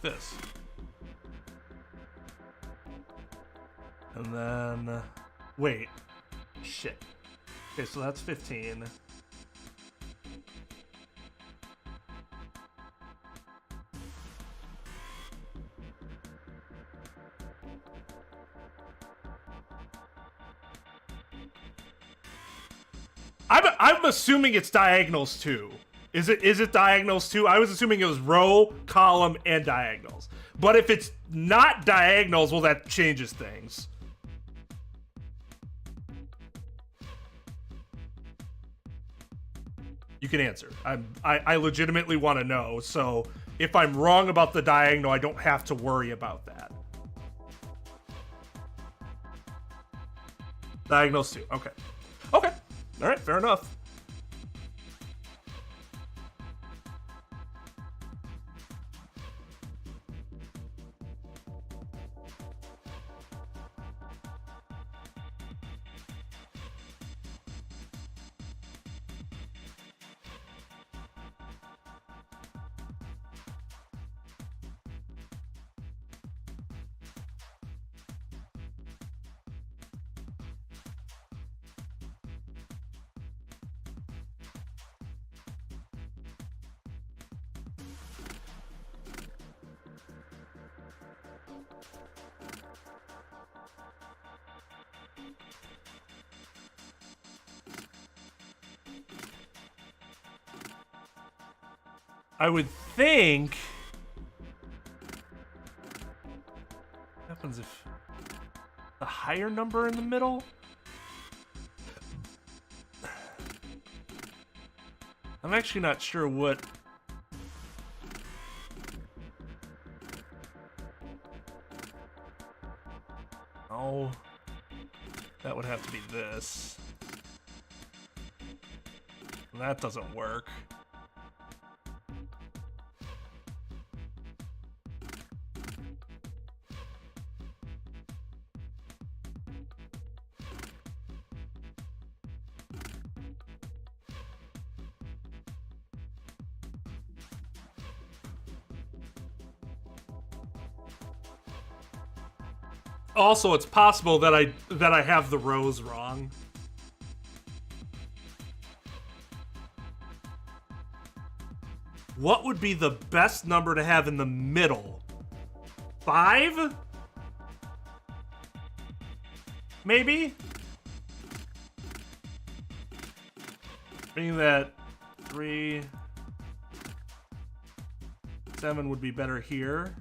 This. And then, wait, shit. Okay, so that's 15. I'm assuming it's diagonals too. Is it diagonals too? I was assuming it was row, column, and diagonals. But if it's not diagonals, well, that changes things. You can answer. I legitimately want to know. So if I'm wrong about the diagonal, I don't have to worry about that. Diagonals too. Okay. Okay. All right. Fair enough. I would think. What happens if the higher number in the middle? I'm actually not sure what. Oh, that would have to be this. That doesn't work. Also, it's possible that I have the rows wrong. What would be the best number to have in the middle? 5? Maybe? Meaning that 3, 7 would be better here.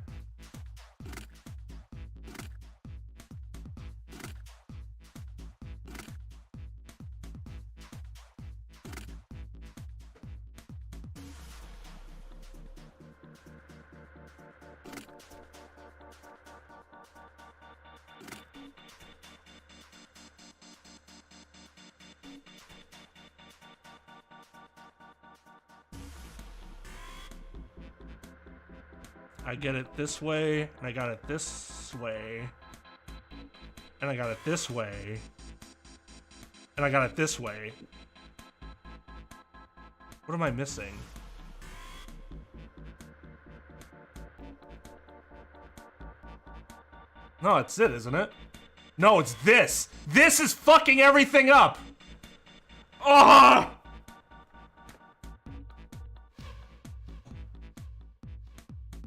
I get it this way, and I got it this way, and I got it this way, and I got it this way. What am I missing? No, it's it, isn't it? No, it's this. This is fucking everything up. Oh!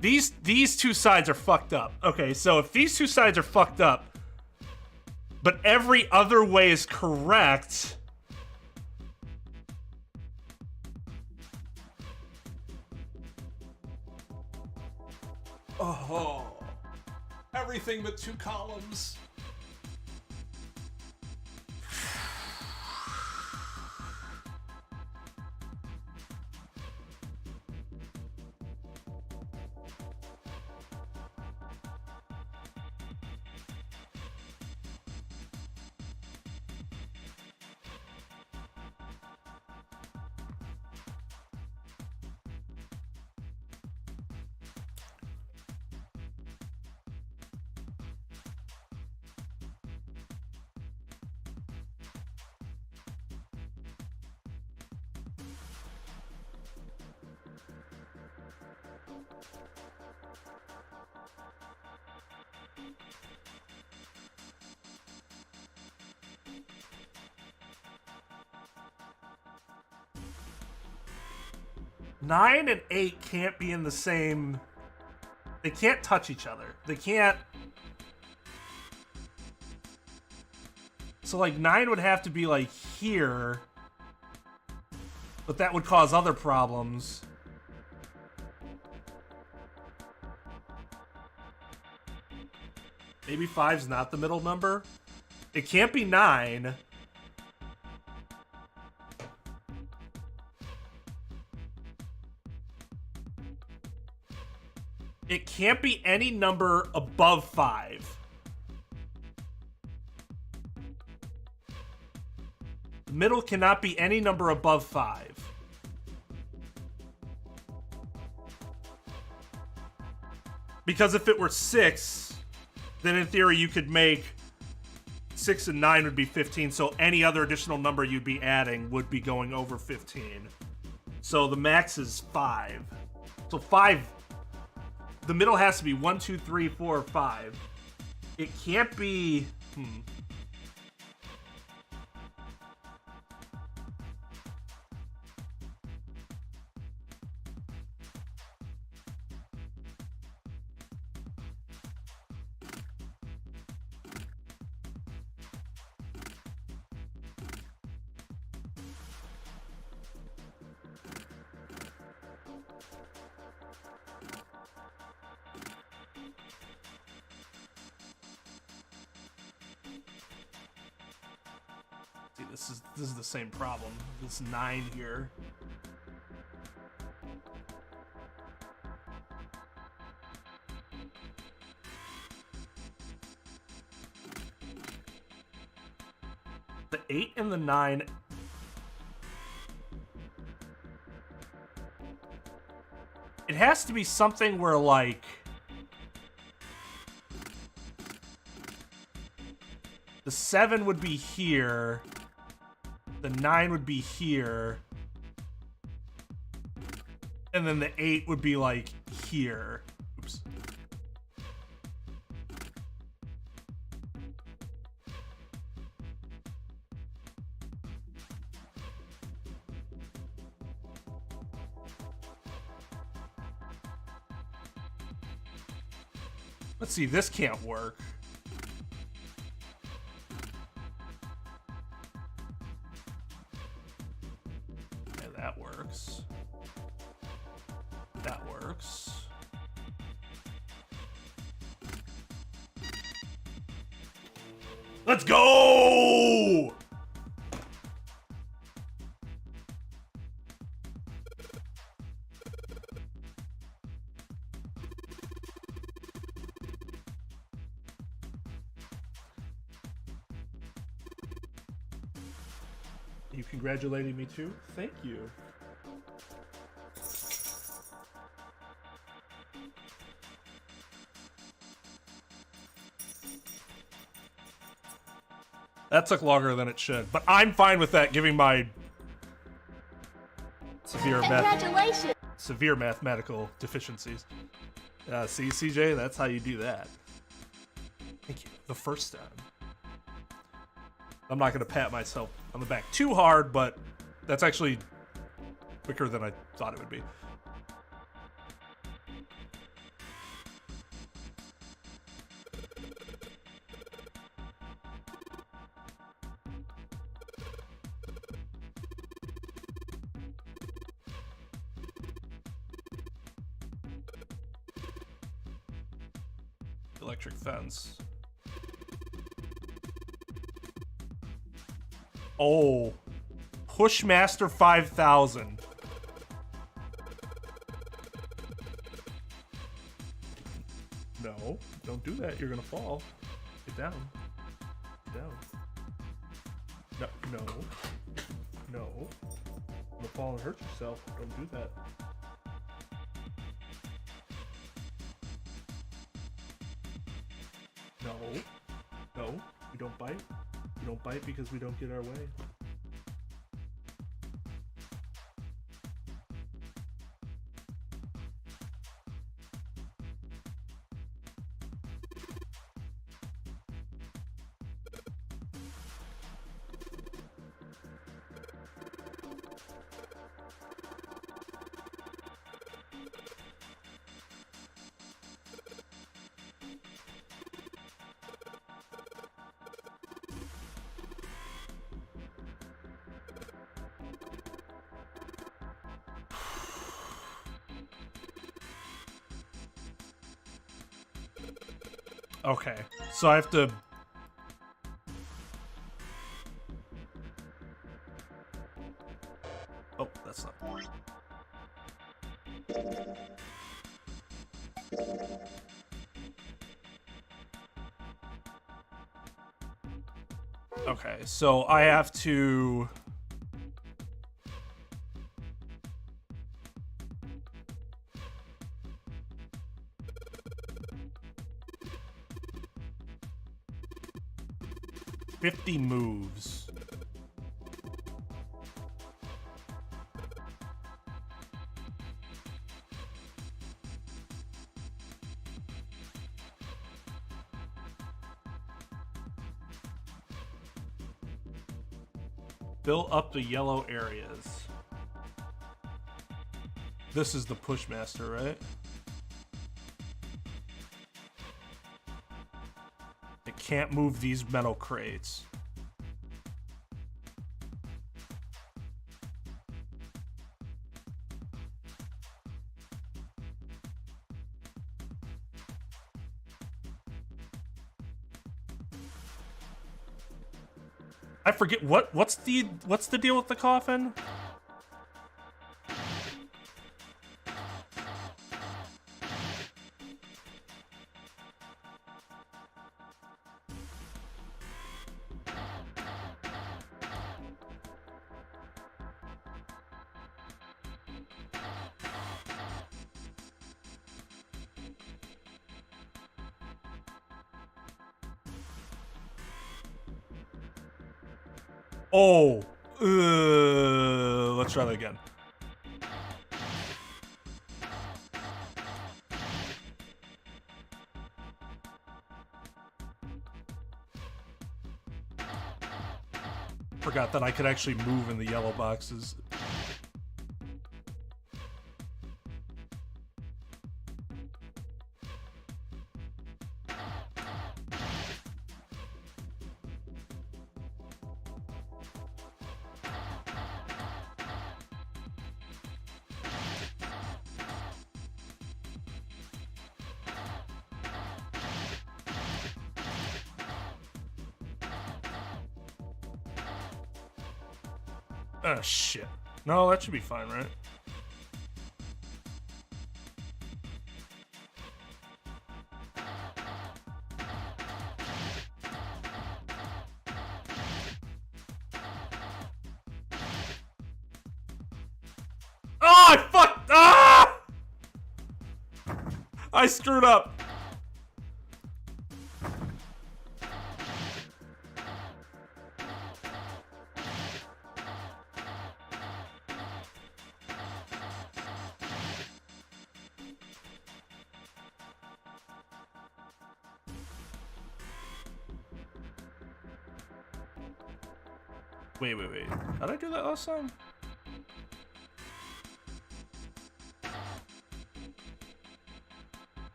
These two sides are fucked up. Okay, so if these two sides are fucked up, but every other way is correct. Oh. Everything but two columns. Nine and 8 can't be in the same... They can't touch each other. They can't... So, like, 9 would have to be, like, here. But that would cause other problems. Maybe 5's not the middle number? It can't be 9. It can't be any number above 5. The middle cannot be any number above 5. Because if it were 6, then in theory you could make 6 and 9 would be 15, so any other additional number you'd be adding would be going over 15. So the max is 5. So 5... The middle has to be 1, 2, 3, 4, 5. It can't be... This is the same problem. This 9 here. The 8 and the 9. It has to be something where, like, the 7 would be here. The 9 would be here. And then the 8 would be, like, here. Oops. Let's see, this can't work. That works. That works. Let's go! You congratulating me too? Thank you. That took longer than it should, but I'm fine with that, given my severe mathematical deficiencies. See, CJ, that's how you do that. Thank you. The first time. I'm not gonna pat myself on the back too hard, but that's actually quicker than I thought it would be. Electric fence. Oh, Pushmaster 5000. No, don't do that. You're gonna fall. Get down. Get down. No, no, no. You're gonna fall and hurt yourself. Don't do that. No, no, we don't bite. We don't bite because we don't get our way. Okay, so I have to... Oh, that's not... Okay, so I have to... $50 moves. Fill up the yellow areas. This is the Pushmaster, right? It can't move these metal crates. I forget what's the deal with the coffin? Oh, let's try that again. Forgot that I could actually move in the yellow boxes. Oh, shit. No, that should be fine, right? Oh, I fucked! Ah! I screwed up. Wait. How'd I do that last time?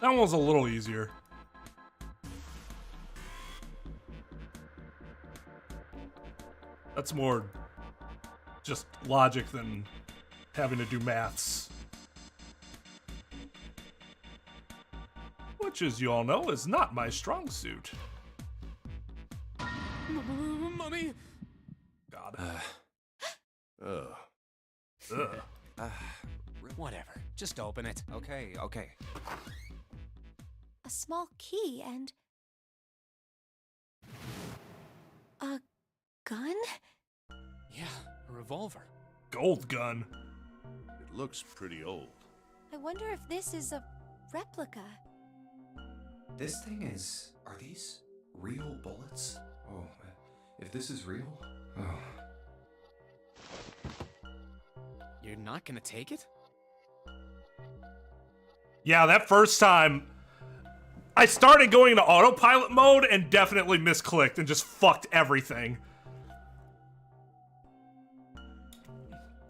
That one was a little easier. That's more just logic than having to do maths. Which, as you all know, is not my strong suit. Mummy! God. Whatever. Just open it. Okay. A small key and... a gun? Yeah, a revolver. Gold gun. It looks pretty old. I wonder if this is a replica. This thing is... Are these real bullets? Oh, if this is real... Oh. You're not gonna take it? Yeah, that first time, I started going into autopilot mode and definitely misclicked and just fucked everything.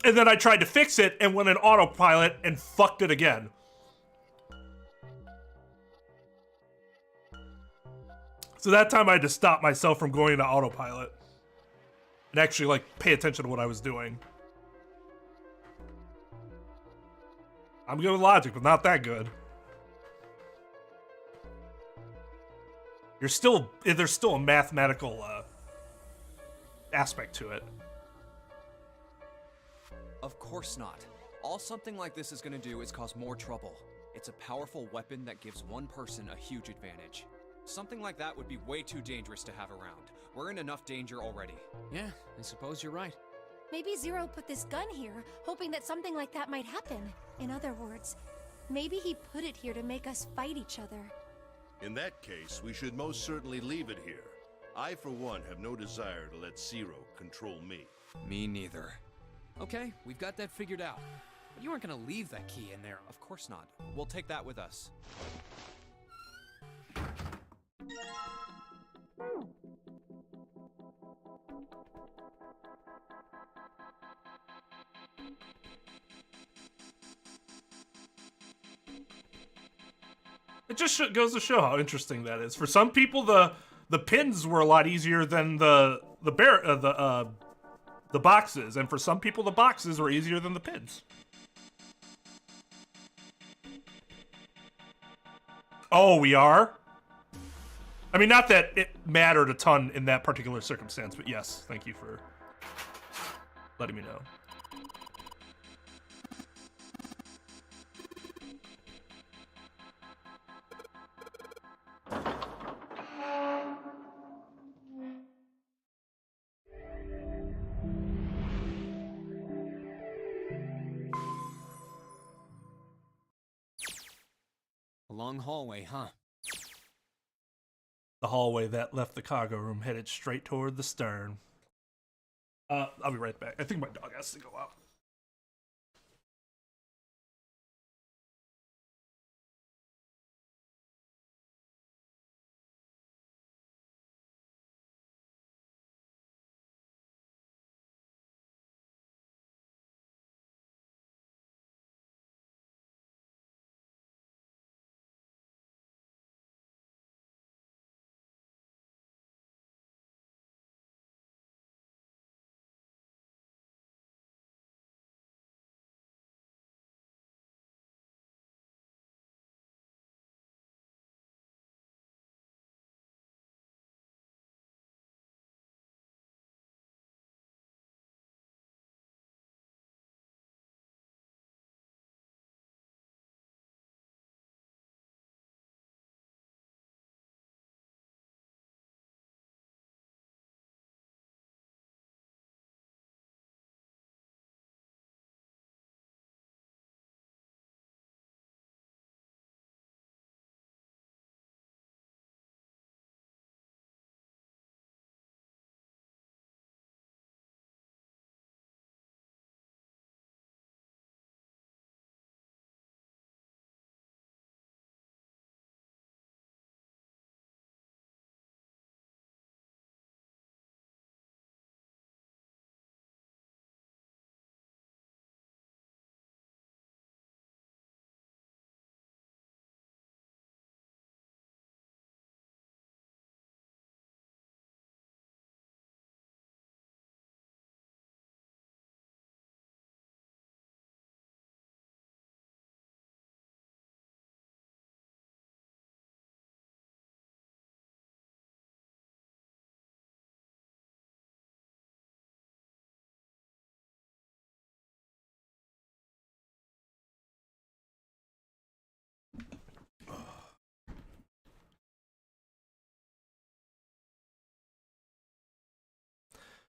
And then I tried to fix it and went in autopilot and fucked it again. So that time I had to stop myself from going into autopilot and actually, like, pay attention to what I was doing. I'm good with logic, but not that good. There's still a mathematical aspect to it. Of course not. All something like this is gonna do is cause more trouble. It's a powerful weapon that gives one person a huge advantage. Something like that would be way too dangerous to have around. We're in enough danger already. Yeah, I suppose you're right. Maybe Zero put this gun here, hoping that something like that might happen. In other words, maybe he put it here to make us fight each other. In that case, we should most certainly leave it here. I, for one, have no desire to let Zero control me. Me neither. Okay, we've got that figured out. But you weren't gonna leave that key in there. Of course not. We'll take that with us. It just goes to show how interesting that is. For some people, the pins were a lot easier than the boxes, and for some people, the boxes were easier than the pins. Oh, we are? I mean, not that it mattered a ton in that particular circumstance, but yes, thank you for letting me know. long hallway, huh? The hallway that left the cargo room headed straight toward the stern. I'll be right back. I think my dog has to go out.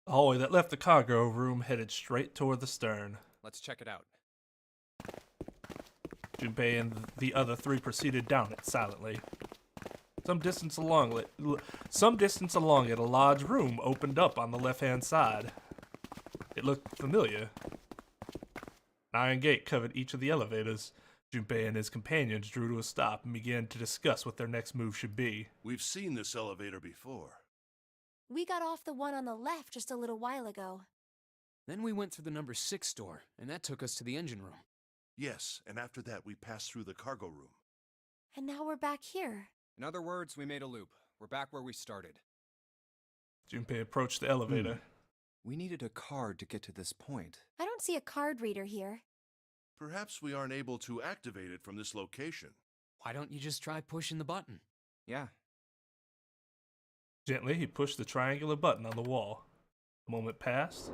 The hallway that left the cargo room headed straight toward the stern. Let's check it out. Junpei and the other three proceeded down it silently. Some distance along it, a large room opened up on the left-hand side. It looked familiar. An iron gate covered each of the elevators. Junpei and his companions drew to a stop and began to discuss what their next move should be. We've seen this elevator before. We got off the one on the left just a little while ago. Then we went through the number 6 door, and that took us to the engine room. Yes, and after that we passed through the cargo room. And now we're back here. In other words, we made a loop. We're back where we started. Junpei approached the elevator. We needed a card to get to this point. I don't see a card reader here. Perhaps we aren't able to activate it from this location. Why don't you just try pushing the button? Yeah. Gently, he pushed the triangular button on the wall. A moment passed.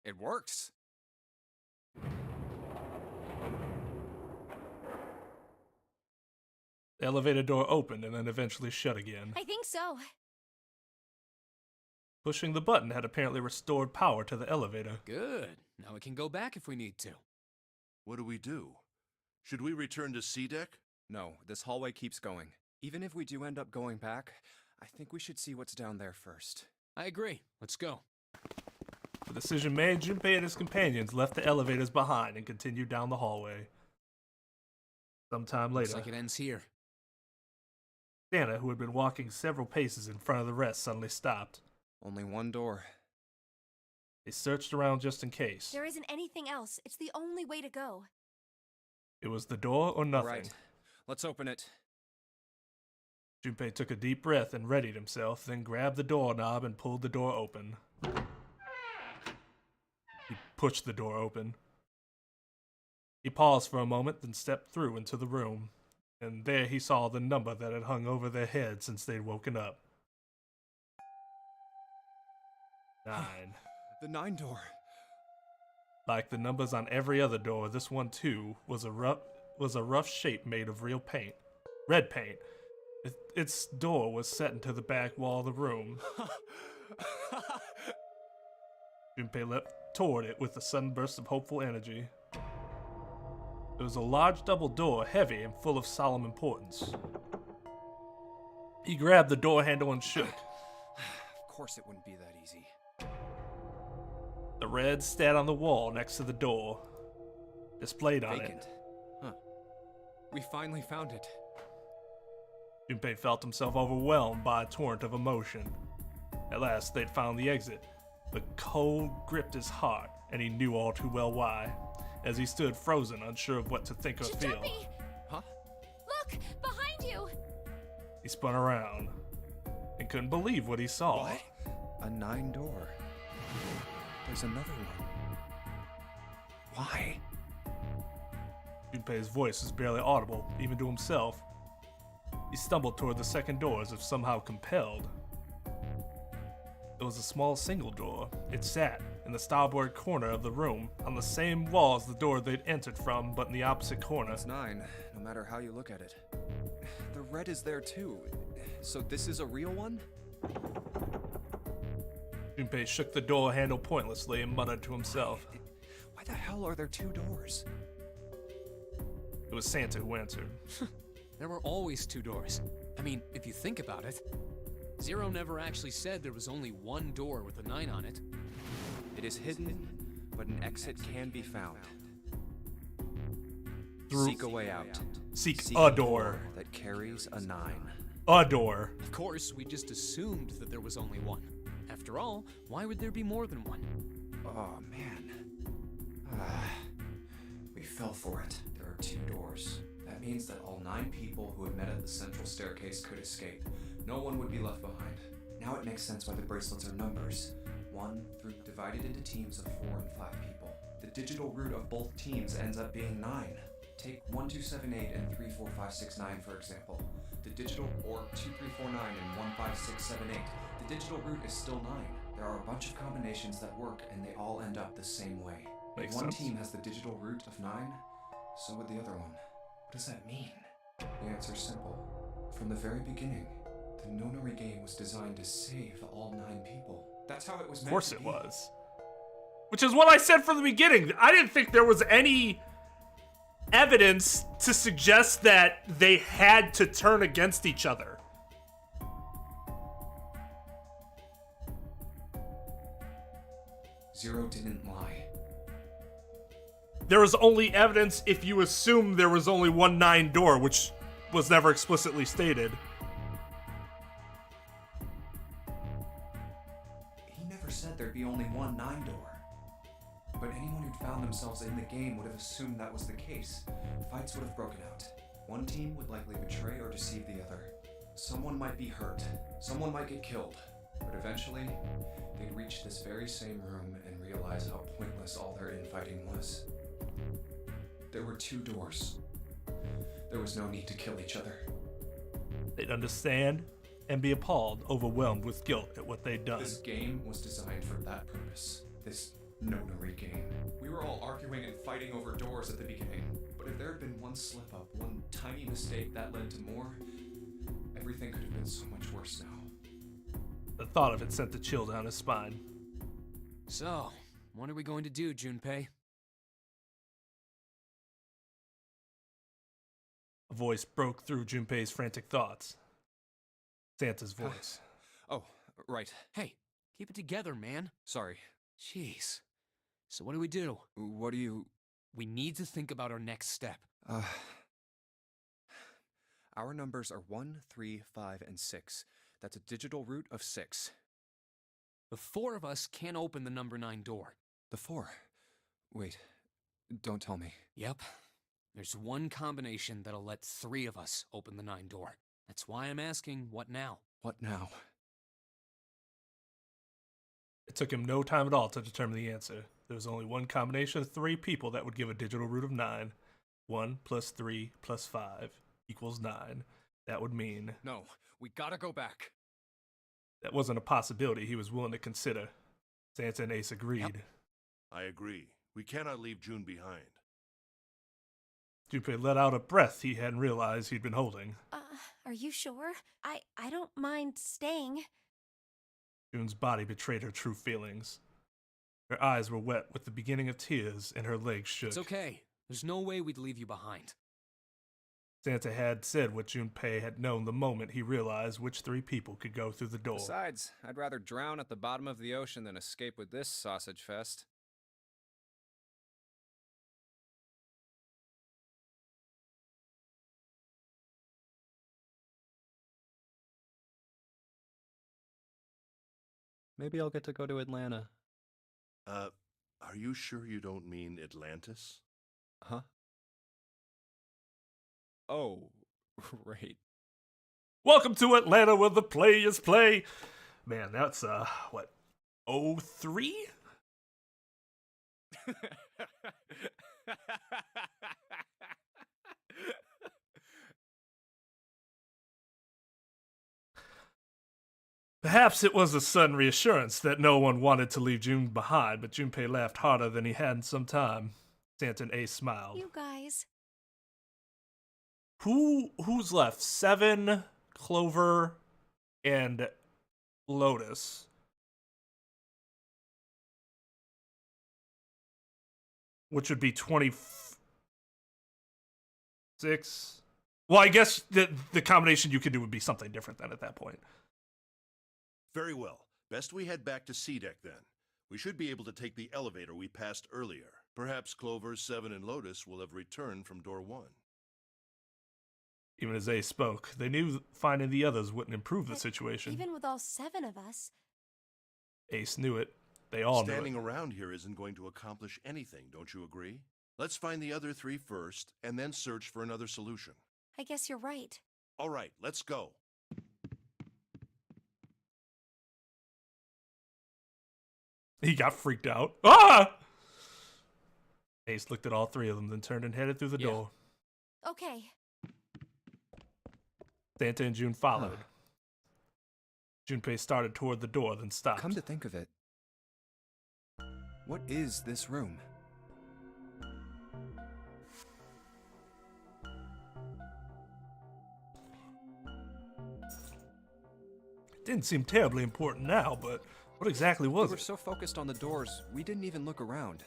It works. The elevator door opened and then eventually shut again. I think so. Pushing the button had apparently restored power to the elevator. Good. Now we can go back if we need to. What do we do? Should we return to C deck? No, this hallway keeps going. Even if we do end up going back, I think we should see what's down there first. I agree. Let's go. The decision made, Junpei and his companions left the elevators behind and continued down the hallway. Sometime later, Looks like it ends here. Santa, who had been walking several paces in front of the rest, suddenly stopped. Only one door. They searched around just in case. There isn't anything else. It's the only way to go. It was the door or nothing. Right. Let's open it. Junpei took a deep breath and readied himself, then grabbed the doorknob and pulled the door open. He pushed the door open. He paused for a moment, then stepped through into the room. And there he saw the number that had hung over their heads since they'd woken up. 9. The 9 door. Like the numbers on every other door, this one too was a rough shape made of real paint. Red paint. Its door was set into the back wall of the room. Junpei toward it with a sudden burst of hopeful energy. It was a large double door, heavy and full of solemn importance. He grabbed the door handle and shook. Of course it wouldn't be that easy. The red stat on the wall next to the door, displayed on Vacant. it. Huh. We finally found it. Junpei felt himself overwhelmed by a torrent of emotion. At last, they'd found the exit. The cold gripped his heart, and he knew all too well why, as he stood frozen, unsure of what to think or feel. Jumpy! Huh? Look! Behind you! He spun around and couldn't believe what he saw. What? A 9 door. There's another one. Why? Junpei's voice was barely audible, even to himself. He stumbled toward the second door as if somehow compelled. It was a small single door. It sat in the starboard corner of the room, on the same wall as the door they'd entered from, but in the opposite corner. It's 9, no matter how you look at it. The red is there too. So this is a real one? Junpei shook the door handle pointlessly and muttered to himself. Why the hell are there 2 doors? It was Santa who answered. There were always 2 doors. I mean, if you think about it. Zero never actually said there was only one door with a 9 on it. It is hidden, but an exit can be found. Seek a way out. Seek a door. That carries a 9. A door. Of course, we just assumed that there was only one. After all, why would there be more than one? Oh, man. We fell for it. There are 2 doors. That means that all 9 people who had met at the central staircase could escape. No one would be left behind. Now it makes sense why the bracelets are numbers. 1 through divided into teams of 4 and 5 people. The digital root of both teams ends up being 9. Take 1, 2, 7, 8 and 3, 4, 5, 6, 9 for example. The digital, or 2, 3, 4, 9 and 1, 5, 6, 7, 8. The digital root is still 9. There are a bunch of combinations that work and they all end up the same way. Makes If one sense. team has the digital root of 9, so would the other one. What does that mean? The answer's simple. From the very beginning, the Nonary game was designed to save all 9 people. That's how it was meant Of course to it be. was. Which is what I said from the beginning. I didn't think there was any evidence to suggest that they had to turn against each other. Zero didn't lie. There was only evidence if you assume there was only one 9 door, which was never explicitly stated. He never said there'd be only one 9 door. But anyone who'd found themselves in the game would have assumed that was the case. Fights would have broken out. One team would likely betray or deceive the other. Someone might be hurt. Someone might get killed. But eventually, they'd reach this very same room and realize how pointless all their infighting was. There were 2 doors. There was no need to kill each other. They'd understand and be appalled, overwhelmed with guilt at what they'd done. This game was designed for that purpose. This Nonary game. We were all arguing and fighting over doors at the beginning. But if there had been one slip up, one tiny mistake that led to more, everything could have been so much worse now. The thought of it sent a chill down his spine. So, what are we going to do, Junpei? A voice broke through Junpei's frantic thoughts. Santa's voice. Oh, right. Hey, keep it together, man. Sorry. Jeez. So what do we do? What do you... We need to think about our next step. Our numbers are 1, 3, 5, and 6. That's a digital root of 6. The 4 of us can't open the number 9 door. The 4. Wait. Don't tell me. Yep. There's one combination that'll let 3 of us open the 9 door. That's why I'm asking, what now? What now? It took him no time at all to determine the answer. There was only one combination of 3 people that would give a digital root of 9. 1 plus 3 plus 5 equals 9. That would mean... No, we gotta go back. That wasn't a possibility he was willing to consider. Santa and Ace agreed. Yep. I agree. We cannot leave June behind. Junpei let out a breath he hadn't realized he'd been holding. Are you sure? I don't mind staying. June's body betrayed her true feelings. Her eyes were wet with the beginning of tears, and her legs shook. It's okay. There's no way we'd leave you behind. Santa had said what Junpei had known the moment he realized which 3 people could go through the door. Besides, I'd rather drown at the bottom of the ocean than escape with this sausage fest. Maybe I'll get to go to Atlanta. Are you sure you don't mean Atlantis? Huh? Oh, right. Welcome to Atlanta where the players play. Man, that's, what, 03? Perhaps it was a sudden reassurance that no one wanted to leave June behind, but Junpei laughed harder than he had in some time. Santa and Ace smiled. You guys. Who's left? 7, Clover, and Lotus. Which would be 26. Well, I guess the combination you could do would be something different then at that point. Very well. Best we head back to C-Deck then. We should be able to take the elevator we passed earlier. Perhaps Clover, 7, and Lotus will have returned from door 1. Even as Ace spoke, they knew finding the others wouldn't improve the situation. Even with all 7 of us. Ace knew it. They all knew it. Standing around here isn't going to accomplish anything, don't you agree? Let's find the other 3 first, and then search for another solution. I guess you're right. All right, let's go. He got freaked out. Ah! Ace looked at all 3 of them, then turned and headed through the door. Okay. Santa and June followed. Junpei started toward the door, then stopped. Come to think of it, what is this room? Didn't seem terribly important now, but what exactly was We were it? so focused on the doors, we didn't even look around.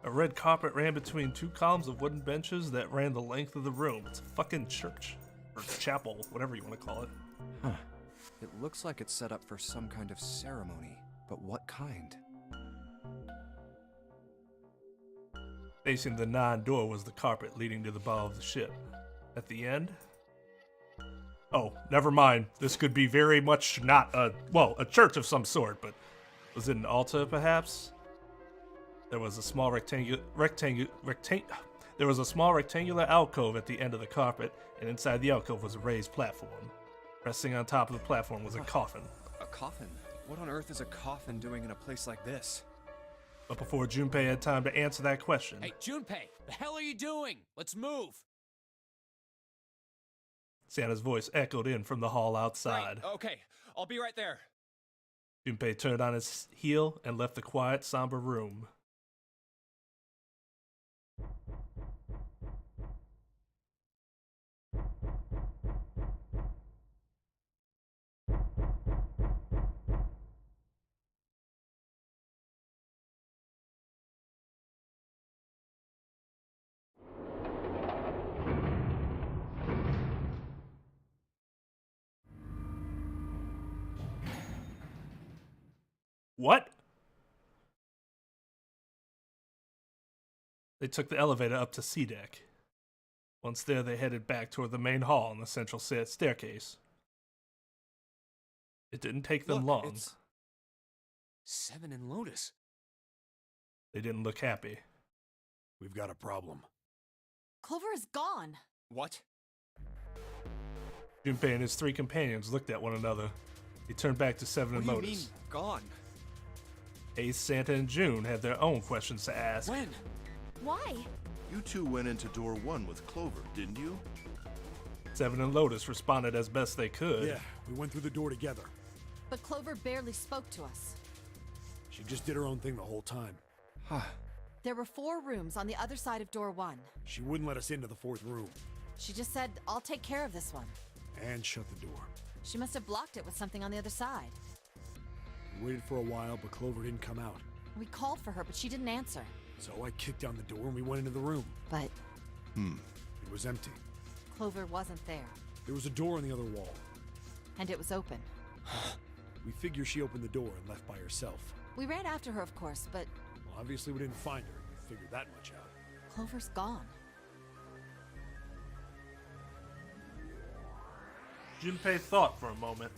A red carpet ran between 2 columns of wooden benches that ran the length of the room. It's a fucking church. Or chapel, whatever you want to call it. Huh. It looks like it's set up for some kind of ceremony, but what kind? Facing the 9 door was the carpet leading to the bow of the ship. At the end? Oh, never mind. This could be very much not a church of some sort, but was it an altar, perhaps? There was a small rectangular alcove at the end of the carpet, and inside the alcove was a raised platform. Resting on top of the platform was a coffin. A coffin? What on earth is a coffin doing in a place like this? But before Junpei had time to answer that question... Hey, Junpei! The hell are you doing? Let's move! Santa's voice echoed in from the hall outside. Right, okay, I'll be right there. Junpei turned on his heel and left the quiet, somber room. What? They took the elevator up to C-Deck. Once there, they headed back toward the main hall and the central staircase. It didn't take them long. It's 7 and Lotus. They didn't look happy. We've got a problem. Clover is gone. What? Junpei and his 3 companions looked at one another. He turned back to 7 and What do you Lotus. mean, gone? Ace, Santa, and June had their own questions to ask. When? Why? You 2 went into door 1 with Clover, didn't you? 7 and Lotus responded as best they could. Yeah, we went through the door together. But Clover barely spoke to us. She just did her own thing the whole time. There were 4 rooms on the other side of door 1. She wouldn't let us into the 4th room. She just said, I'll take care of this one. And shut the door. She must have blocked it with something on the other side. We waited for a while, but Clover didn't come out. We called for her, but she didn't answer. So I kicked down the door and we went into the room. But It was empty. Clover wasn't there. There was a door on the other wall. And it was open. We figure she opened the door and left by herself. We ran after her, of course, but Well, obviously we didn't find her. We figured that much out. Clover's gone. Junpei thought for a moment.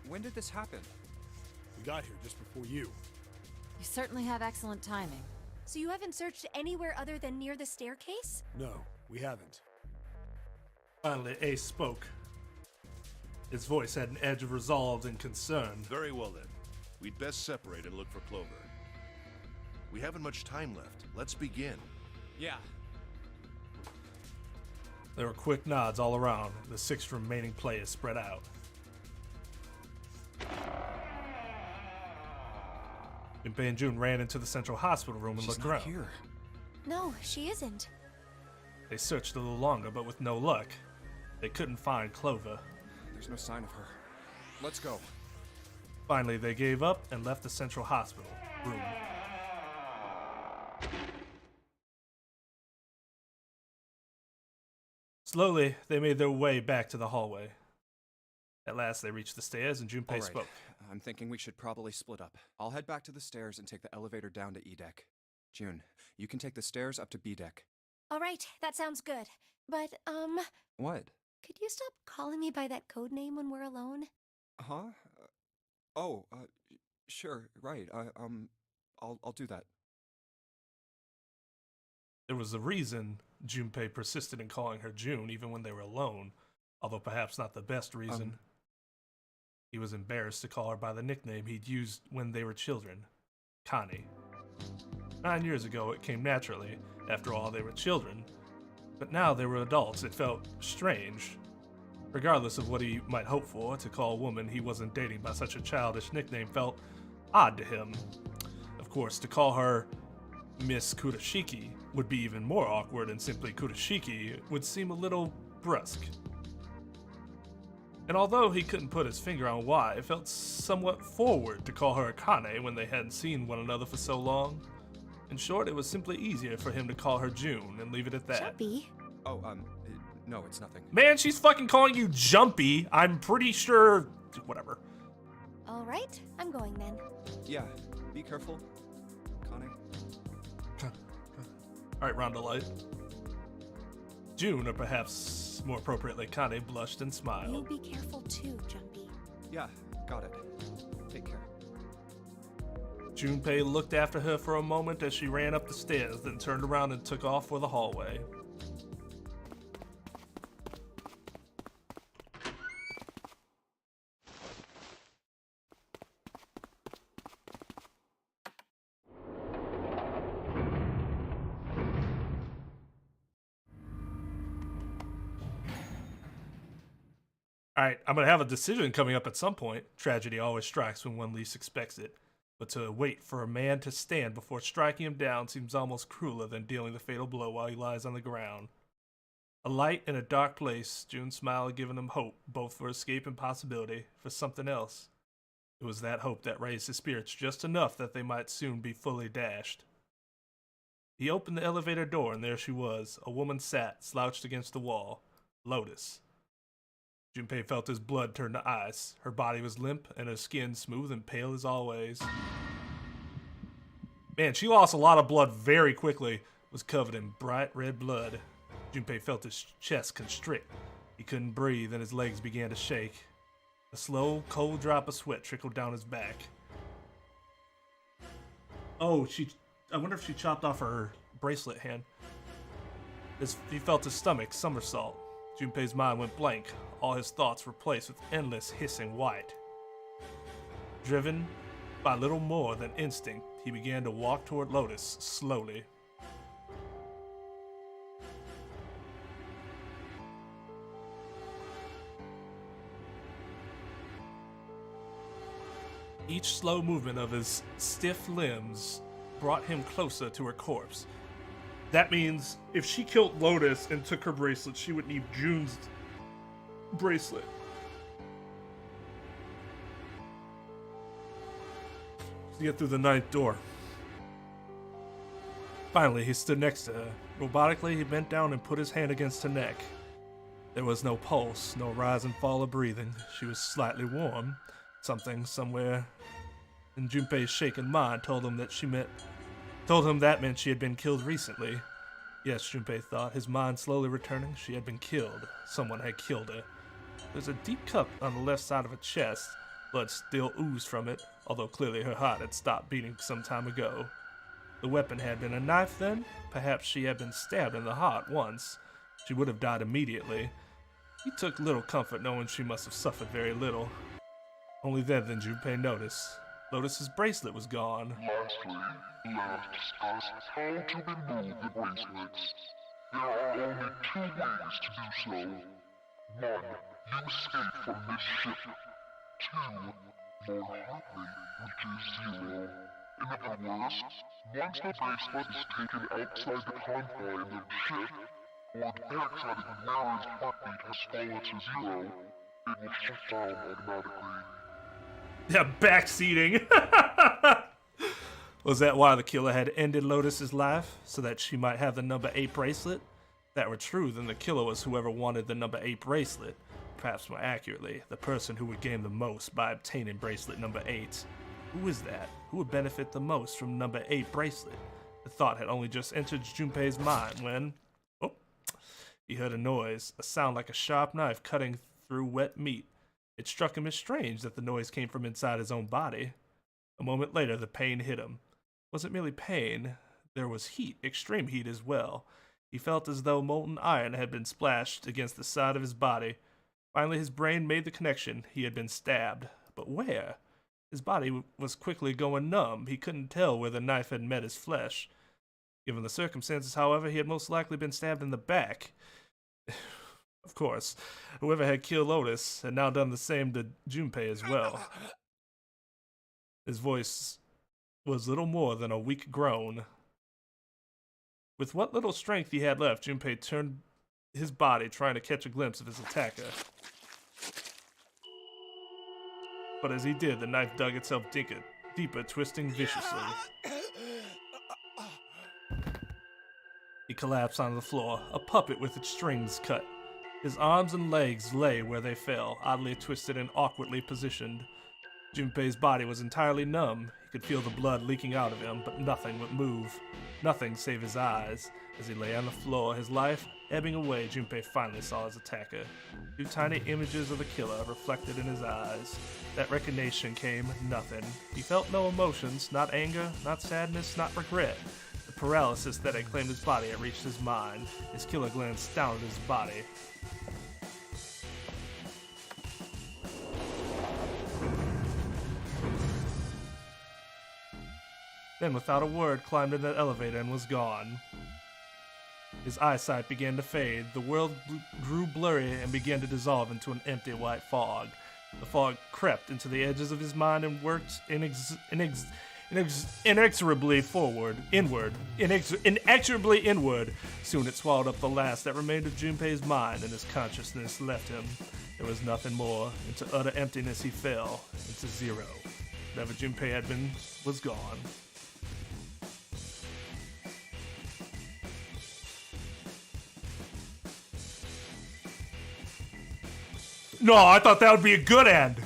When did this happen? We got here just before you. You certainly have excellent timing. So you haven't searched anywhere other than near the staircase? No, we haven't. Finally, Ace spoke. His voice had an edge of resolve and concern. Very well then. We'd best separate and look for Clover. We haven't much time left. Let's begin. Yeah. There were quick nods all around. The 6 remaining players spread out. Junpei and June ran into the central hospital room and She's looked not around. here. No, she isn't. They searched a little longer, but with no luck. They couldn't find Clover. There's no sign of her. Let's go. Finally, they gave up and left the central hospital room. Slowly, they made their way back to the hallway. At last, they reached the stairs, and Junpei All right. spoke. I'm thinking we should probably split up. I'll head back to the stairs and take the elevator down to E deck. June, you can take the stairs up to B deck. All right, that sounds good. But, What? could you stop calling me by that code name when we're alone? Huh? Sure, right. I'll do that. There was a reason Junpei persisted in calling her June even when they were alone, although perhaps not the best reason. He was embarrassed to call her by the nickname he'd used when they were children, Connie. 9 years ago, it came naturally. After all, they were children. But now they were adults. It felt strange. Regardless of what he might hope for, to call a woman he wasn't dating by such a childish nickname felt odd to him. Of course, to call her Miss Kurashiki would be even more awkward, and simply Kurashiki would seem a little brusque. And although he couldn't put his finger on why, it felt somewhat forward to call her Akane when they hadn't seen one another for so long. In short, it was simply easier for him to call her June and leave it at that. Jumpy. No, it's nothing. Man, she's fucking calling you Jumpy. I'm pretty sure... Whatever. All right, I'm going then. Yeah, be careful, Connie. Alright, Rondelight. June, or perhaps more appropriately, Connie, blushed and You smiled. be careful too, Jumpy. Yeah, got it. Take care. Junpei looked after her for a moment as she ran up the stairs, then turned around and took off for the hallway. Alright, I'm gonna have a decision coming up at some point. Tragedy always strikes when one least expects it. But to wait for a man to stand before striking him down seems almost crueler than dealing the fatal blow while he lies on the ground. A light in a dark place, June's smile had given him hope, both for escape and possibility, for something else. It was that hope that raised his spirits just enough that they might soon be fully dashed. He opened the elevator door, and there she was. A woman sat, slouched against the wall. Lotus. Junpei felt his blood turn to ice. Her body was limp, and her skin smooth and pale as always. Man, she lost a lot of blood very quickly. Was covered in bright red blood. Junpei felt his chest constrict. He couldn't breathe, and his legs began to shake. A slow, cold drop of sweat trickled down his back. Oh, I wonder if she chopped off her bracelet hand. He felt his stomach somersault. Junpei's mind went blank. All his thoughts replaced with endless hissing white. Driven by little more than instinct, he began to walk toward Lotus slowly. Each slow movement of his stiff limbs brought him closer to her corpse. That means if she killed Lotus and took her bracelet, she would need June's bracelet. To get through the 9th door. Finally, he stood next to her. Robotically, he bent down and put his hand against her neck. There was no pulse, no rise and fall of breathing. She was slightly warm. Something somewhere in Junpei's shaken mind told him that meant she had been killed recently. Yes, Junpei thought, his mind slowly returning. She had been killed. Someone had killed her. There's a deep cut on the left side of her chest. Blood still oozed from it, although clearly her heart had stopped beating some time ago. The weapon had been a knife then? Perhaps she had been stabbed in the heart once. She would have died immediately. He took little comfort knowing she must have suffered very little. Only then Junpei noticed. Lotus's bracelet was gone. Lastly, let us discuss how to remove the bracelets. There are only 2 ways to do so. 1. You escape from this ship. 2. Your heart rate reaches 0. In other words, once the bracelet is taken outside the confine of the ship, or the backside of the wearer's heartbeat has fallen to 0, it will shut down automatically. Yeah, backseating. Was that why the killer had ended Lotus's life? So that she might have the number 8 bracelet? If that were true, then the killer was whoever wanted the number 8 bracelet. Perhaps more accurately, the person who would gain the most by obtaining bracelet number 8. Who is that? Who would benefit the most from number 8 bracelet? The thought had only just entered Junpei's mind when... oh, he heard a noise, a sound like a sharp knife cutting through wet meat. It struck him as strange that the noise came from inside his own body. A moment later, the pain hit him. It wasn't merely pain, there was heat, extreme heat as well. He felt as though molten iron had been splashed against the side of his body. Finally, his brain made the connection. He had been stabbed. But where? His body was quickly going numb. He couldn't tell where the knife had met his flesh. Given the circumstances, however, he had most likely been stabbed in the back. Of course, whoever had killed Lotus had now done the same to Junpei as well. His voice was little more than a weak groan. With what little strength he had left, Junpei turned his body, trying to catch a glimpse of his attacker. But as he did, the knife dug itself deeper, twisting viciously. He collapsed onto the floor, a puppet with its strings cut. His arms and legs lay where they fell, oddly twisted and awkwardly positioned. Junpei's body was entirely numb. He could feel the blood leaking out of him, but nothing would move. Nothing save his eyes. As he lay on the floor, his life ebbing away, Junpei finally saw his attacker. 2 tiny images of the killer reflected in his eyes. That recognition came nothing. He felt no emotions, not anger, not sadness, not regret. The paralysis that had claimed his body had reached his mind. His killer glanced down at his body. Then, without a word, climbed into the elevator and was gone. His eyesight began to fade. The world grew blurry and began to dissolve into an empty white fog. The fog crept into the edges of his mind and worked inexorably inward. Soon it swallowed up the last that remained of Junpei's mind, and his consciousness left him. There was nothing more. Into utter emptiness he fell, into 0. Whatever Junpei had been was gone. No, I thought that would be a good end.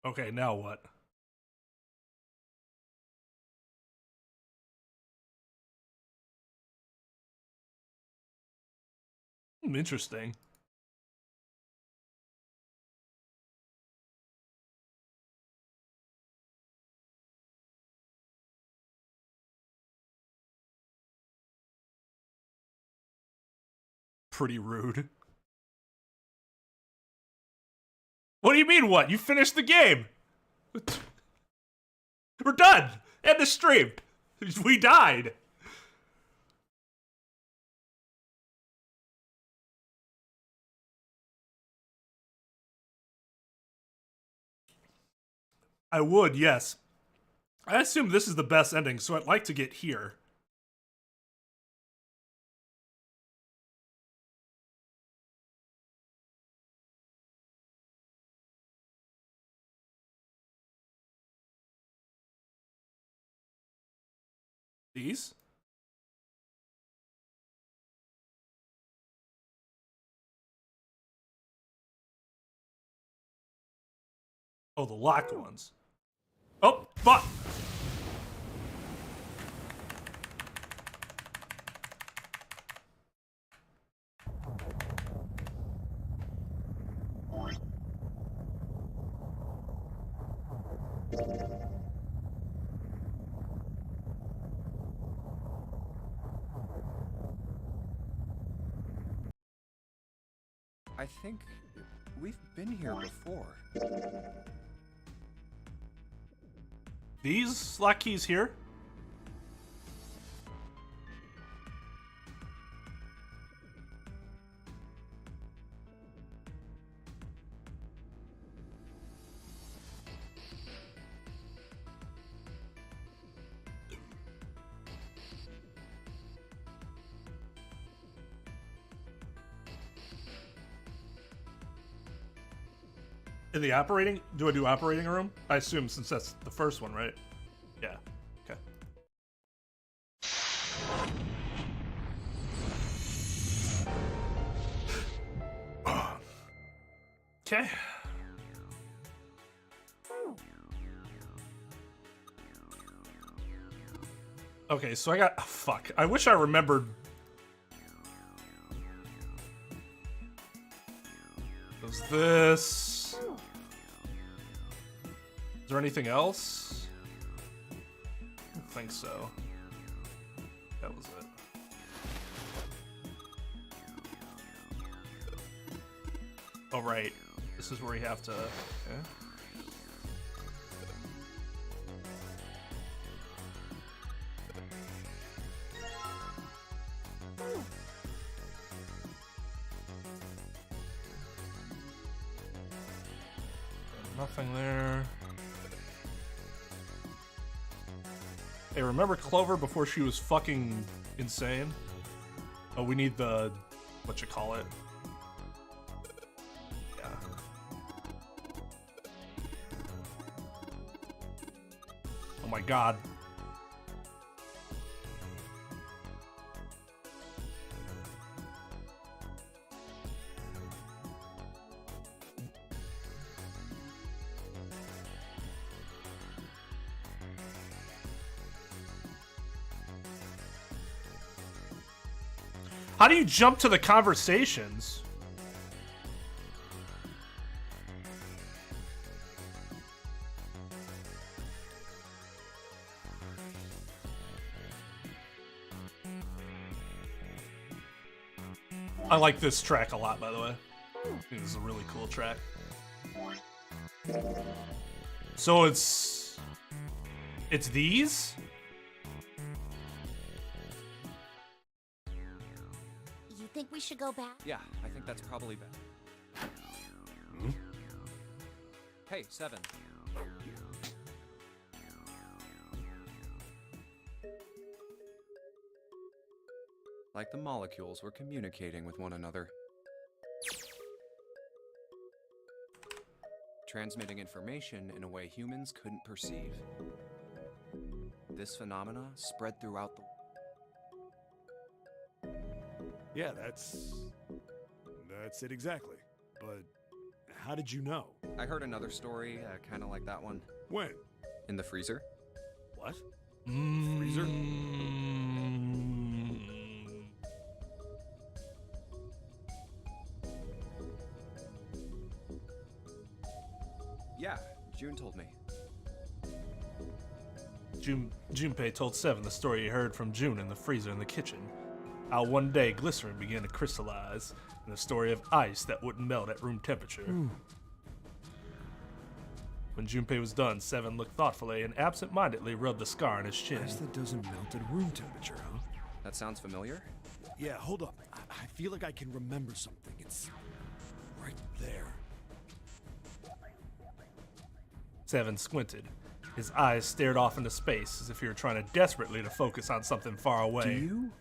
Okay, now what? Interesting. pretty rude. What do you mean, what? You finished the game! We're done! End the stream! We died! I would, yes. I assume this is the best ending, so I'd like to get here. These? Oh, the locked ones. Oh, fuck! I think we've been here before. These lock keys here? In the operating? Do I do operating room? I assume since that's the first one, right? Yeah. Okay. Okay. Okay, so I got... Oh, fuck. I wish I remembered... Was this... Is there anything else? I don't think so. That was it. Oh, right. This is where you have to... Okay. Nothing there. Hey, remember Clover before she was fucking insane? Oh, we need the... whatchamacallit. Yeah. Oh my god. How do you jump to the conversations? I like this track a lot, by the way. I think this is a really cool track. So it's these? You think we should go back? Yeah, I think that's probably better. Hey, 7. Like the molecules were communicating with one another. Transmitting information in a way humans couldn't perceive. This phenomena spread throughout the... Yeah, that's it exactly. But how did you know? I heard another story, kind of like that one. When? In the freezer. What? Freezer? Yeah, June told me. Junpei told Seven the story he heard from June in the freezer in the kitchen. How one day glycerin began to crystallize, and the story of ice that wouldn't melt at room temperature. When Junpei was done, Seven looked thoughtfully and absent-mindedly rubbed the scar on his chin. Ice that doesn't melt at room temperature, huh? That sounds familiar? Yeah, hold up. I feel like I can remember something. It's right there. Seven squinted. His eyes stared off into space as if he were trying desperately to focus on something far away. Do you?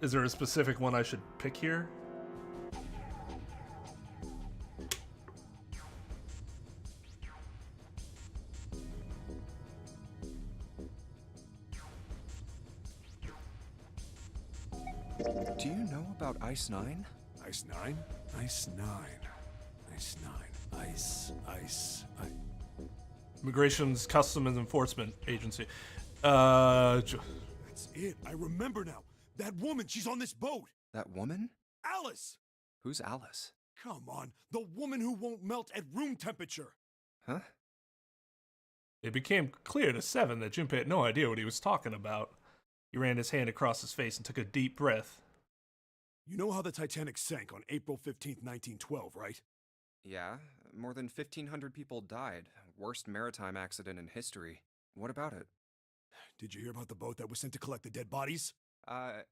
Is there a specific one I should pick here? Do you know about Ice 9? Ice 9? Ice 9. Ice 9. Ice. Immigration's Customs and Enforcement Agency. That's it. I remember now. That woman, she's on this boat. That woman? Alice! Who's Alice? Come on, the woman who won't melt at room temperature. Huh? It became clear to Seven that Junpei had no idea what he was talking about. He ran his hand across his face and took a deep breath. You know how the Titanic sank on April 15th, 1912, right? Yeah, more than 1,500 people died. Worst maritime accident in history. What about it? Did you hear about the boat that was sent to collect the dead bodies? I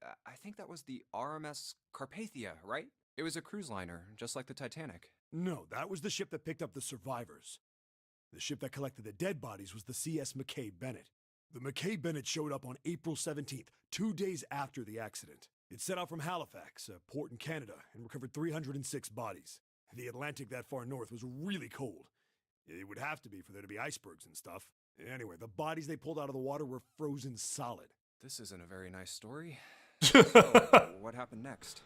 think that was the RMS Carpathia, right? It was a cruise liner, just like the Titanic. No, that was the ship that picked up the survivors. The ship that collected the dead bodies was the CS McKay Bennett. The McKay Bennett showed up on April 17th, 2 days after the accident. It set out from Halifax, a port in Canada, and recovered 306 bodies. The Atlantic that far north was really cold. It would have to be for there to be icebergs and stuff. Anyway, the bodies they pulled out of the water were frozen solid. This isn't a very nice story. So, what happened next?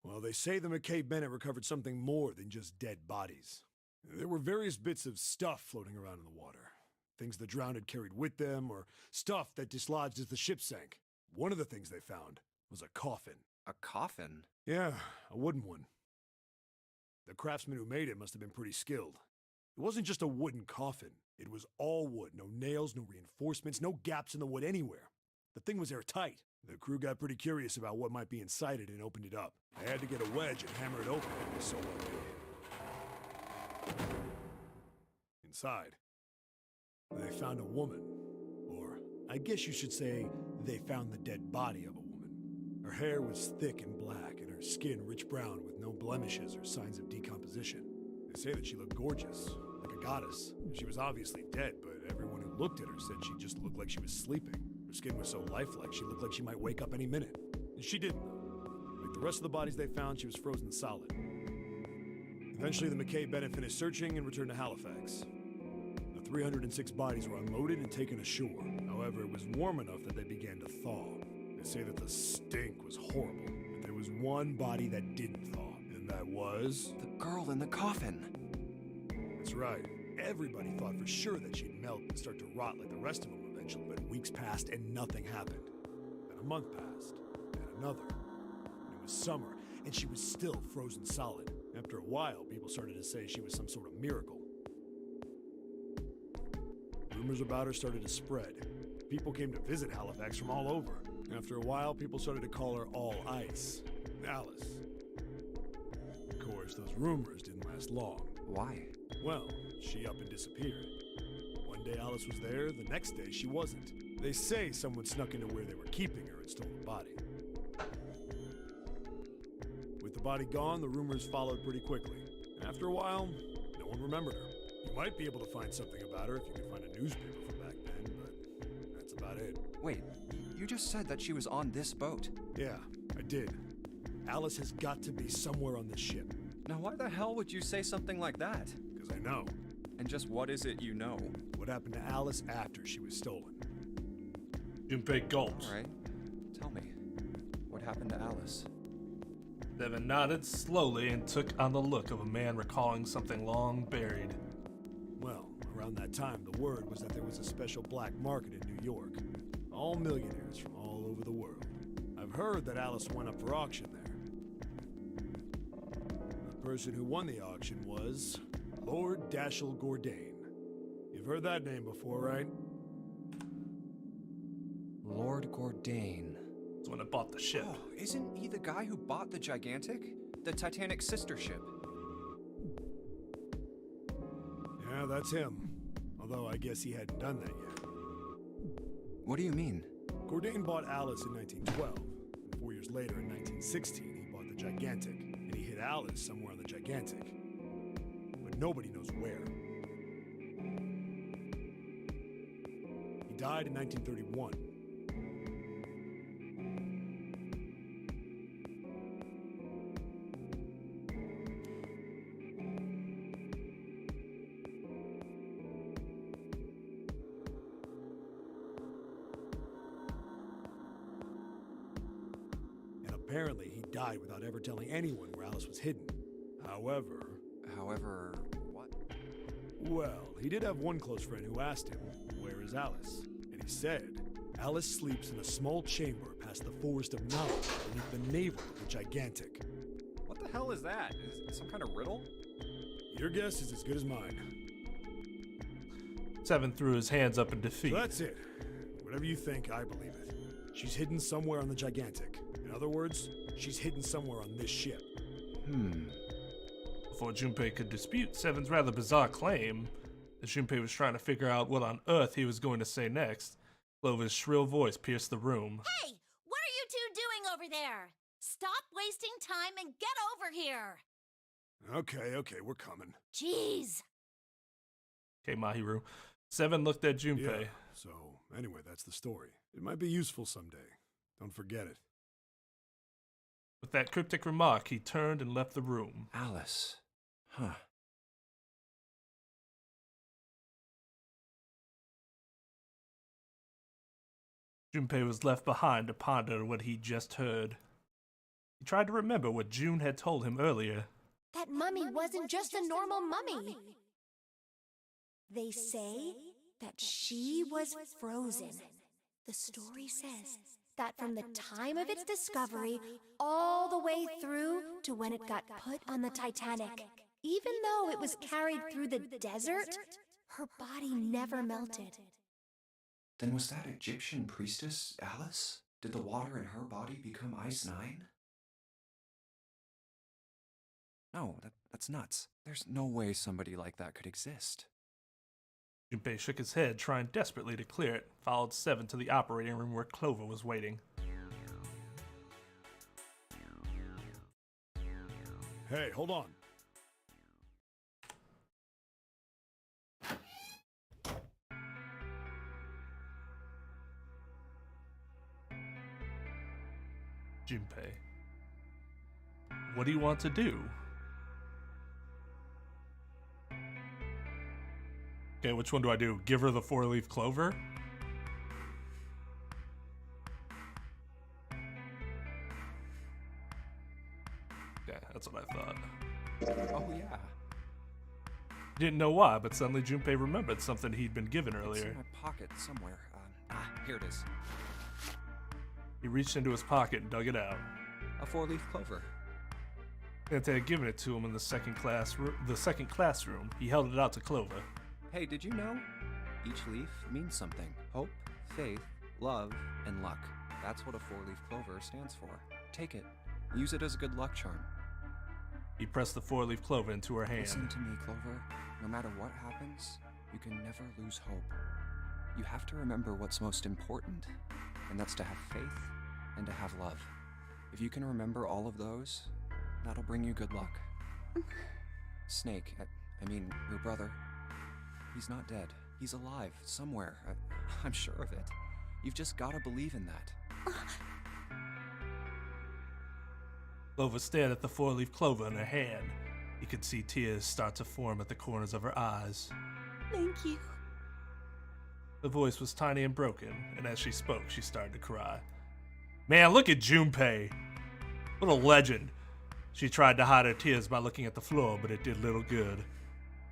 Well, they say the McKay Bennett recovered something more than just dead bodies. There were various bits of stuff floating around in the water. Things the drowned had carried with them, or stuff that dislodged as the ship sank. One of the things they found was a coffin. A coffin? Yeah, a wooden one. The craftsman who made it must have been pretty skilled. It wasn't just a wooden coffin. It was all wood, no nails, no reinforcements, no gaps in the wood anywhere. The thing was airtight. The crew got pretty curious about what might be inside it and opened it up. They had to get a wedge and hammer it open. It was so well made. Inside, they found a woman. Or, I guess you should say, they found the dead body of a woman. Her hair was thick and black, and her skin rich brown with no blemishes or signs of decomposition. They say that she looked gorgeous, like a goddess. She was obviously dead, but everyone who looked at her said she just looked like she was sleeping. Her skin was so lifelike, she looked like she might wake up any minute. And she didn't, though. Like the rest of the bodies they found, she was frozen solid. Eventually, the McKay Bennett finished searching and returned to Halifax. The 306 bodies were unloaded and taken ashore. However, it was warm enough that they began to thaw. They say that the stink was horrible, but there was one body that didn't thaw, and that was... The girl in the coffin! That's right. Everybody thought for sure that she'd melt and start to rot like the rest of them eventually, but weeks passed and nothing happened. Then a month passed, and another. And it was summer, and she was still frozen solid. After a while, people started to say she was some sort of miracle. Rumors about her started to spread. People came to visit Halifax from all over. After a while, people started to call her All Ice. Alice. Of course, those rumors didn't last long. Why? Well, she up and disappeared. One day Alice was there, the next day she wasn't. They say someone snuck into where they were keeping her and stole the body. With the body gone, the rumors followed pretty quickly. After a while, no one remembered her. You might be able to find something about her if you could find a newspaper from back then, but that's about it. Wait, you just said that she was on this boat. Yeah, I did. Alice has got to be somewhere on this ship. Now why the hell would you say something like that? Because I know. And just what is it you know? What happened to Alice after she was stolen? Junpei gulped. All right, tell me. What happened to Alice? Seven nodded slowly and took on the look of a man recalling something long buried. Well, around that time, the word was that there was a special black market in New York. All millionaires from all over the world. I've heard that Alice went up for auction there. The person who won the auction was Lord Dashiell Gordain. You've heard that name before, right? Gordain. That's when it bought the ship. Oh, isn't he the guy who bought the Gigantic? The Titanic's sister ship? Yeah, that's him. Although I guess he hadn't done that yet. What do you mean? Gordain bought Alice in 1912. And 4 years later, in 1916, he bought the Gigantic. And he hid Alice somewhere on the Gigantic. But nobody knows where. He died in 1931. Apparently, he died without ever telling anyone where Alice was hidden. However, what? Well, he did have one close friend who asked him, "Where is Alice?" And he said, "Alice sleeps in a small chamber past the Forest of Knowledge beneath the navel of the Gigantic." What the hell is that? Is it some kind of riddle? Your guess is as good as mine. Seven threw his hands up in defeat. So that's it. Whatever you think, I believe it. She's hidden somewhere on the Gigantic. In other words, she's hidden somewhere on this ship. Before Junpei could dispute Seven's rather bizarre claim, as Junpei was trying to figure out what on earth he was going to say next, Clover's shrill voice pierced the room. Hey, what are you two doing over there? Stop wasting time and get over here. Okay, we're coming. Jeez. Okay, Mahiru. Seven looked at Junpei. Yeah, so anyway, that's the story. It might be useful someday. Don't forget it. With that cryptic remark, he turned and left the room. Alice. Huh. Junpei was left behind to ponder what he'd just heard. He tried to remember what June had told him earlier. That mummy wasn't just a normal mummy. They say that she was frozen. The story says that from the time of its discovery all the way through to when it got put on the Titanic, even though it was carried through the desert, her body never melted. Then was that Egyptian priestess, Alice? Did the water in her body become Ice 9? No, that's nuts. There's no way somebody like that could exist. Junpei shook his head, trying desperately to clear it, followed Seven to the operating room where Clover was waiting. Hey, hold on. Junpei, what do you want to do? Okay, which one do I do? Give her the 4-leaf clover? Yeah, that's what I thought. Oh, yeah. Didn't know why, but suddenly Junpei remembered something he'd been given It's earlier. in my pocket somewhere. Here it is. He reached into his pocket and dug it out. A 4-leaf clover. Dante had given it to him in the second classroom. He held it out to Clover. Hey, did you know? Each leaf means something. Hope, faith, love, and luck. That's what a 4-leaf clover stands for. Take it. Use it as a good luck charm. He pressed the 4-leaf clover into her hand. Listen to me, Clover. No matter what happens, you can never lose hope. You have to remember what's most important, and that's to have faith and to have love. If you can remember all of those, that'll bring you good luck. Snake, I mean, your brother, he's not dead. He's alive, somewhere. I'm sure of it. You've just gotta believe in that. Clover stared at the 4-leaf clover in her hand. He could see tears start to form at the corners of her eyes. Thank you. The voice was tiny and broken, and as she spoke, she started to cry. Man, look at Junpei! What a legend! She tried to hide her tears by looking at the floor, but it did little good.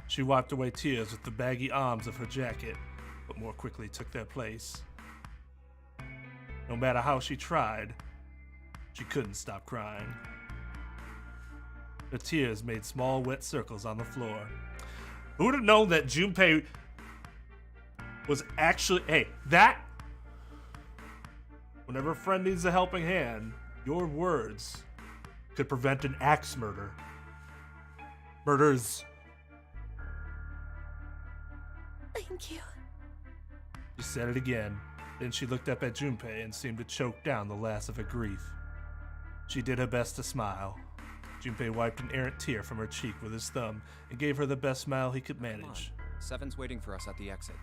She wiped away tears with the baggy arms of her jacket, but more quickly took their place. No matter how she tried, she couldn't stop crying. Her tears made small wet circles on the floor. Who would have known that Junpei was actually... Hey, that... Whenever a friend needs a helping hand, your words could prevent an axe murder. Murders. Thank you. She said it again. Then she looked up at Junpei and seemed to choke down the last of her grief. She did her best to smile. Junpei wiped an errant tear from her cheek with his thumb and gave her the best smile he could manage. Seven's waiting for us at the exit.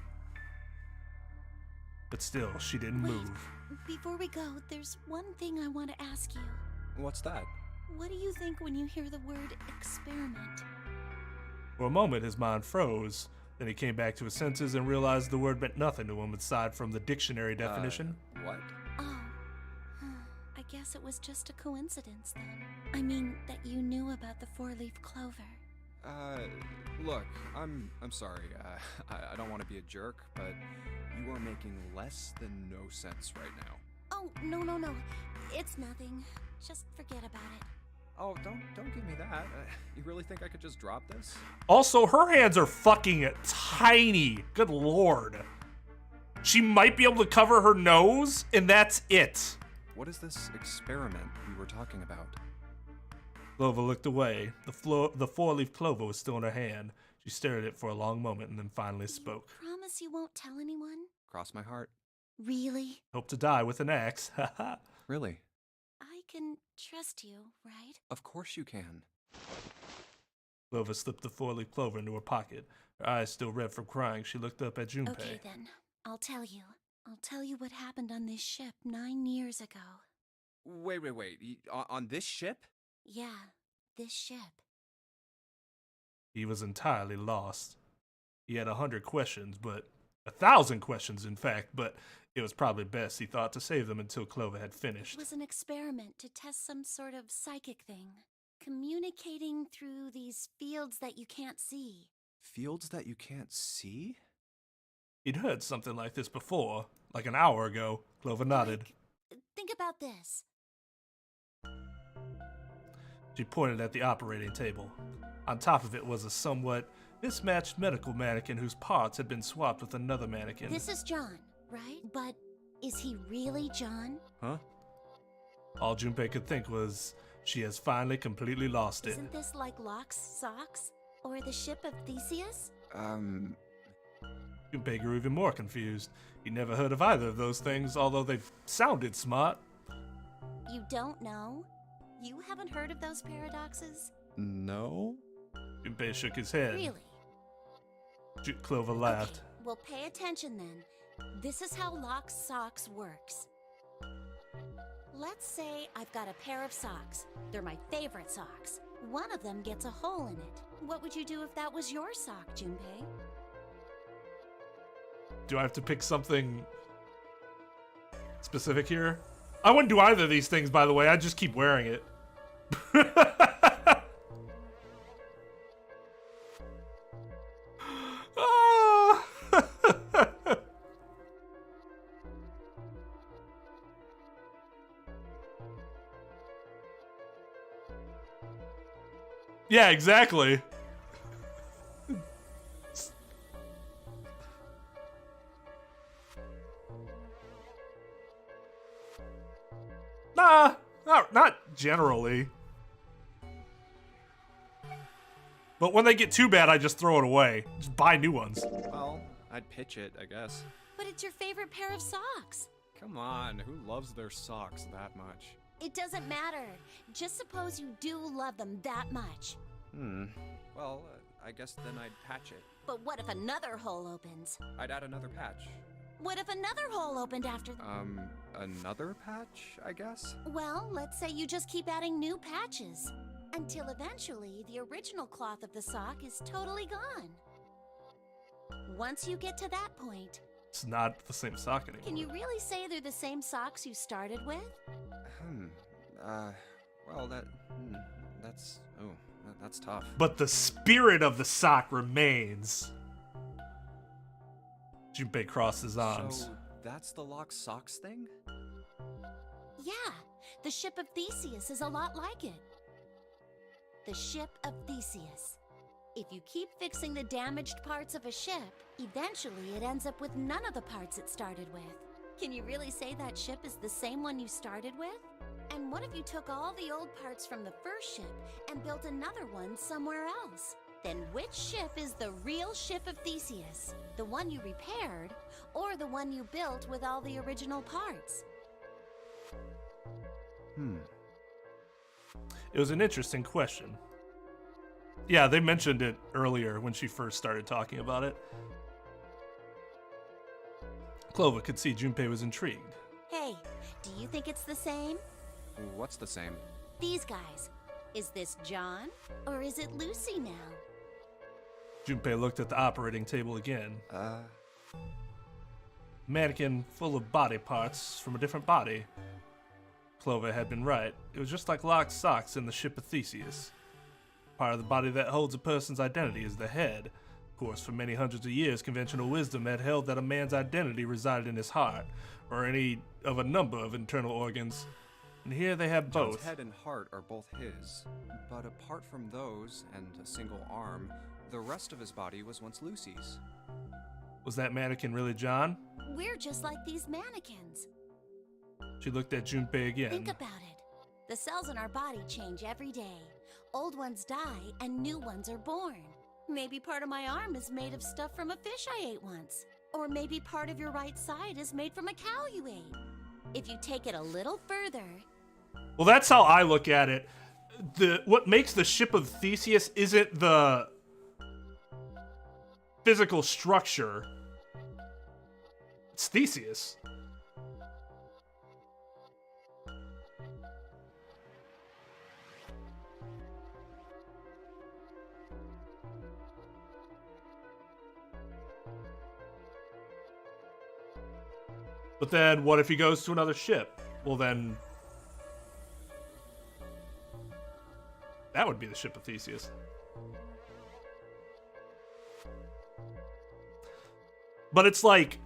But still, she didn't move. Before we go, there's one thing I want to ask you. What's that? What do you think when you hear the word experiment? For a moment, his mind froze. Then he came back to his senses and realized the word meant nothing to him aside from the dictionary definition. What? Oh, I guess it was just a coincidence then. I mean, that you knew about the four-leaf clover. Look, I'm sorry. I don't want to be a jerk, but you are making less than no sense right now. Oh, no. It's nothing. Just forget about it. Oh, don't give me that. You really think I could just drop this? Also, her hands are fucking tiny. Good lord. She might be able to cover her nose, and that's it. What is this experiment we were talking about? Clover looked away. The four-leaf clover was still in her hand. She stared at it for a long moment and then finally spoke. Promise you won't tell anyone? Cross my heart. Really? Hope to die with an axe. Haha. Really? I can trust you, right? Of course you can. Clover slipped the four-leaf clover into her pocket. Her eyes still red from crying. She looked up at Junpei. Okay then, I'll tell you. I'll tell you what happened on this ship 9 years ago. Wait. On this ship? Yeah, this ship. He was entirely lost. He had 100 questions, 1,000 questions, in fact, but it was probably best, he thought, to save them until Clover had finished. It was an experiment to test some sort of psychic thing. Communicating through these fields that you can't see. Fields that you can't see? He'd heard something like this before, like an hour ago. Clover nodded. Think about this. She pointed at the operating table. On top of it was a somewhat mismatched medical mannequin whose parts had been swapped with another mannequin. This is John, right? But is he really John? Huh? All Junpei could think was, she has finally completely lost it. Isn't this like Locke's socks? Or the ship of Theseus? Junpei grew even more confused. He'd never heard of either of those things, although they sounded smart. You don't know? You haven't heard of those paradoxes? No? Junpei shook his head. Really? Clover laughed. Okay, well, pay attention then. This is how Locke's socks works. Let's say I've got a pair of socks. They're my favorite socks. One of them gets a hole in it. What would you do if that was your sock, Junpei? Do I have to pick something specific here? I wouldn't do either of these things, by the way. I'd just keep wearing it. Yeah, exactly. Nah, not generally. But when they get too bad, I just throw it away. Just buy new ones. Well, I'd pitch it, I guess. But it's your favorite pair of socks. Come on, who loves their socks that much? It doesn't matter. Just suppose you do love them that much. Well, I guess then I'd patch it. But what if another hole opens? I'd add another patch. What if another hole opened after Another patch, I guess? Well, let's say you just keep adding new patches. Until eventually, the original cloth of the sock is totally gone. Once you get to that point... It's not the same sock anymore. Can you really say they're the same socks you started with? Well, that's tough. But the spirit of the sock remains. Junpei crossed his arms. So, that's the Lock Socks thing? Yeah, the ship of Theseus is a lot like it. The ship of Theseus. If you keep fixing the damaged parts of a ship, eventually it ends up with none of the parts it started with. Can you really say that ship is the same one you started with? And what if you took all the old parts from the first ship and built another one somewhere else? Then which ship is the real ship of Theseus? The one you repaired, or the one you built with all the original parts? It was an interesting question. Yeah, they mentioned it earlier when she first started talking about it. Clover could see Junpei was intrigued. Hey, do you think it's the same? What's the same? These guys. Is this John, or is it Lucy now? Junpei looked at the operating table again. Mannequin full of body parts from a different body. Clover had been right. It was just like locked socks in the ship of Theseus. Part of the body that holds a person's identity is the head. Of course, for many hundreds of years, conventional wisdom had held that a man's identity resided in his heart, or any of a number of internal organs. And here they have both. John's head and heart are both his, but apart from those, and a single arm, the rest of his body was once Lucy's. Was that mannequin really John? We're just like these mannequins. She looked at Junpei again. Think about it. The cells in our body change every day. Old ones die, and new ones are born. Maybe part of my arm is made of stuff from a fish I ate once. Or maybe part of your right side is made from a cow you ate. If you take it a little further... Well, that's how I look at it. What makes the ship of Theseus isn't the physical structure. It's Theseus. But then, what if he goes to another ship? Well, then... that would be the ship of Theseus. But it's like...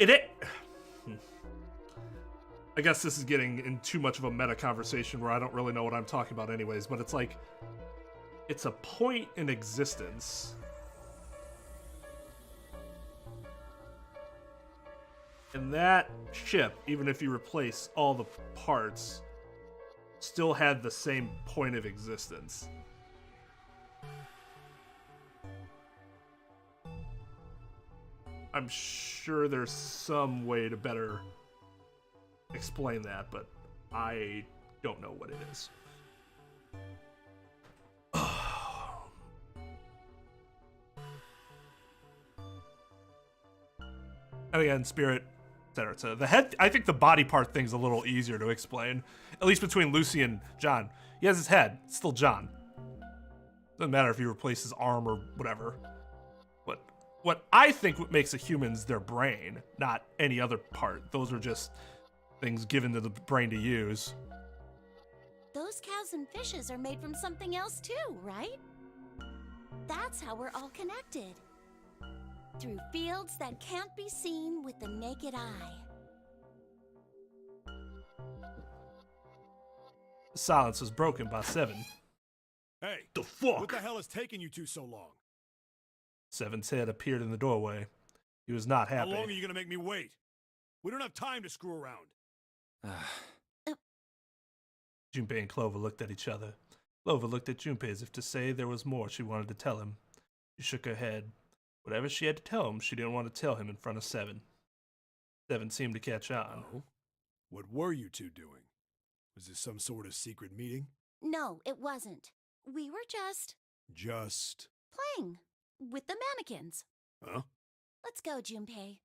I guess this is getting in too much of a meta conversation where I don't really know what I'm talking about anyways, but it's like... it's a point in existence... and that ship, even if you replace all the parts, still had the same point of existence. I'm sure there's some way to better explain that, but I don't know what it is. And again, spirit, etc. So the head, I think the body part thing's a little easier to explain. At least between Lucy and John. He has his head, it's still John. Doesn't matter if you replace his arm or whatever. But what I think what makes a human's their brain, not any other part. Those are just things given to the brain to use. Those cows and fishes are made from something else too, right? That's how we're all connected. Through fields that can't be seen with the naked eye. The silence was broken by Seven. Hey, the fuck? What the hell is taking you two so long? Seven's head appeared in the doorway. He was not happy. How long are you gonna make me wait? We don't have time to screw around. Junpei and Clover looked at each other. Clover looked at Junpei as if to say there was more she wanted to tell him. She shook her head. Whatever she had to tell him, she didn't want to tell him in front of Seven. Seven seemed to catch on. Oh? What were you two doing? Was this some sort of secret meeting? No, it wasn't. We were just... playing. With the mannequins. Huh? Let's go, Junpei.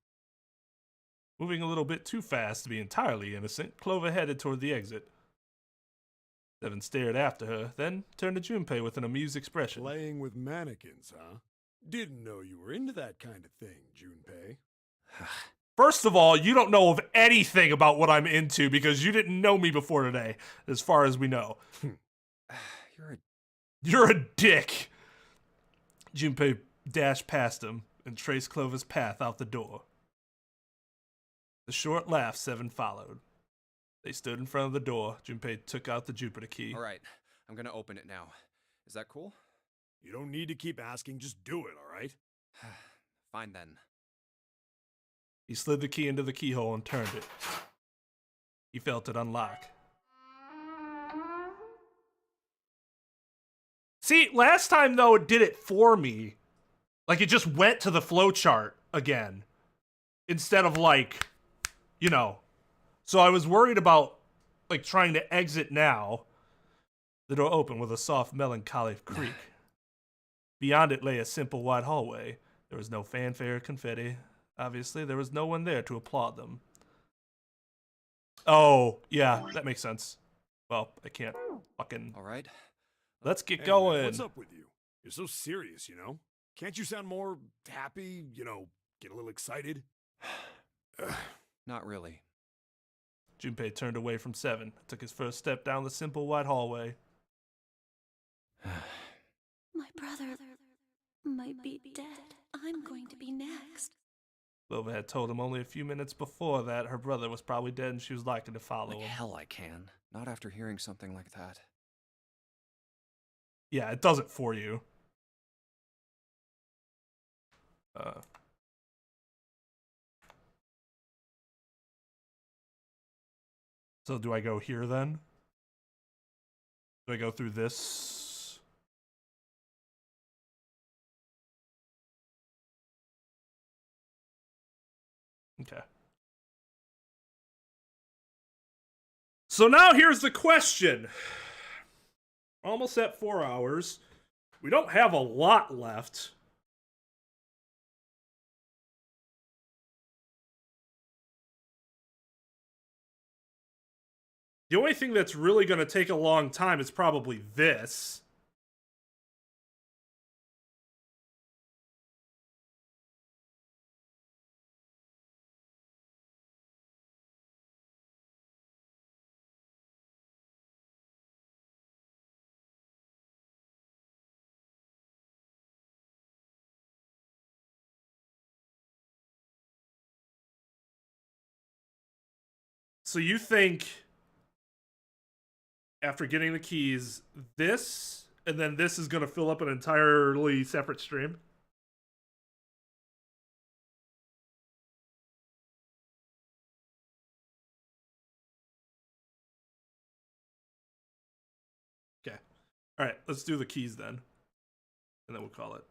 Moving a little bit too fast to be entirely innocent, Clover headed toward the exit. Seven stared after her, then turned to Junpei with an amused expression. Playing with mannequins, huh? Didn't know you were into that kind of thing, Junpei. First of all, you don't know of anything about what I'm into because you didn't know me before today, as far as we know. You're a dick. Junpei dashed past him and traced Clover's path out the door. The short laugh Seven followed. They stood in front of the door. Junpei took out the Jupiter key. All right, I'm gonna open it now. Is that cool? You don't need to keep asking, just do it, all right? Fine then. He slid the key into the keyhole and turned it. He felt it unlock. See, last time, though, it did it for me. Like, it just went to the flowchart again. Instead of, like, you know. So I was worried about, like, trying to exit now. The door opened with a soft, melancholy creak. Beyond it lay a simple wide hallway. There was no fanfare or confetti. Obviously, there was no one there to applaud them. Oh, yeah, that makes sense. Well, I can't fucking... All right. Let's get Hey, going. man, what's up with you? You're so serious, you know? Can't you sound more happy, you know, get a little excited? Not really. Junpei turned away from Seven, took his first step down the simple wide hallway. My brother might be dead. I'm going to be next. Clover had told him only a few minutes before that her brother was probably dead and she was likely to follow Like him. hell I can. Not after hearing something like that. Yeah, it does it for you. So do I go here then? Do I go through this? Okay. So now here's the question. Almost at 4 hours. We don't have a lot left. The only thing that's really going to take a long time is probably this. So you think, after getting the keys, this, and then this is going to fill up an entirely separate stream? Okay. All right, let's do the keys then. And then we'll call it.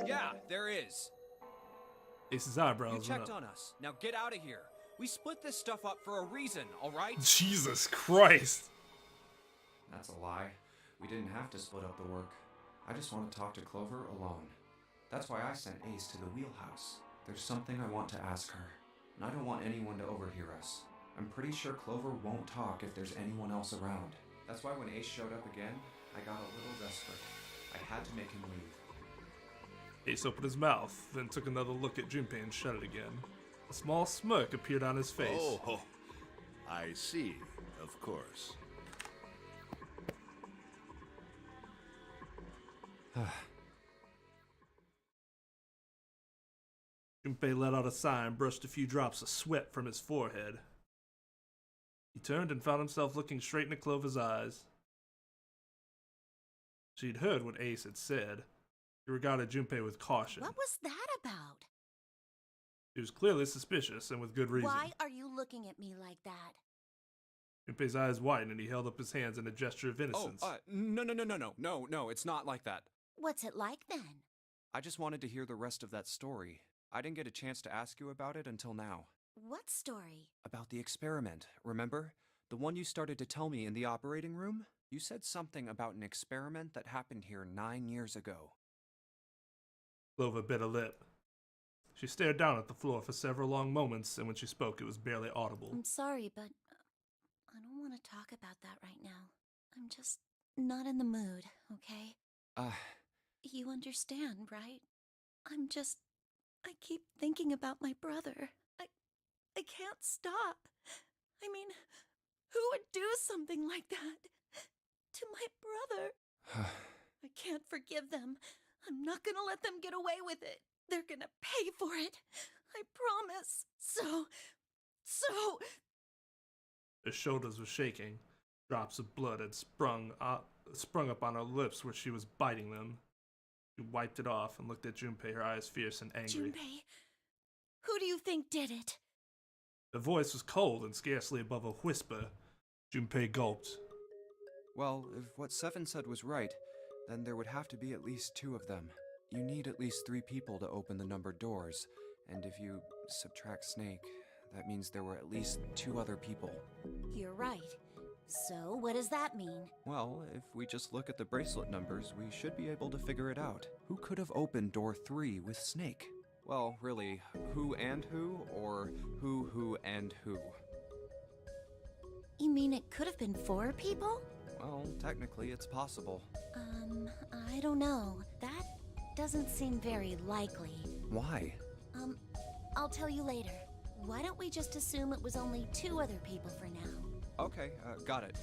Yeah, there is. Ace's eyebrows You went checked up. on us. Now get out of here. We split this stuff up for a reason, all right? Jesus Christ. That's a lie. We didn't have to split up the work. I just want to talk to Clover alone. That's why I sent Ace to the wheelhouse. There's something I want to ask her, and I don't want anyone to overhear us. I'm pretty sure Clover won't talk if there's anyone else around. That's why when Ace showed up again, I got a little desperate. I had to make him leave. Ace opened his mouth, then took another look at Junpei and shut it again. A small smirk appeared on his face. Oh, I see. Of course. Junpei let out a sigh and brushed a few drops of sweat from his forehead. He turned and found himself looking straight into Clover's eyes. She'd heard what Ace had said. She regarded Junpei with caution. What was that about? She was clearly suspicious, and with good reason. Why are you looking at me like that? Junpei's eyes widened and he held up his hands in a gesture of innocence. No, it's not like that. What's it like then? I just wanted to hear the rest of that story. I didn't get a chance to ask you about it until now. What story? About the experiment, remember? The one you started to tell me in the operating room? You said something about an experiment that happened here 9 years ago. Clover bit a lip. She stared down at the floor for several long moments, and when she spoke, it was barely audible. I'm sorry, but I don't want to talk about that right now. I'm just not in the mood, okay? You understand, right? I keep thinking about my brother. I can't stop. I mean, who would do something like that to my brother? I can't forgive them. I'm not gonna let them get away with it. They're gonna pay for it. I promise. So... Her shoulders were shaking. Drops of blood had sprung up on her lips where she was biting them. She wiped it off and looked at Junpei, her eyes fierce and angry. Junpei, who do you think did it? The voice was cold and scarcely above a whisper. Junpei gulped. Well, if what Seven said was right, then there would have to be at least 2 of them. You need at least 3 people to open the numbered doors, and if you subtract Snake, that means there were at least 2 other people. You're right. So, what does that mean? Well, if we just look at the bracelet numbers, we should be able to figure it out. Who could have opened door 3 with Snake? Well, really, who and who, or who and who? You mean it could have been 4 people? Well, technically it's possible. I don't know. That doesn't seem very likely. Why? I'll tell you later. Why don't we just assume it was only 2 other people for now? Okay, got it.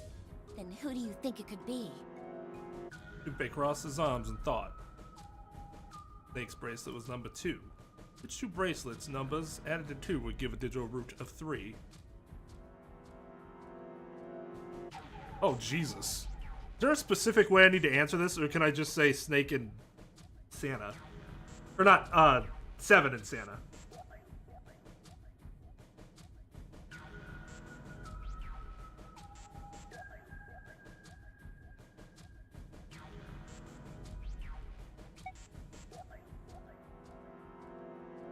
Then who do you think it could be? Junpei crossed his arms and thought. Snake's bracelet was number 2. Which 2 bracelets numbers added to 2 would give a digital root of 3? Oh, Jesus. Is there a specific way I need to answer this, or can I just say Snake and Santa? Or not, 7 and Santa.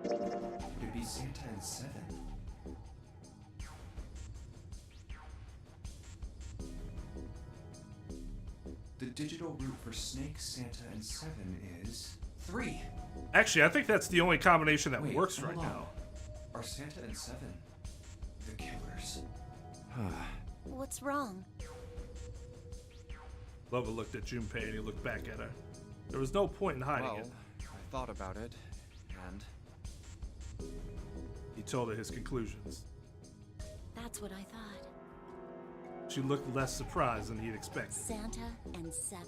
It'd be Santa and 7. The digital root for Snake, Santa, and 7 is 3. Actually, I think that's the only combination that Wait, works hold right on. now. Are Santa and 7 the killers? What's wrong? Lover looked at Junpei and he looked back at her. There was no point in hiding Well, it. I thought about it, and He told her his conclusions. That's what I thought. She looked less surprised than he'd expected. Santa and 7.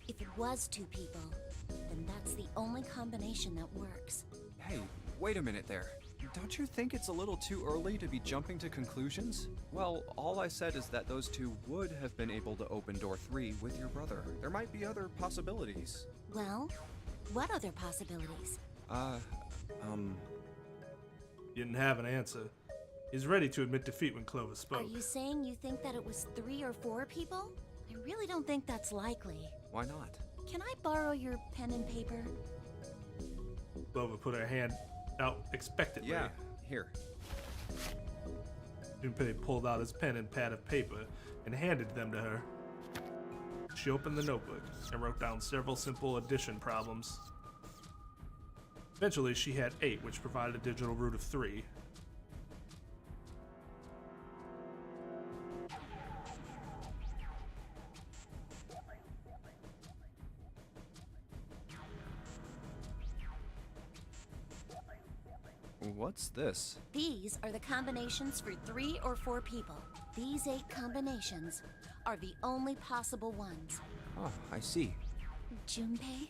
If it was 2 people, then that's the only combination that works. hey, wait a minute there. Don't you think it's a little too early to be jumping to conclusions? Well, all I said is that those 2 would have been able to open door 3 with your brother. There might be other possibilities. Well, what other possibilities? He didn't have an answer. He's ready to admit defeat when Clover spoke. Are you saying you think that it was 3 or 4 people? I really don't think that's likely. Why not? Can I borrow your pen and paper? Clover put her hand out expectantly. Yeah, here. Junpei pulled out his pen and pad of paper and handed them to her. She opened the notebook and wrote down several simple addition problems. Eventually, she had 8, which provided a digital root of 3. What's this? These are the combinations for 3 or 4 people. These 8 combinations are the only possible ones. Oh, I see. Junpei,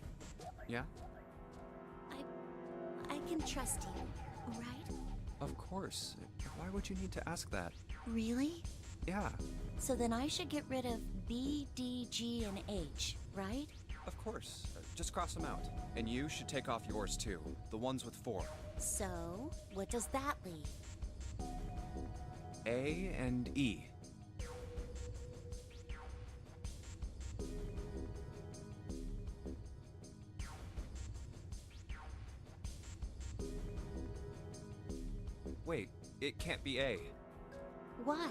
Yeah? I can trust you, right? Of course. Why would you need to ask that? Really? Yeah, So then I should get rid of B, D, G, and H, right? of course. Just cross them out. And you should take off yours too. The ones with 4. So, what does that leave? A and E. Wait, it can't be A. Why?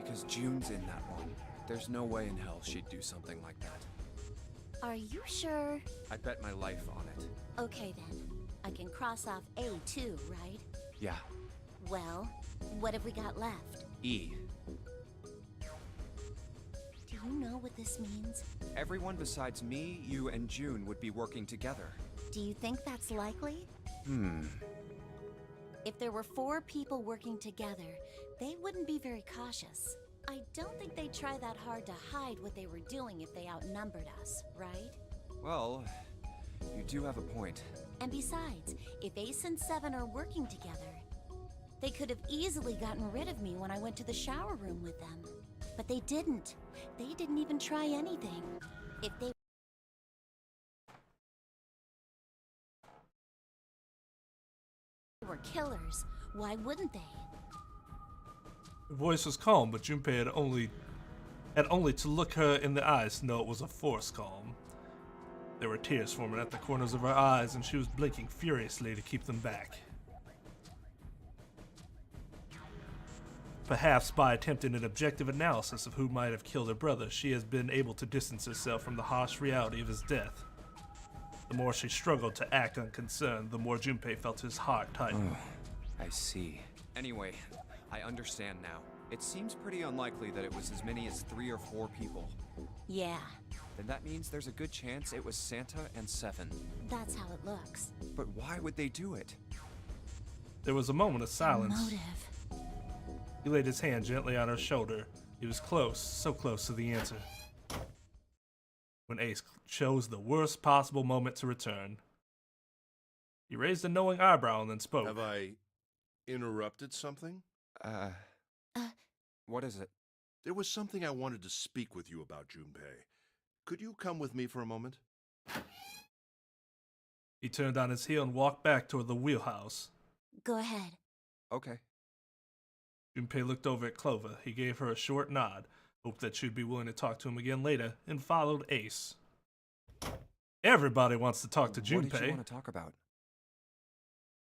Because June's in that one. There's no way in hell she'd do something like that. Are you sure? I bet my life on it. Okay then. I can cross off A too, right? Yeah, Well, what have we got left? E. Do you know what this means? Everyone besides me, you, and June would be working together. Do you think that's likely? If there were 4 people working together, they wouldn't be very cautious. I don't think they'd try that hard to hide what they were doing if they outnumbered us, right? Well, you do have a point. And besides, if Ace and Seven are working together, they could have easily gotten rid of me when I went to the shower room with them. But they didn't. They didn't even try anything. If they were killers, why wouldn't they? Her voice was calm, but Junpei had only to look her in the eyes to know it was a forced calm. There were tears forming at the corners of her eyes, and she was blinking furiously to keep them back. Perhaps by attempting an objective analysis of who might have killed her brother, she has been able to distance herself from the harsh reality of his death. The more she struggled to act unconcerned, the more Junpei felt his heart tighten. Oh, I see. Anyway, I understand now. It seems pretty unlikely that it was as many as 3 or 4 people. Yeah, Then that means there's a good chance it was Santa and Seven. that's how it looks. But why would they do it? There was a moment of silence. Motive. He laid his hand gently on her shoulder. He was close, so close to the answer. When Ace chose the worst possible moment to return, he raised a knowing eyebrow and then spoke. Have I interrupted something? What is it? There was something I wanted to speak with you about, Junpei. Could you come with me for a moment? He turned on his heel and walked back toward the wheelhouse. Go ahead. Okay. Junpei looked over at Clover. He gave her a short nod, hoped that she'd be willing to talk to him again later, and followed Ace. Everybody wants to talk to Junpei. What did you want to talk about?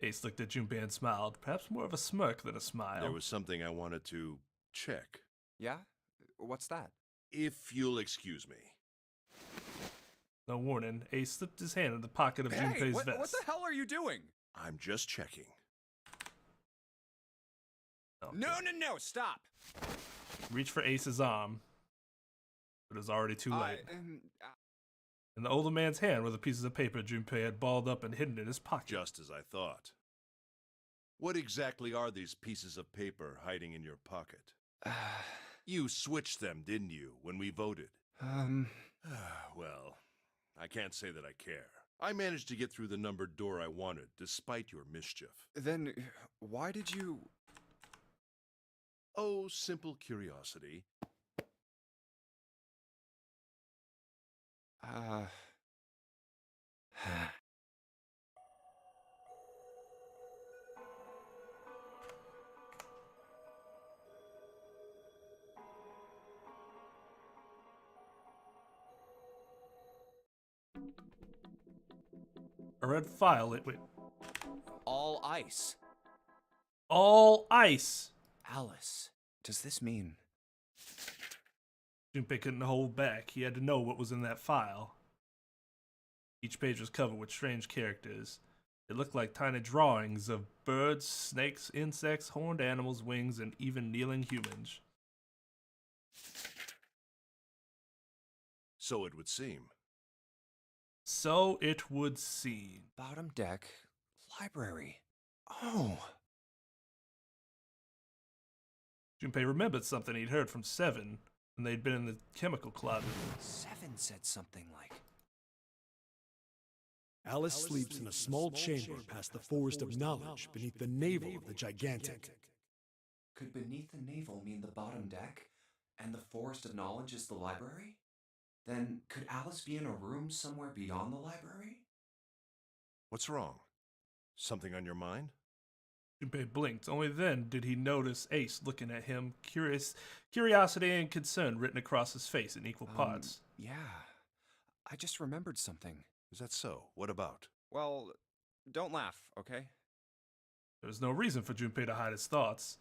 Ace looked at Junpei and smiled, perhaps more of a smirk than a smile. There was something I wanted to check. Yeah? What's that? If you'll excuse me. No warning, Ace slipped his hand in the pocket of Junpei's vest. What the hell are you doing? I'm just checking. Okay. No, stop! Reached for Ace's arm, but it was already too late. In the older man's hand were the pieces of paper Junpei had balled up and hidden in his pocket. Just as I thought. What exactly are these pieces of paper hiding in your pocket? You switched them, didn't you, when we voted? Well, I can't say that I care. I managed to get through the numbered door I wanted, despite your mischief. Then, why did you... Oh, simple curiosity. A red file lit with All ice. all ice. Alice, does this mean... Junpei couldn't hold back. He had to know what was in that file. Each page was covered with strange characters. It looked like tiny drawings of birds, snakes, insects, horned animals, wings, and even kneeling humans. So it would seem. So it would seem. Bottom deck, library. Oh. Junpei remembered something he'd heard from Seven when they'd been in the chemical closet. Seven said something like... Alice sleeps in a small chamber past the forest of knowledge beneath the navel of the gigantic. Could beneath the navel mean the bottom deck, and the forest of knowledge is the library? Then could Alice be in a room somewhere beyond the library? What's wrong? Something on your mind? Junpei blinked. Only then did he notice Ace looking at him, curiosity and concern written across his face in equal parts. Yeah. I just remembered something. Is that so? What about? Well, don't laugh, okay? There was no reason for Junpei to hide his thoughts.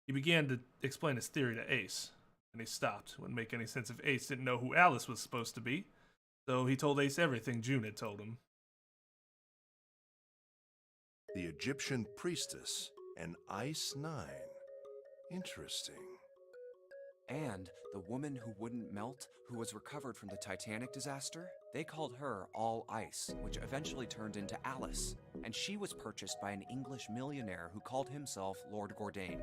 He began to explain his theory to Ace, and he stopped. It wouldn't make any sense if Ace didn't know who Alice was supposed to be, so he told Ace everything June had told him. The Egyptian priestess, an Ice 9. Interesting. And the woman who wouldn't melt, who was recovered from the Titanic disaster, they called her All Ice, which eventually turned into Alice. And she was purchased by an English millionaire who called himself Lord Gordain.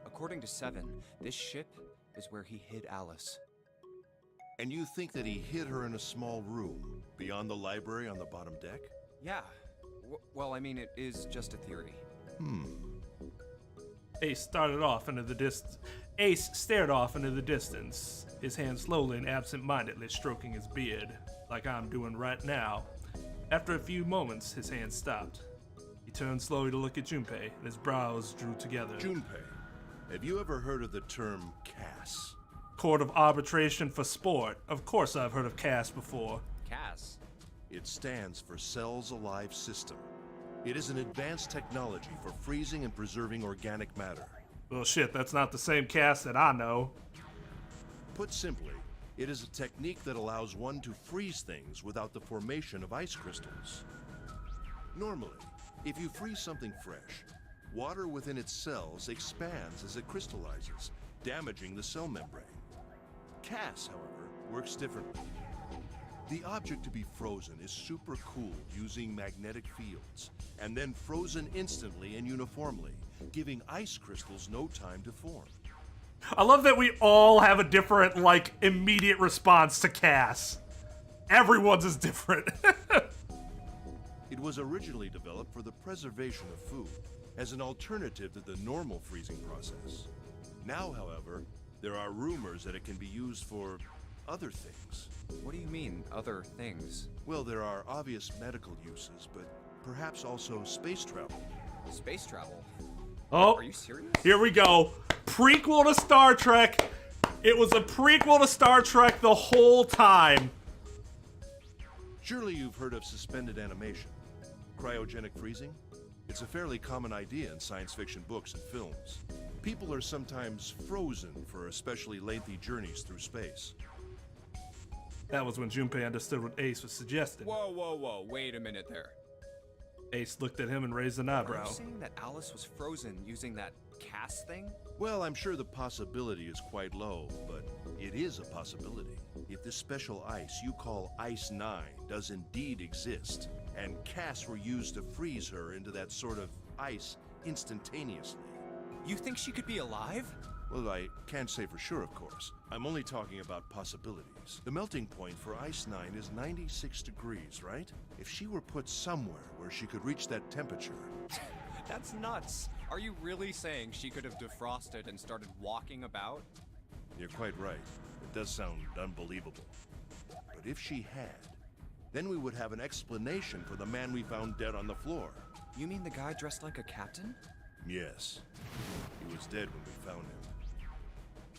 According to Seven, this ship is where he hid Alice. And you think that he hid her in a small room, beyond the library on the bottom deck? Yeah, Well, I mean, it is just a theory. Ace started off into the distance. Ace stared off into the distance, his hand slowly and absent-mindedly stroking his beard, like I'm doing right now. After a few moments, his hand stopped. He turned slowly to look at Junpei, and his brows drew together. Junpei, have you ever heard of the term CAS? Court of Arbitration for Sport. Of course I've heard of CAS before. CAS? It stands for Cells Alive System. It is an advanced technology for freezing and preserving organic matter. Well, shit, that's not the same CAS that I know. Put simply, it is a technique that allows one to freeze things without the formation of ice crystals. Normally, if you freeze something fresh, water within its cells expands as it crystallizes, damaging the cell membrane. CAS, however, works differently. The object to be frozen is supercooled using magnetic fields, and then frozen instantly and uniformly, giving ice crystals no time to form. I love that we all have a different, like, immediate response to CAS. Everyone's is different. It was originally developed for the preservation of food, as an alternative to the normal freezing process. Now, however, there are rumors that it can be used for other things. What do you mean, other things? Well, there are obvious medical uses, but perhaps also space travel. Space travel? Oh, are you serious? Here we go. Prequel to Star Trek. It was a prequel to Star Trek the whole time. Surely you've heard of suspended animation. Cryogenic freezing? It's a fairly common idea in science fiction books and films. People are sometimes frozen for especially lengthy journeys through space. That was when Junpei understood what Ace was suggesting. Whoa, wait a minute there. Ace looked at him and raised an eyebrow. Are you saying that Alice was frozen using that CAS thing? Well, I'm sure the possibility is quite low, but it is a possibility. If this special ice you call Ice 9 does indeed exist, and CAS were used to freeze her into that sort of ice instantaneously. You think she could be alive? Well, I can't say for sure, of course. I'm only talking about possibilities. The melting point for Ice 9 is 96 degrees, right? If she were put somewhere where she could reach that temperature... That's nuts. Are you really saying she could have defrosted and started walking about? You're quite right. It does sound unbelievable. But if she had, then we would have an explanation for the man we found dead on the floor. You mean the guy dressed like a captain? Yes. He was dead when we found him.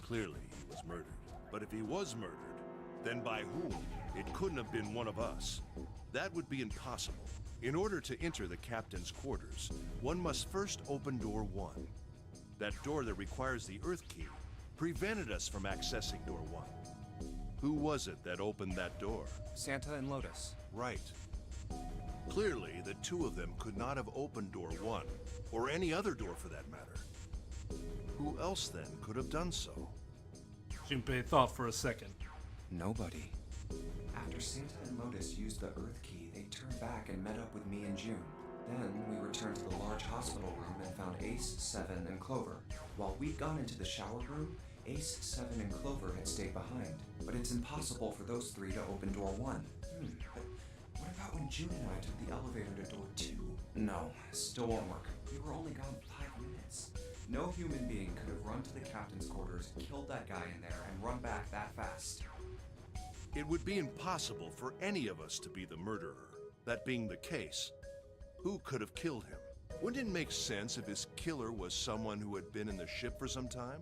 Clearly, he was murdered. But if he was murdered, then by whom? It couldn't have been one of us. That would be impossible. In order to enter the captain's quarters, one must first open door 1. That door that requires the Earth key prevented us from accessing door 1. Who was it that opened that door? Santa and Lotus. Right. Clearly, the two of them could not have opened door 1, or any other door for that matter. Who else then could have done so? Junpei thought for a second. Nobody. After Santa and Lotus used the Earth key, they turned back and met up with me and June. Then we returned to the large hospital room and found Ace, 7, and Clover. While we'd gone into the shower room, Ace, 7, and Clover had stayed behind. But it's impossible for those three to open door 1. But what about when June and I took the elevator to door 2? No, still won't work. We were only gone 5 minutes. No human being could have run to the captain's quarters, killed that guy in there, and run back that fast. It would be impossible for any of us to be the murderer. That being the case, who could have killed him? Wouldn't it make sense if his killer was someone who had been in the ship for some time?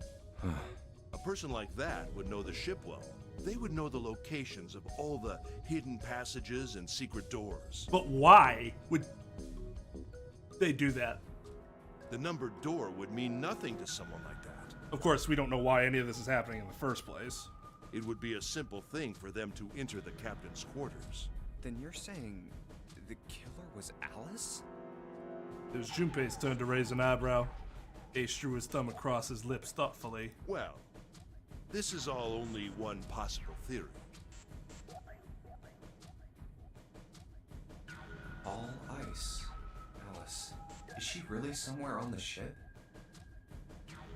A person like that would know the ship well. They would know the locations of all the hidden passages and secret doors. But why would they do that? The numbered door would mean nothing to someone like that. Of course, we don't know why any of this is happening in the first place. It would be a simple thing for them to enter the captain's quarters. Then you're saying the killer was Alice? It was Junpei's turn to raise an eyebrow. Ace drew his thumb across his lips thoughtfully. Well, this is all only one possible theory. All ice. Alice, is she really somewhere on the ship?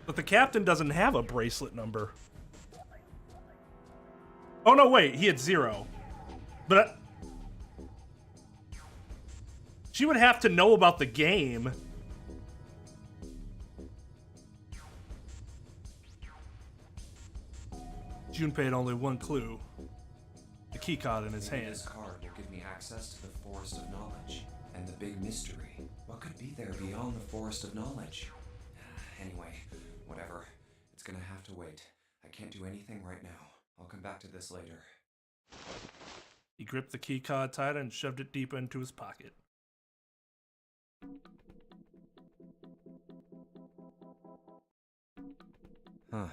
But the captain doesn't have a bracelet number. Oh no, wait, he had 0. But She would have to know about the game. Junpei had only one clue. The keycard in his Maybe hand. This card will give me access to the Forest of Knowledge. And the big mystery. What could be there beyond the Forest of Knowledge? Anyway, whatever. It's gonna have to wait. I can't do anything right now. I'll come back to this later. He gripped the keycard tighter and shoved it deeper into his pocket. Huh.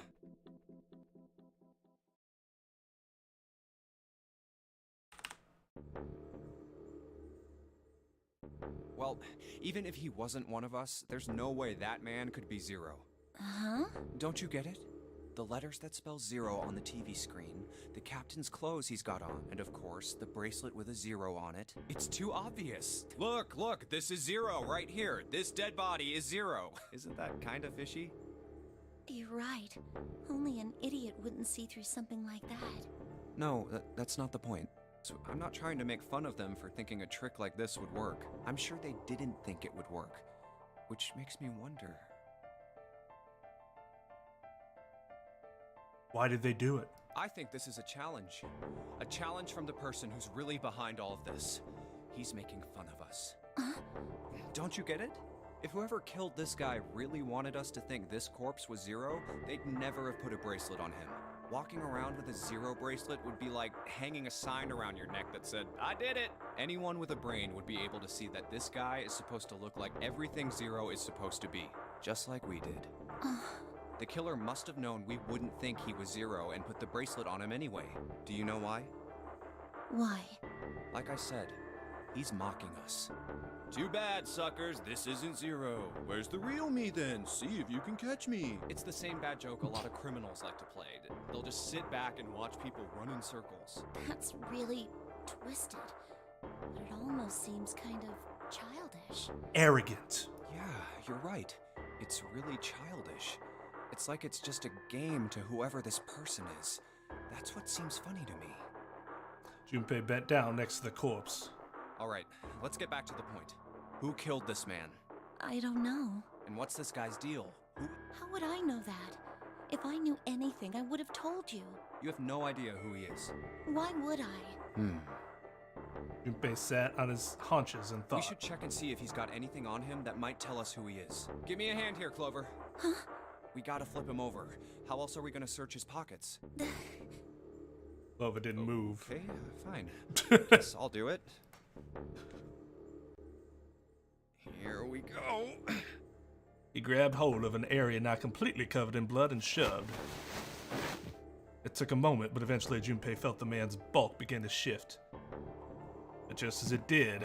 Well, even if he wasn't one of us, there's no way that man could be Zero. Huh? Don't you get it? The letters that spell Zero on the TV screen, the captain's clothes he's got on, and of course, the bracelet with a zero on it. It's too obvious. Look, this is Zero right here. This dead body is Zero. Isn't that kind of fishy? You're right. Only an idiot wouldn't see through something like that. No, that's not the point. So I'm not trying to make fun of them for thinking a trick like this would work. I'm sure they didn't think it would work. Which makes me wonder. Why did they do it? I think this is a challenge. A challenge from the person who's really behind all of this. He's making fun of us. Don't you get it? If whoever killed this guy really wanted us to think this corpse was Zero, they'd never have put a bracelet on him. Walking around with a Zero bracelet would be like hanging a sign around your neck that said, "I did it!" Anyone with a brain would be able to see that this guy is supposed to look like everything Zero is supposed to be. Just like we did. The killer must have known we wouldn't think he was Zero and put the bracelet on him anyway. Do you know why? Why? Like I said, he's mocking us. Too bad, suckers, this isn't Zero. Where's the real me then? See if you can catch me. It's the same bad joke a lot of criminals like to play. They'll just sit back and watch people run in circles. That's really twisted. But it almost seems kind of childish. Arrogant. Yeah, you're right. It's really childish. It's like it's just a game to whoever this person is. That's what seems funny to me. Junpei bent down next to the corpse. All right, let's get back to the point. Who killed this man? I don't know. And what's this guy's deal? How would I know that? If I knew anything, I would have told you. You have no idea who he is. Why would I? Junpei sat on his haunches and thought. We should check and see if he's got anything on him that might tell us who he is. Give me a hand here, Clover. Huh? We gotta flip him over. How else are we gonna search his pockets? Clover didn't move. Okay, fine. Guess I'll do it. Here we go. He grabbed hold of an area not completely covered in blood and shoved. It took a moment, but eventually Junpei felt the man's bulk begin to shift. But just as it did,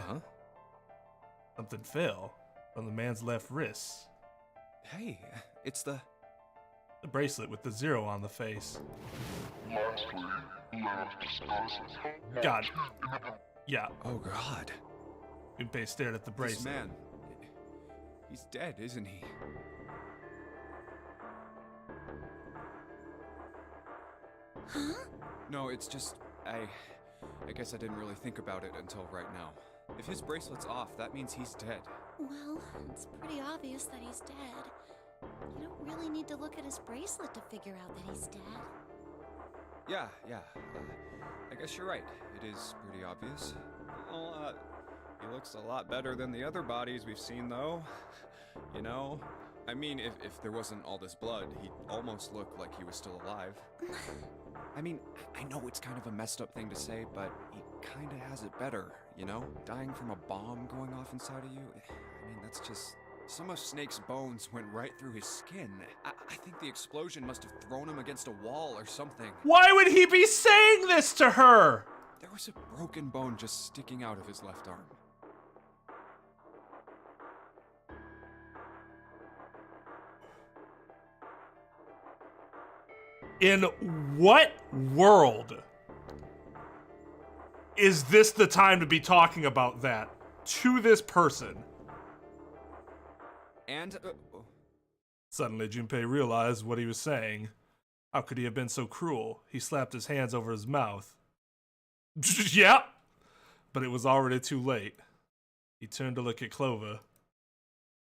something fell from the man's left wrist. Hey, it's the bracelet with the zero on the face. Lastly, let us discuss how God. Yeah. Oh God. Junpei stared at the bracelet. This man, he's dead, isn't he? Huh? No, it's just, I guess I didn't really think about it until right now. If his bracelet's off, that means he's dead. Well, it's pretty obvious that he's dead. You don't really need to look at his bracelet to figure out that he's dead. Yeah. I guess you're right. It is pretty obvious. Well, he looks a lot better than the other bodies we've seen, though. You know? I mean, if there wasn't all this blood, he'd almost look like he was still alive. I mean, I know it's kind of a messed up thing to say, but he kind of has it better, you know? Dying from a bomb going off inside of you, I mean, that's just... Some of Snake's bones went right through his skin. I think the explosion must have thrown him against a wall or something. Why would he be saying this to her? There was a broken bone just sticking out of his left arm. In what world is this the time to be talking about that to this person? And, Suddenly, Junpei realized what he was saying. How could he have been so cruel? He slapped his hands over his mouth. Yeah, but it was already too late. He turned to look at Clover.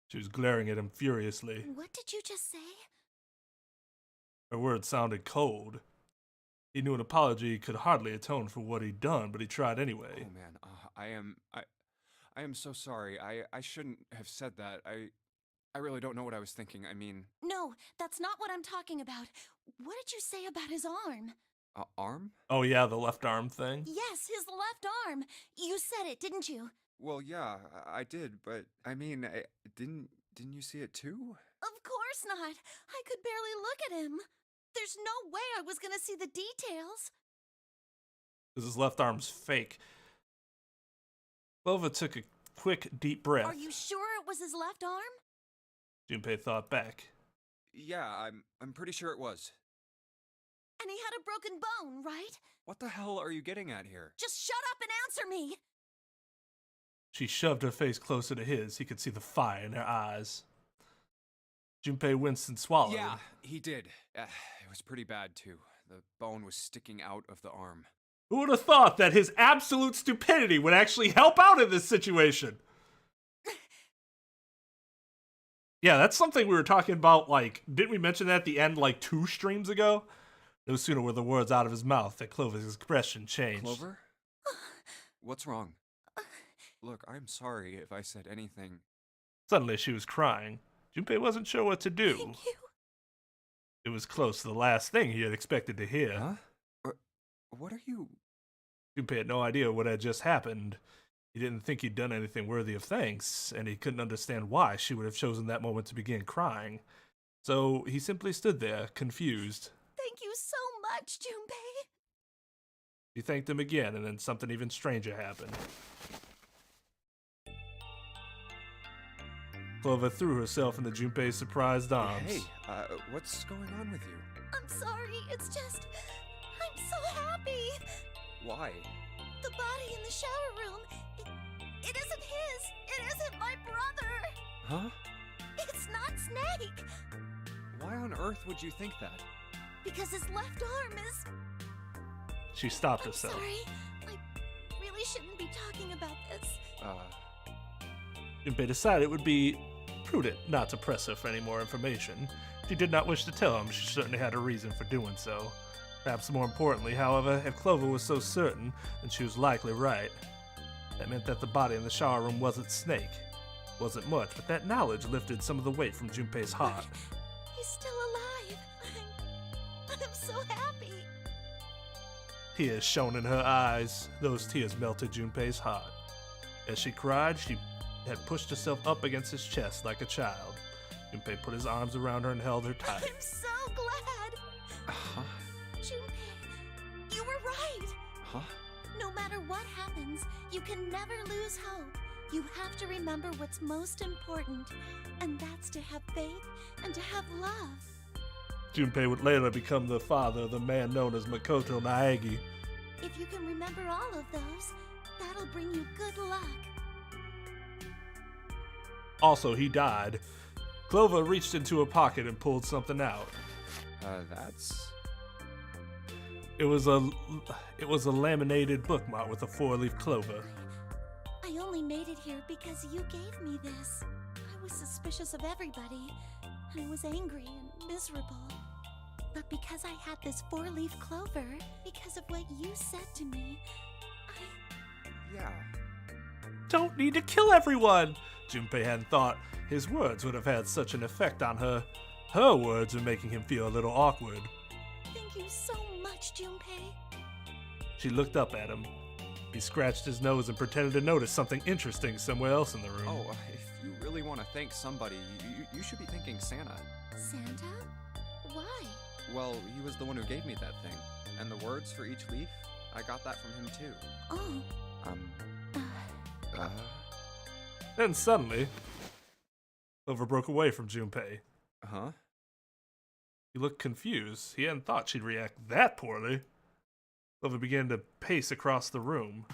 She was glaring at him furiously. What did you just say? Her words sounded cold. He knew an apology could hardly atone for what he'd done, but he tried anyway. Oh man, I am so sorry. I shouldn't have said that. I really don't know what I was thinking. I mean, No, that's not what I'm talking about. What did you say about his arm? arm? Oh yeah, the left arm thing? Yes, his left arm. You said it, didn't you? Well, yeah, I did, but I mean, didn't you see it too? Of course not. I could barely look at him. There's no way I was gonna see the details. Because his left arm's fake. Clover took a quick, deep breath. Are you sure it was his left arm? Junpei thought back. Yeah, I'm pretty sure it was. And he had a broken bone, right? What the hell are you getting at here? Just shut up and answer me! She shoved her face closer to his. He could see the fire in her eyes. Junpei winced and swallowed. Yeah, he did. It was pretty bad, too. The bone was sticking out of the arm. Who would have thought that his absolute stupidity would actually help out in this situation? Yeah, that's something we were talking about, like, didn't we mention that at the end, like, 2 streams ago? No sooner were the words out of his mouth that Clover's expression changed. Clover? What's wrong? Look, I'm sorry if I said anything. Suddenly she was crying. Junpei wasn't sure what to do. Thank you. It was close to the last thing he had expected to hear. Huh? What are you... Junpei had no idea what had just happened. He didn't think he'd done anything worthy of thanks, and he couldn't understand why she would have chosen that moment to begin crying. So he simply stood there, confused. Thank you so much, Junpei. He thanked him again, and then something even stranger happened. Clover threw herself into Junpei's surprised arms. Hey, what's going on with you? I'm sorry, it's just... I'm so happy. Why? The body in the shower room, it isn't his. It isn't my brother. Huh? It's not Snake. Why on earth would you think that? Because his left arm is... She stopped I'm herself. sorry. I really shouldn't be talking about this. Junpei decided it would be prudent not to press her for any more information. She did not wish to tell him. She certainly had a reason for doing so. Perhaps more importantly, however, if Clover was so certain, then she was likely right. That meant that the body in the shower room wasn't Snake. Wasn't much, but that knowledge lifted some of the weight from Junpei's heart. He's still alive. I'm so happy. Tears shone in her eyes. Those tears melted Junpei's heart. As she cried, she had pushed herself up against his chest like a child. Junpei put his arms around her and held her tight. I'm so glad. Junpei, you were right. Huh? No matter what happens, you can never lose hope. You have to remember what's most important, and that's to have faith and to have love. Junpei would later become the father of the man known as Makoto Naegi. If you can remember all of those, that'll bring you good luck. Also, he died. Clover reached into her pocket and pulled something out. That's... It was a laminated bookmark with a 4-leaf clover. I only made it here because you gave me this. I was suspicious of everybody. I was angry and miserable. But because I had this 4-leaf clover, because of what you said to me, Yeah. Don't need to kill everyone! Junpei hadn't thought his words would have had such an effect on her. Her words were making him feel a little awkward. Thank you so much, Junpei. She looked up at him. He scratched his nose and pretended to notice something interesting somewhere else in the room. Oh, if you really want to thank somebody, you should be thanking Santa. Santa? Why? Well, he was the one who gave me that thing. And the words for each leaf, I got that from him too. Oh. Then suddenly, Clover broke away from Junpei. Huh? He looked confused. He hadn't thought she'd react that poorly. Clover began to pace across the room.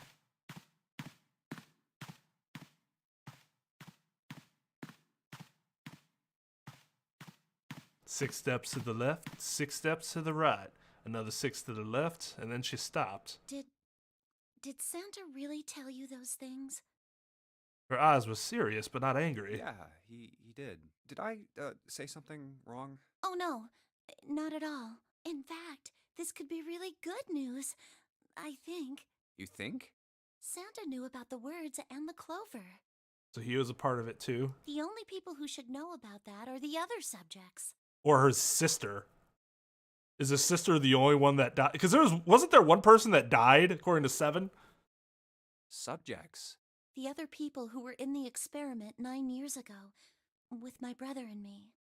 Six steps to the left, 6 steps to the right, another 6 to the left, and then she stopped. Did Santa really tell you those things? Her eyes were serious, but not angry. Yeah, he did. Did I say something wrong? Oh no, not at all. In fact, this could be really good news. I think. You think? Santa knew about the words and the clover. So he was a part of it too? The only people who should know about that are the other subjects. Or her sister? Is his sister the only one that died? Because wasn't there one person that died, according to 7? Subjects. The other people who were in the experiment 9 years ago, with my brother and me.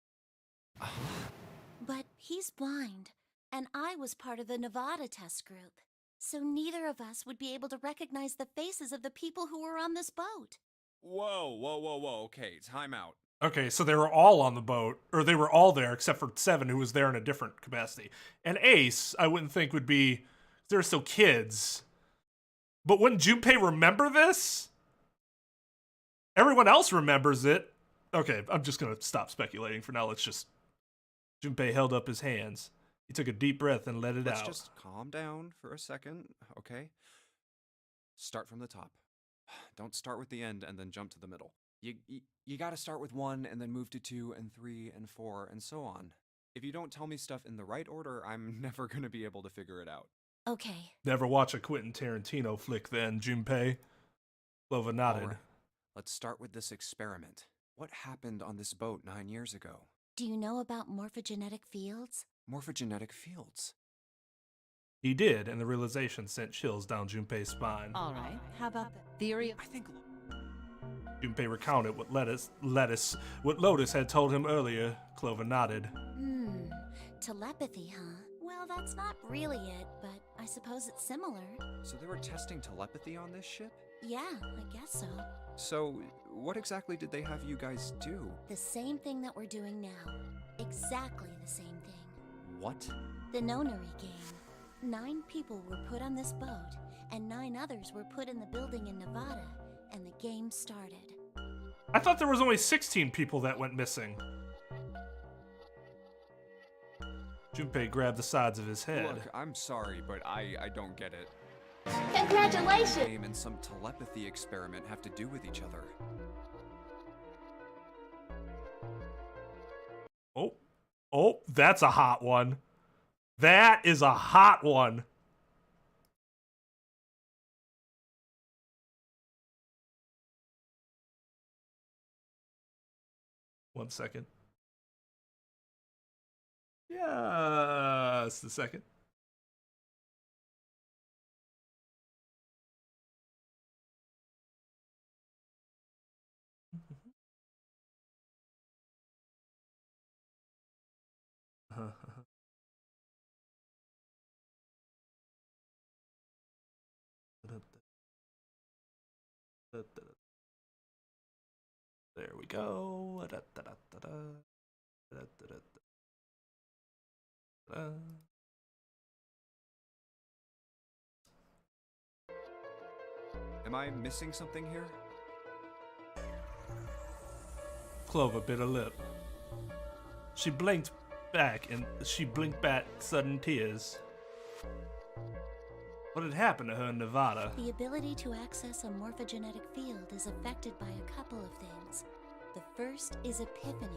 But he's blind, and I was part of the Nevada test group. So neither of us would be able to recognize the faces of the people who were on this boat. Whoa. Okay, time out. Okay, so they were all on the boat, or they were all there except for 7, who was there in a different capacity. And Ace, I wouldn't think would be, they're still kids. But wouldn't Junpei remember this? Everyone else remembers it. Okay, I'm just gonna stop speculating for now. Junpei held up his hands. He took a deep breath and let it out. Let's just calm down for a second, okay? Start from the top. Don't start with the end and then jump to the middle. You gotta start with 1 and then move to 2 and 3 and 4 and so on. If you don't tell me stuff in the right order, I'm never gonna be able to figure it out. Okay. Never watch a Quentin Tarantino flick then, Junpei. Clover nodded. All right. Let's start with this experiment. What happened on this boat 9 years ago? Do you know about morphogenetic fields? Morphogenetic fields. He did, and the realization sent chills down Junpei's spine. All right. How about the theory of... I think... Junpei recounted what Lotus had told him earlier. Clover nodded. Telepathy, huh? Well, that's not really it, but I suppose it's similar. So they were testing telepathy on this ship? Yeah, I guess so. So, what exactly did they have you guys do? The same thing that we're doing now. Exactly the same thing. What? The Nonary game. 9 people were put on this boat, and 9 others were put in the building in Nevada, and the game started. I thought there was only 16 people that went missing. Junpei grabbed the sides of his head. Look, I'm sorry, but I don't get it. Congratulations! Game and some telepathy experiment have to do with each other. Oh, that's a hot one. That is a hot one. One second. Yes, the second. There we go. Am I missing something here? Clover bit her lip. She blinked back sudden tears. What had happened to her in Nevada? The ability to access a morphogenetic field is affected by a couple of things. The first is epiphany,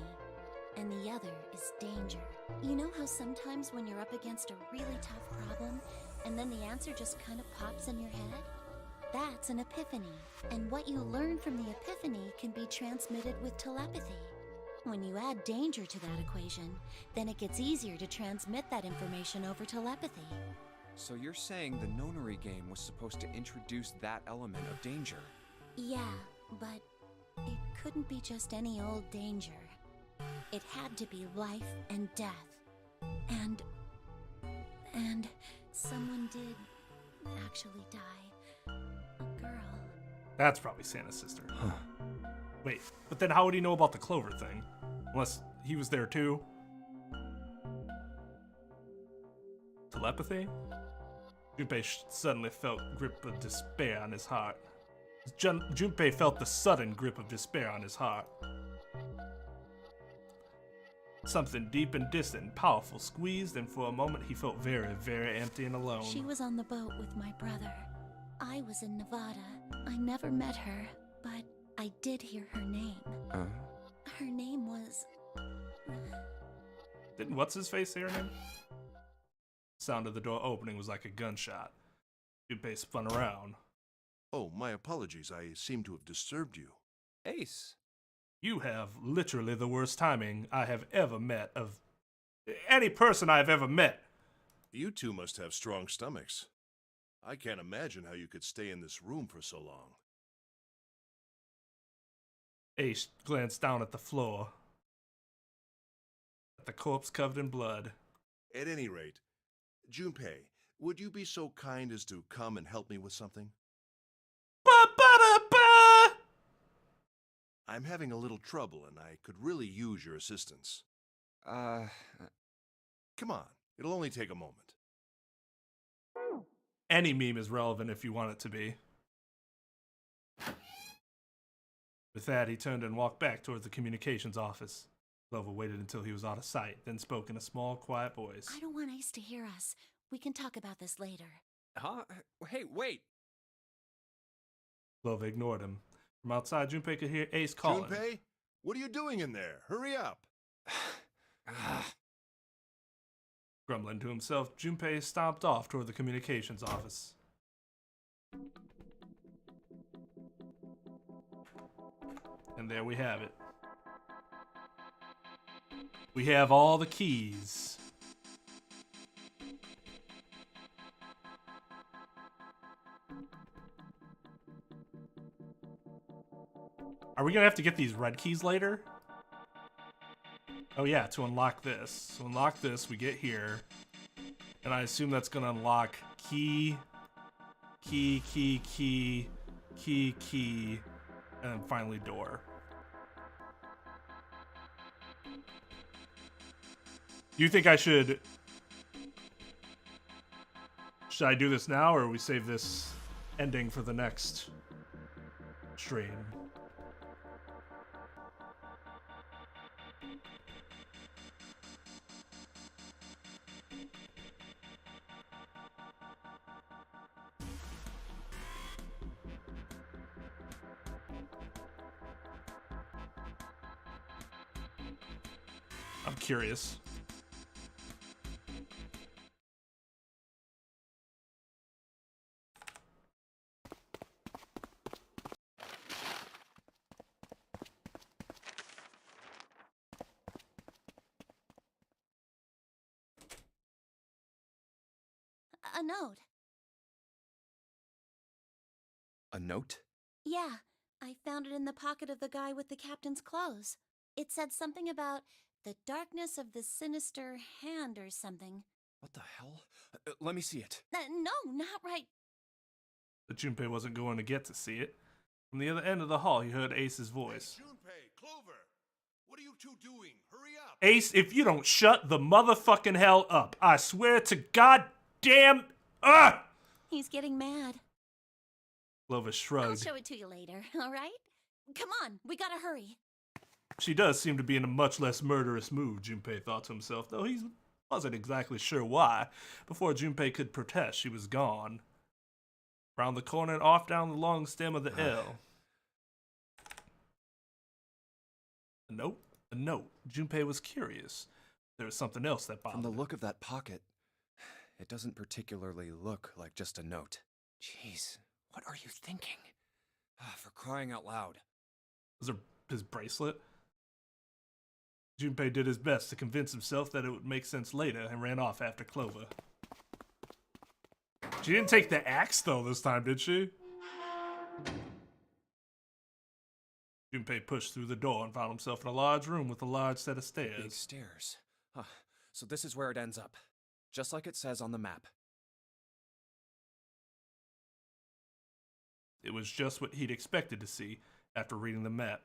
and the other is danger. You know how sometimes when you're up against a really tough problem, and then the answer just kind of pops in your head? That's an epiphany, and what you learn from the epiphany can be transmitted with telepathy. When you add danger to that equation, then it gets easier to transmit that information over telepathy. So you're saying the Nonary game was supposed to introduce that element of danger? Yeah, but it couldn't be just any old danger. It had to be life and death. And someone did actually die. A girl. That's probably Santa's sister. Wait, but then how would he know about the Clover thing? Unless he was there too? Telepathy? Junpei suddenly felt grip of despair on his heart. Junpei felt the sudden grip of despair on his heart. Something deep and distant and powerful squeezed, and for a moment he felt very, very empty and alone. She was on the boat with my brother. I was in Nevada. I never met her, but I did hear her name. Her name was... Didn't what's-his-face hear him? Sound of the door opening was like a gunshot. Junpei spun around. Oh, my apologies. I seem to have disturbed you. Ace. You have literally the worst timing I have ever met of any person I have ever met. You two must have strong stomachs. I can't imagine how you could stay in this room for so long. Ace glanced down at the floor. At the corpse covered in blood. At any rate, Junpei, would you be so kind as to come and help me with something? Ba-ba-da-ba! I'm having a little trouble and I could really use your assistance. Come on, it'll only take a moment. Any meme is relevant if you want it to be. With that, he turned and walked back towards the communications office. Clover waited until he was out of sight, then spoke in a small, quiet voice. I don't want Ace to hear us. We can talk about this later. Huh? Hey, wait! Clover ignored him. From outside, Junpei could hear Ace calling. Junpei, what are you doing in there? Hurry up! Grumbling to himself, Junpei stomped off toward the communications office. And there we have it. We have all the keys. Are we gonna have to get these red keys later? Oh yeah, to unlock this. To unlock this, we get here. And I assume that's gonna unlock key, and then finally door. Do you think I should I do this now, or we save this ending for the next stream? I'm curious. A note. A note? Yeah, I found it in the pocket of the guy with the captain's clothes. It said something about the darkness of the sinister hand or something. What the hell? Let me see it. No, not right. But Junpei wasn't going to get to see it. From the other end of the hall, he heard Ace's voice. Hey, Junpei, Clover, what are you two doing? Hurry up! Ace, if you don't shut the motherfucking hell up, I swear to goddamn... He's getting mad. Clover shrugged. I'll show it to you later, all right? Come on, we gotta hurry. She does seem to be in a much less murderous mood, Junpei thought to himself, though he wasn't exactly sure why. Before Junpei could protest, she was gone. Round the corner and off down the long stem of the L. A note? A note. Junpei was curious. There was something else that bothered From the her. look of that pocket, it doesn't particularly look like just a note. Jeez, what are you thinking? For crying out loud. Was it his bracelet? Junpei did his best to convince himself that it would make sense later and ran off after Clover. She didn't take the axe, though, this time, did she? Junpei pushed through the door and found himself in a large room with a large set of stairs. Big stairs. Huh. So this is where it ends up. Just like it says on the map. It was just what he'd expected to see after reading the map.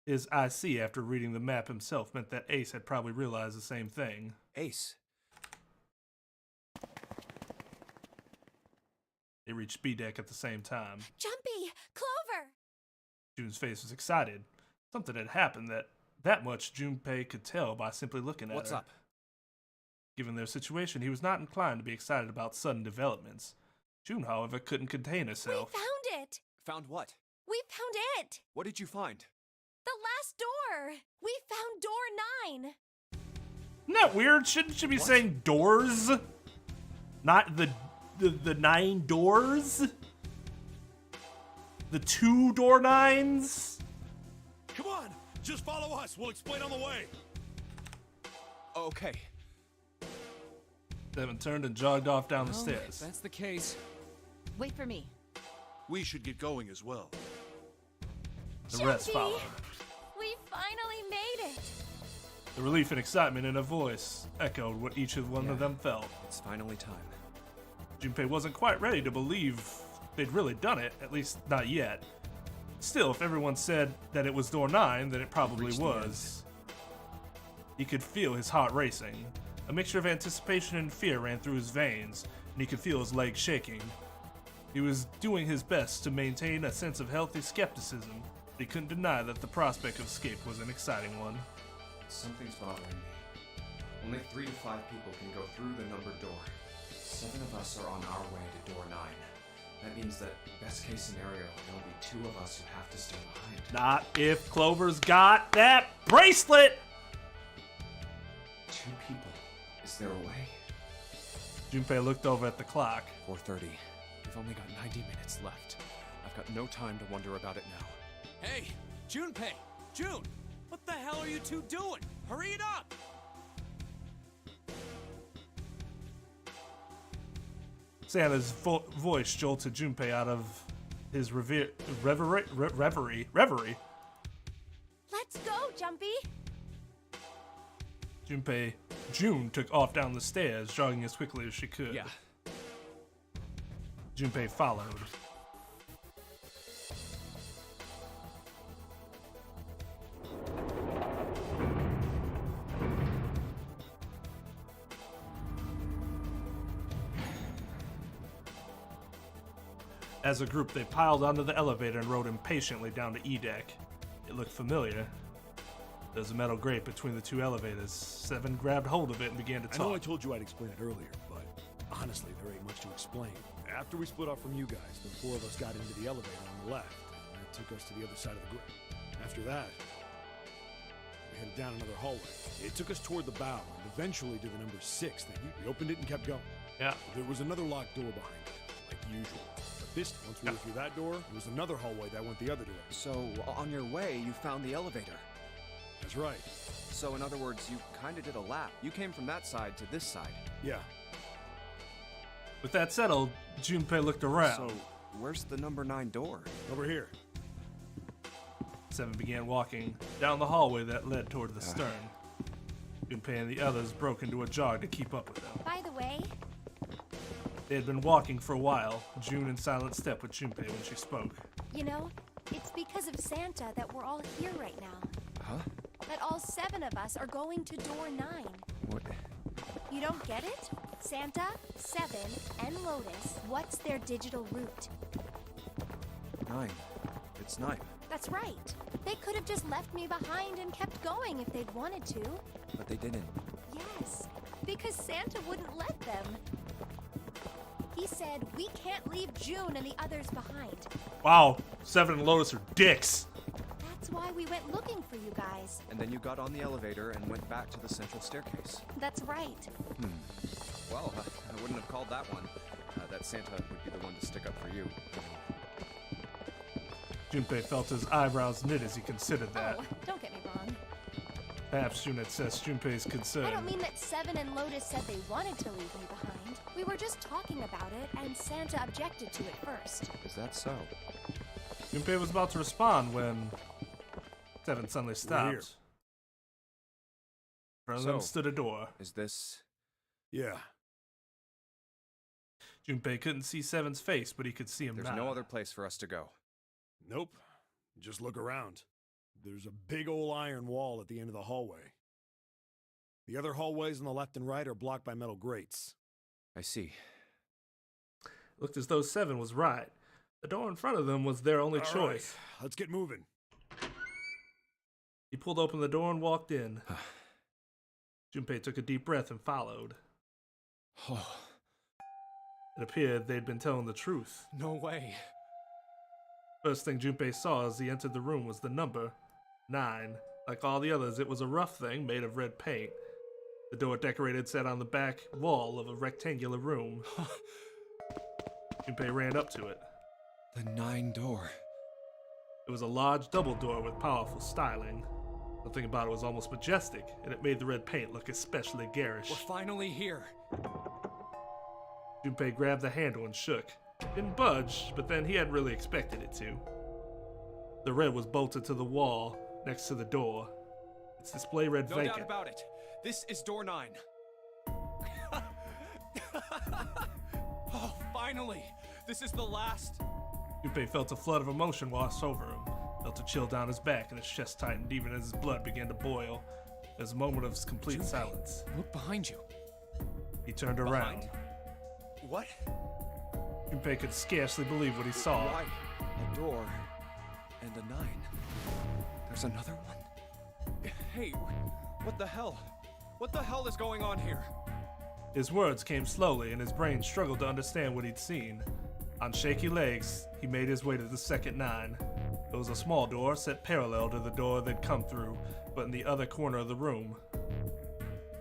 His I see after reading the map himself meant that Ace had probably realized the same thing. Ace. They reached B deck at the same time. Jumpy! Clover! June's face was excited. Something had happened that much Junpei could tell by simply looking at her. What's up? Given their situation, he was not inclined to be excited about sudden developments. June, however, couldn't contain herself. We found it! Found what? We found it! What did you find? The last door! We found door 9! Isn't that weird? Shouldn't she be saying doors? Not the 9 doors? The 2 door 9s? Come on, just follow us. We'll explain on the way. Okay. Seven turned and jogged off down the stairs. If that's the case. Wait for me. We should get going as well. The rest followed. We finally made it! The relief and excitement in her voice echoed what each one of them felt. It's finally time. Junpei wasn't quite ready to believe they'd really done it, at least not yet. Still, if everyone said that it was door 9, then it probably was. He could feel his heart racing. A mixture of anticipation and fear ran through his veins, and he could feel his legs shaking. He was doing his best to maintain a sense of healthy skepticism, but he couldn't deny that the prospect of escape was an exciting one. Something's bothering me. Only 3 to 5 people can go through the numbered door. 7 of us are on our way to door 9. That means that, best case scenario, there'll be 2 of us who have to stay behind. Not if Clover's got that bracelet! 2 people. Is there a way? Junpei looked over at the clock. 4:30. We've only got 90 minutes left. I've got no time to wonder about it now. Hey, Junpei! June! What the hell are you two doing? Hurry it up! Santa's voice jolted Junpei out of his reverie. Let's go, Jumpy! June took off down the stairs, jogging as quickly as she could. Yeah. Junpei followed. As a group, they piled onto the elevator and rode impatiently down to E-Deck. It looked familiar. There was a metal grate between the 2 elevators. Seven grabbed hold of it and began to talk. I know I told you I'd explain it earlier, but honestly, there ain't much to explain. After we split off from you guys, the 4 of us got into the elevator on the left, and that took us to the other side of the grate. After that, we headed down another hallway. It took us toward the bow, and eventually to the number 6 thing. We opened it and kept going. Yeah. There was another locked door behind it, like usual. But this time, once we were through that door, there was another hallway that went the other direction. So, on your way, you found the elevator. That's right. So, in other words, you kinda did a lap. You came from that side to this side. Yeah. With that settled, Junpei looked around. So, where's the number 9 door? Over here. Seven began walking down the hallway that led toward the stern. Junpei and the others broke into a jog to keep up with them. By the way, They had been walking for a while, June in silent step with Junpei when she spoke. you know, it's because of Santa that we're all here right now. Huh? That all 7 of us are going to door 9. What? You don't get it? Santa, 7, and Lotus, what's their digital route? 9. It's 9. That's right. They could have just left me behind and kept going if they'd wanted to. But they didn't. Yes, because Santa wouldn't let them. He said, we can't leave June and the others behind. Wow, Seven and Lotus are dicks. That's why we went looking for you guys. And then you got on the elevator and went back to the central staircase. That's right. Well, I wouldn't have called that one. That Santa would be the one to stick up for you. Junpei felt his eyebrows knit as he considered that. Oh, don't get me wrong. Perhaps June had assessed Junpei's concern. I don't mean that 7 and Lotus said they wanted to leave me behind. We were just talking about it, and Santa objected to it first. Is that so? Junpei was about to respond when Seven suddenly stopped. here. In front of them So, stood a door. Is this... Yeah. Junpei couldn't see Seven's face, but he could see him There's now. no other place for us to go. Nope. Just look around. There's a big old iron wall at the end of the hallway. The other hallways on the left and right are blocked by metal grates. I see. Looked as though Seven was right. The door in front of them was their only All choice. right, let's get moving. He pulled open the door and walked in. Junpei took a deep breath and followed. It appeared they'd been telling the truth. No way. First thing Junpei saw as he entered the room was the number 9. Like all the others, it was a rough thing made of red paint. The door decorated sat on the back wall of a rectangular room. Junpei ran up to it. The 9 door. It was a large double door with powerful styling. Something about it was almost majestic, and it made the red paint look especially garish. We're finally here. Junpei grabbed the handle and shook. Didn't budge, but then he hadn't really expected it to. The red was bolted to the wall next to the door. Its display read No vacant. doubt about it. This is door 9. Oh, finally! This is the last. Junpei felt a flood of emotion wash over him. Felt a chill down his back and his chest tightened even as his blood began to boil. There was a moment of complete silence. Look behind you. He turned around. What? Junpei could scarcely believe what he saw. Why? A door and a 9. There's another one? Hey, what the hell? What the hell is going on here? His words came slowly and his brain struggled to understand what he'd seen. On shaky legs, he made his way to the second 9. It was a small door set parallel to the door they'd come through, but in the other corner of the room.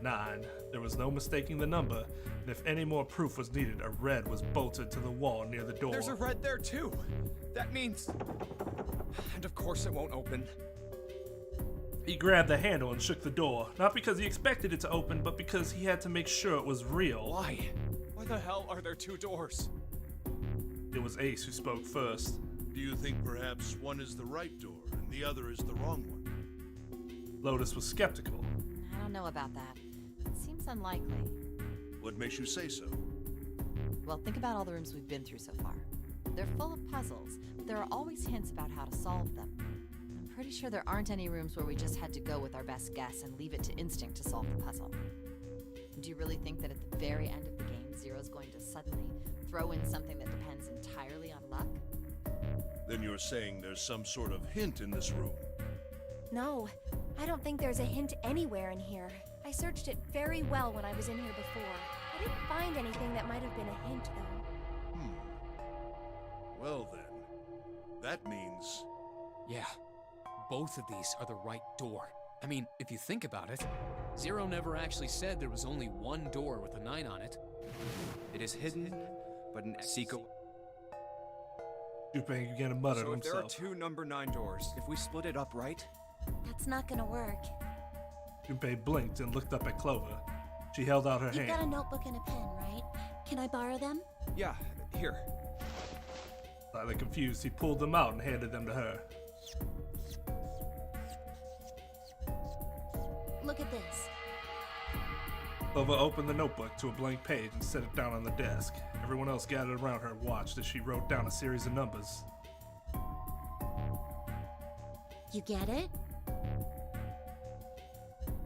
9. There was no mistaking the number, and if any more proof was needed, a red was bolted to the wall near the door. There's a red there too. That means... And of course it won't open. He grabbed the handle and shook the door, not because he expected it to open, but because he had to make sure it was real. Why? Why the hell are there 2 doors? It was Ace who spoke first. Do you think perhaps one is the right door and the other is the wrong one? Lotus was skeptical. I don't know about that. It seems unlikely. What makes you say so? Well, think about all the rooms we've been through so far. They're full of puzzles, but there are always hints about how to solve them. I'm pretty sure there aren't any rooms where we just had to go with our best guess and leave it to instinct to solve the puzzle. Do you really think that at the very end of the game, Zero's going to suddenly throw in something that depends entirely on luck? Then you're saying there's some sort of hint in this room. No, I don't think there's a hint anywhere in here. I searched it very well when I was in here before. I didn't find anything that might have been a hint, though. Well then, that means... Yeah, both of these are the right door. I mean, if you think about it, Zero never actually said there was only one door with a 9 on it. It is hidden, but an secret. Junpei began to mutter to So if there are himself. 2 number 9 doors, if we split it up right, That's not gonna work. Junpei blinked and looked up at Clover. She held out her You've got a hand. notebook and a pen, right? Can I borrow them? yeah, here. Slightly confused, he pulled them out and handed them to her. Look at this. Clover opened the notebook to a blank page and set it down on the desk. Everyone else gathered around her and watched as she wrote down a series of numbers. You get it?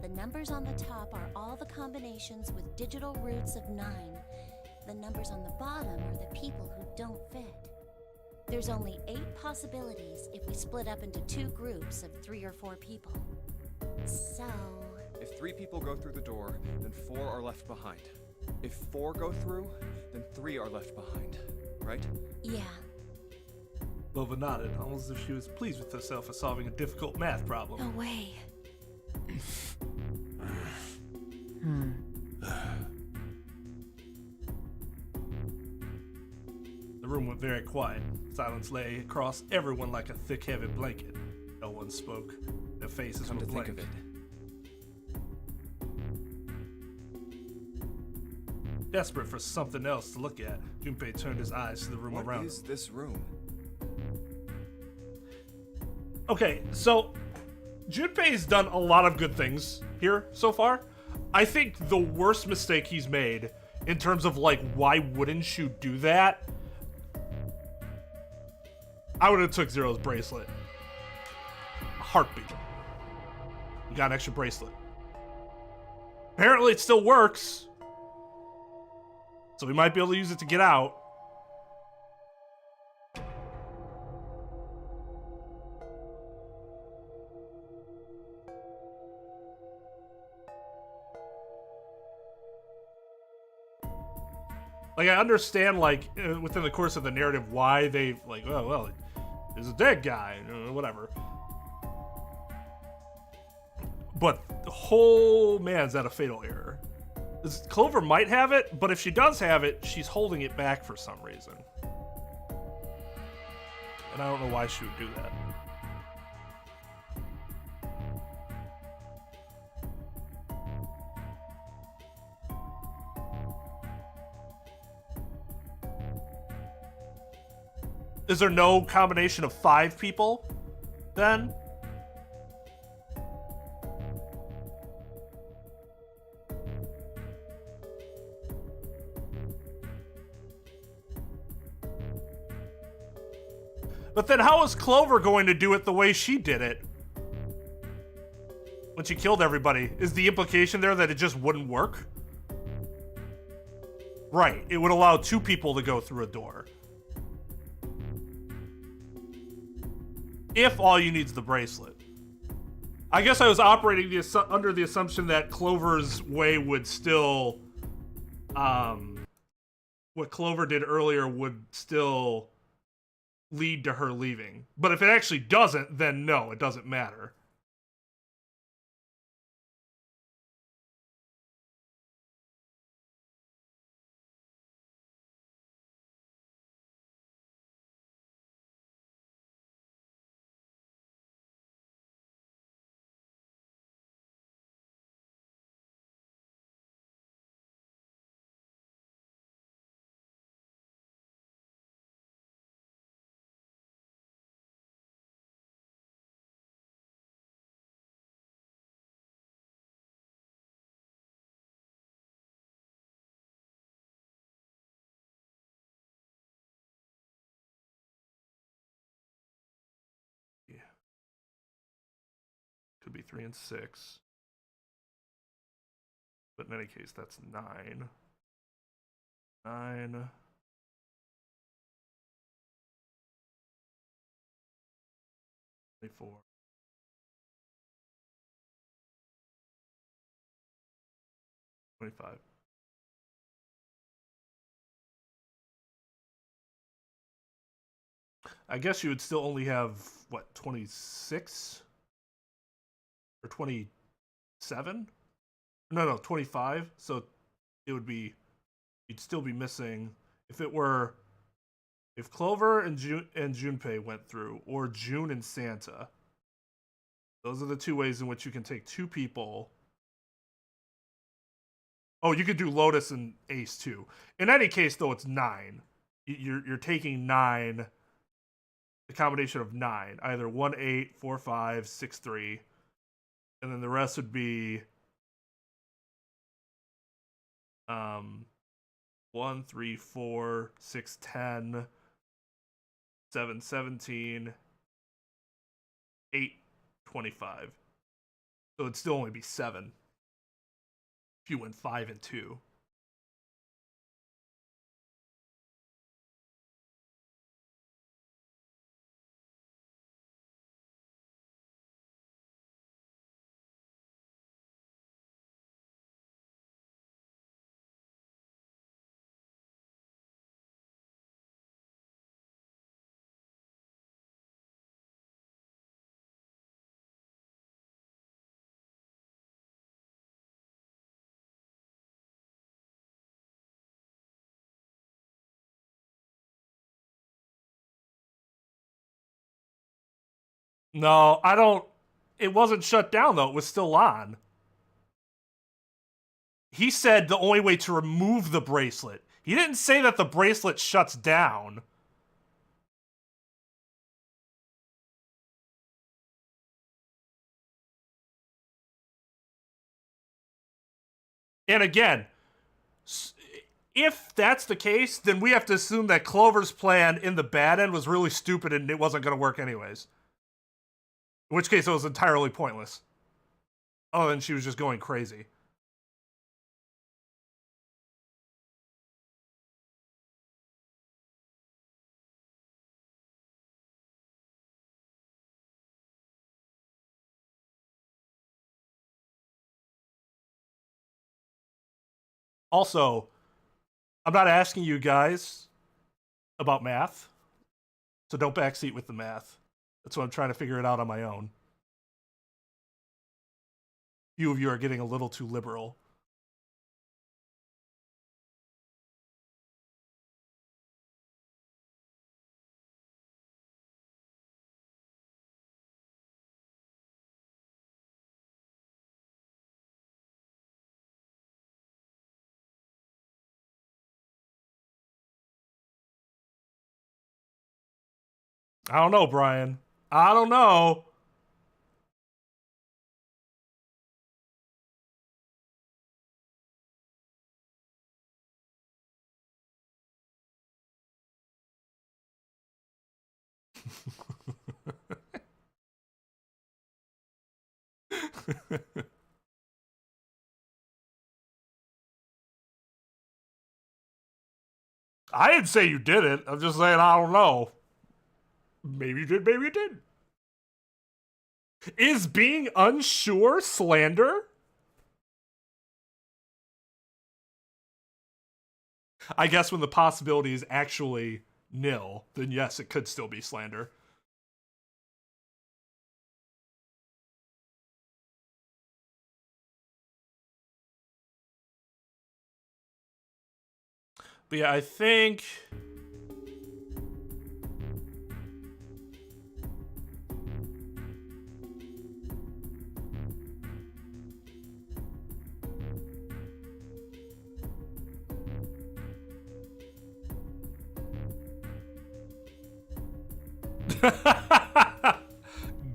The numbers on the top are all the combinations with digital roots of 9. The numbers on the bottom are the people who don't fit. There's only 8 possibilities if we split up into 2 groups of 3 or 4 people. So... If 3 people go through the door, then 4 are left behind. If 4 go through, then 3 are left behind, right? yeah. Clover nodded, almost as if she was pleased with herself for solving a difficult math problem. No way. The room went very quiet. Silence lay across everyone like a thick, heavy blanket. No one spoke. Their faces Come were to think blank. of it, Desperate for something else to look at, Junpei turned his eyes to the room what around is him. this room? Okay, so Junpei's done a lot of good things here so far. I think the worst mistake he's made in terms of like, why wouldn't you do that? I would have took Zero's bracelet. A heartbeat. You got an extra bracelet. Apparently it still works. So we might be able to use it to get out. Like, I understand, like, within the course of the narrative, why they, like, oh, well, there's a dead guy, whatever. But, oh, man, is that a fatal error. Clover might have it, but if she does have it, she's holding it back for some reason. And I don't know why she would do that. Is there no combination of 5 people, then? But then how is Clover going to do it the way she did it? When she killed everybody, is the implication there that it just wouldn't work? Right, it would allow 2 people to go through a door. If all you need is the bracelet. I guess I was operating under the assumption that Clover's way would still, what Clover did earlier would still lead to her leaving. But if it actually doesn't, then no, it doesn't matter. Could be 3 and 6. But in any case, that's 9. 9. 24. 25. I guess you would still only have, what, 26? Or 27? No, 25. So it would be, you'd still be missing, if Clover and Junpei went through, or June and Santa. Those are the 2 ways in which you can take 2 people. Oh, you could do Lotus and Ace too. In any case, though, it's 9. You're taking 9. The combination of 9, either 1, 8, 4, 5, 6, 3, and then the rest would be 1, 3, 4, 6, 10, 7, 17, 8, 25. So it'd still only be 7 if you went 5 and 2. No, I don't. It wasn't shut down, though. It was still on. He said the only way to remove the bracelet. He didn't say that the bracelet shuts down. And again, if that's the case, then we have to assume that Clover's plan in the bad end was really stupid and it wasn't going to work anyways. In which case, it was entirely pointless. Oh, and she was just going crazy. Also, I'm not asking you guys about math, so don't backseat with the math. That's why I'm trying to figure it out on my own. Few of you are getting a little too liberal. I don't know, Brian. I don't know. I didn't say you did it. I'm just saying I don't know. Maybe you did, maybe you didn't. Is being unsure slander? I guess when the possibility is actually nil, then yes, it could still be slander. But yeah, I think...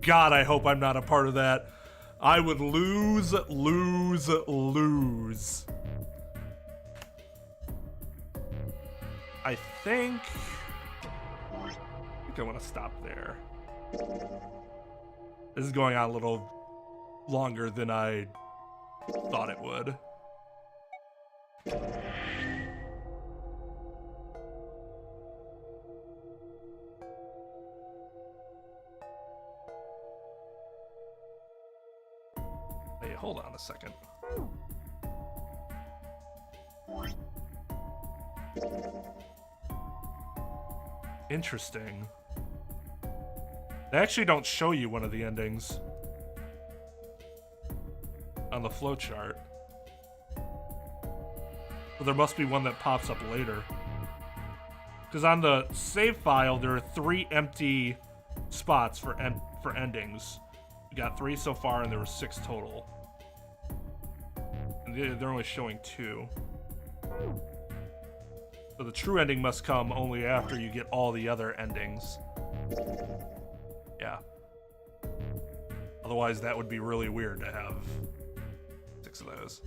God, I hope I'm not a part of that. I would lose. I think I want to stop there. This is going on a little longer than I thought it would. Hey, hold on a second. Interesting. They actually don't show you one of the endings on the flowchart. But there must be one that pops up later. Because on the save file, there are 3 empty spots for endings. We got 3 so far, and there were 6 total. And they're only showing 2. So the true ending must come only after you get all the other endings. Yeah. Otherwise, that would be really weird to have 6 of those.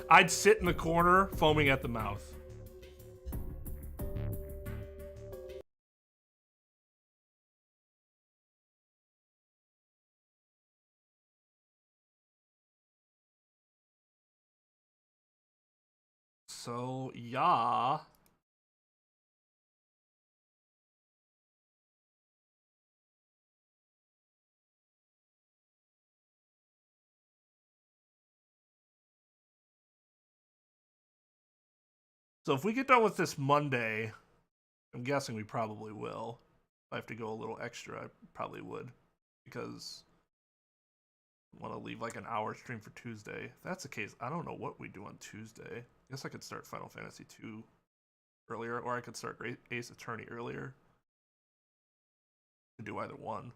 I'd sit in the corner, foaming at the mouth. So, yeah. So if we get done with this Monday, I'm guessing we probably will. If I have to go a little extra, I probably would. Because I want to leave like an hour stream for Tuesday. If that's the case, I don't know what we do on Tuesday. I guess I could start Final Fantasy II earlier, or I could start Ace Attorney earlier. I could do either one.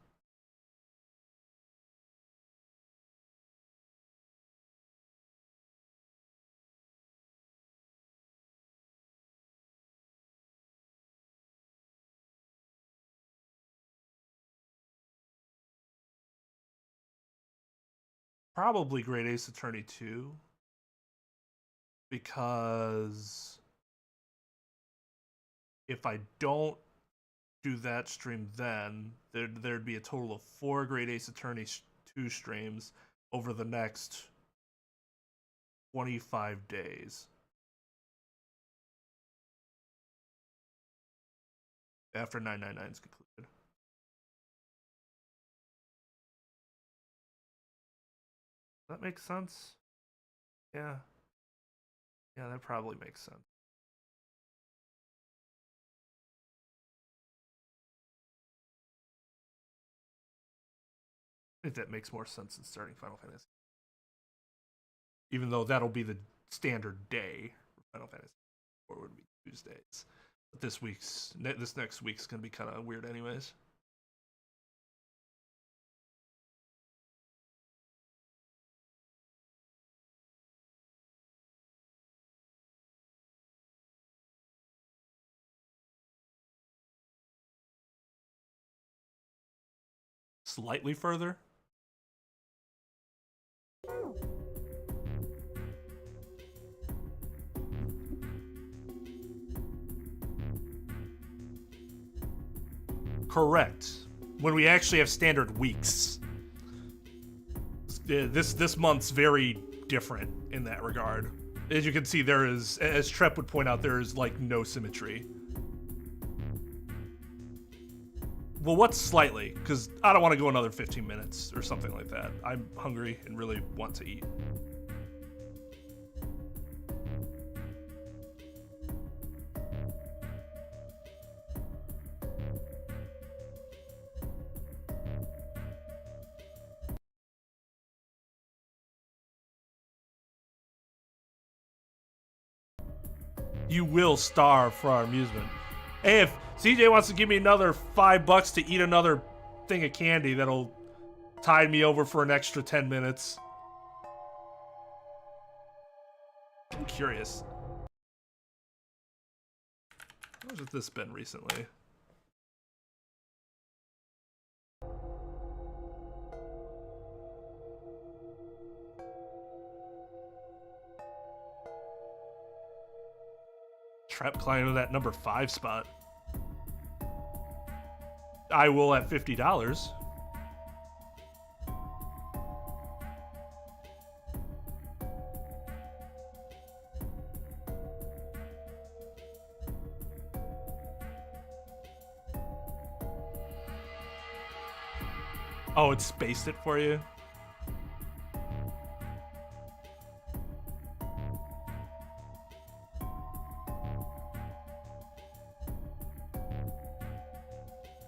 Probably Great Ace Attorney 2. Because if I don't do that stream then, there'd be a total of 4 Great Ace Attorney 2 streams over the next 25 days. After 999 is completed. That makes sense. Yeah. Yeah, that probably makes sense. I think that makes more sense than starting Final Fantasy. Even though that'll be the standard day for Final Fantasy, or would be Tuesdays. But this next week's gonna be kind of weird, anyways. Slightly further. Correct. When we actually have standard weeks. This month's very different in that regard. As you can see, there is, as Trep would point out, there is like no symmetry. Well, what's slightly? Because I don't want to go another 15 minutes or something like that. I'm hungry and really want to eat. You will starve for our amusement. Hey, if CJ wants to give me another $5 to eat another thing of candy, that'll tide me over for an extra 10 minutes. I'm curious. How has this been recently? Trep climbing that number 5 spot. I will at $50. Oh, it spaced it for you?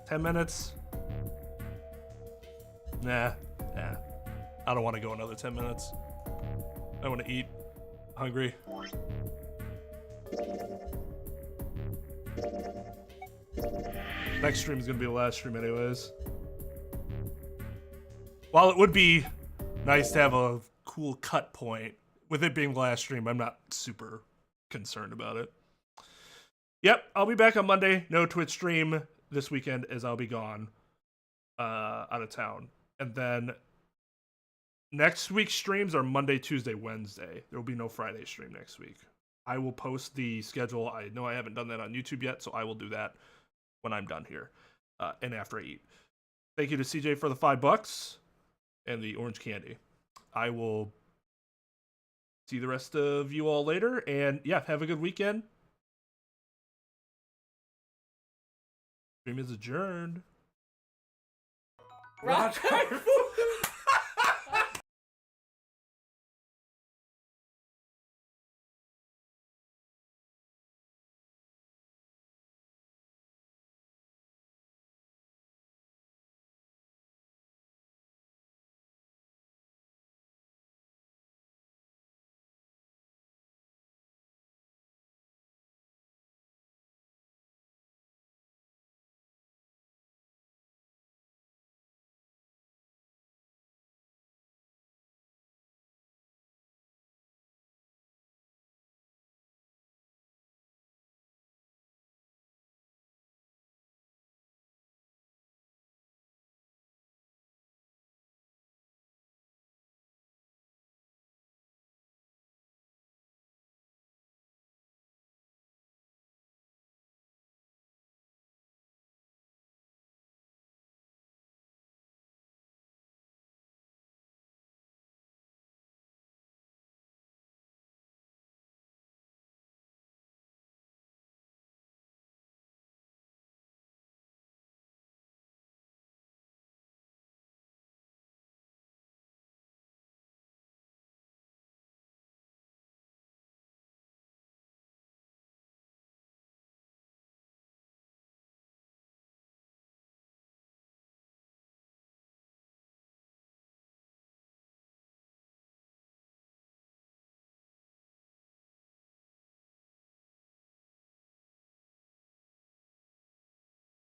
$10 minutes? Nah. I don't want to go another 10 minutes. I want to eat. Hungry. Next stream is going to be the last stream anyways. While it would be nice to have a cool cut point, with it being the last stream, I'm not super concerned about it. Yep, I'll be back on Monday. No Twitch stream this weekend as I'll be gone out of town. And then next week's streams are Monday, Tuesday, Wednesday. There will be no Friday stream next week. I will post the schedule. I know I haven't done that on YouTube yet, so I will do that when I'm done here and after I eat. Thank you to CJ for the $5 and the orange candy. I will see the rest of you all later, and yeah, have a good weekend. Stream is adjourned. Rock.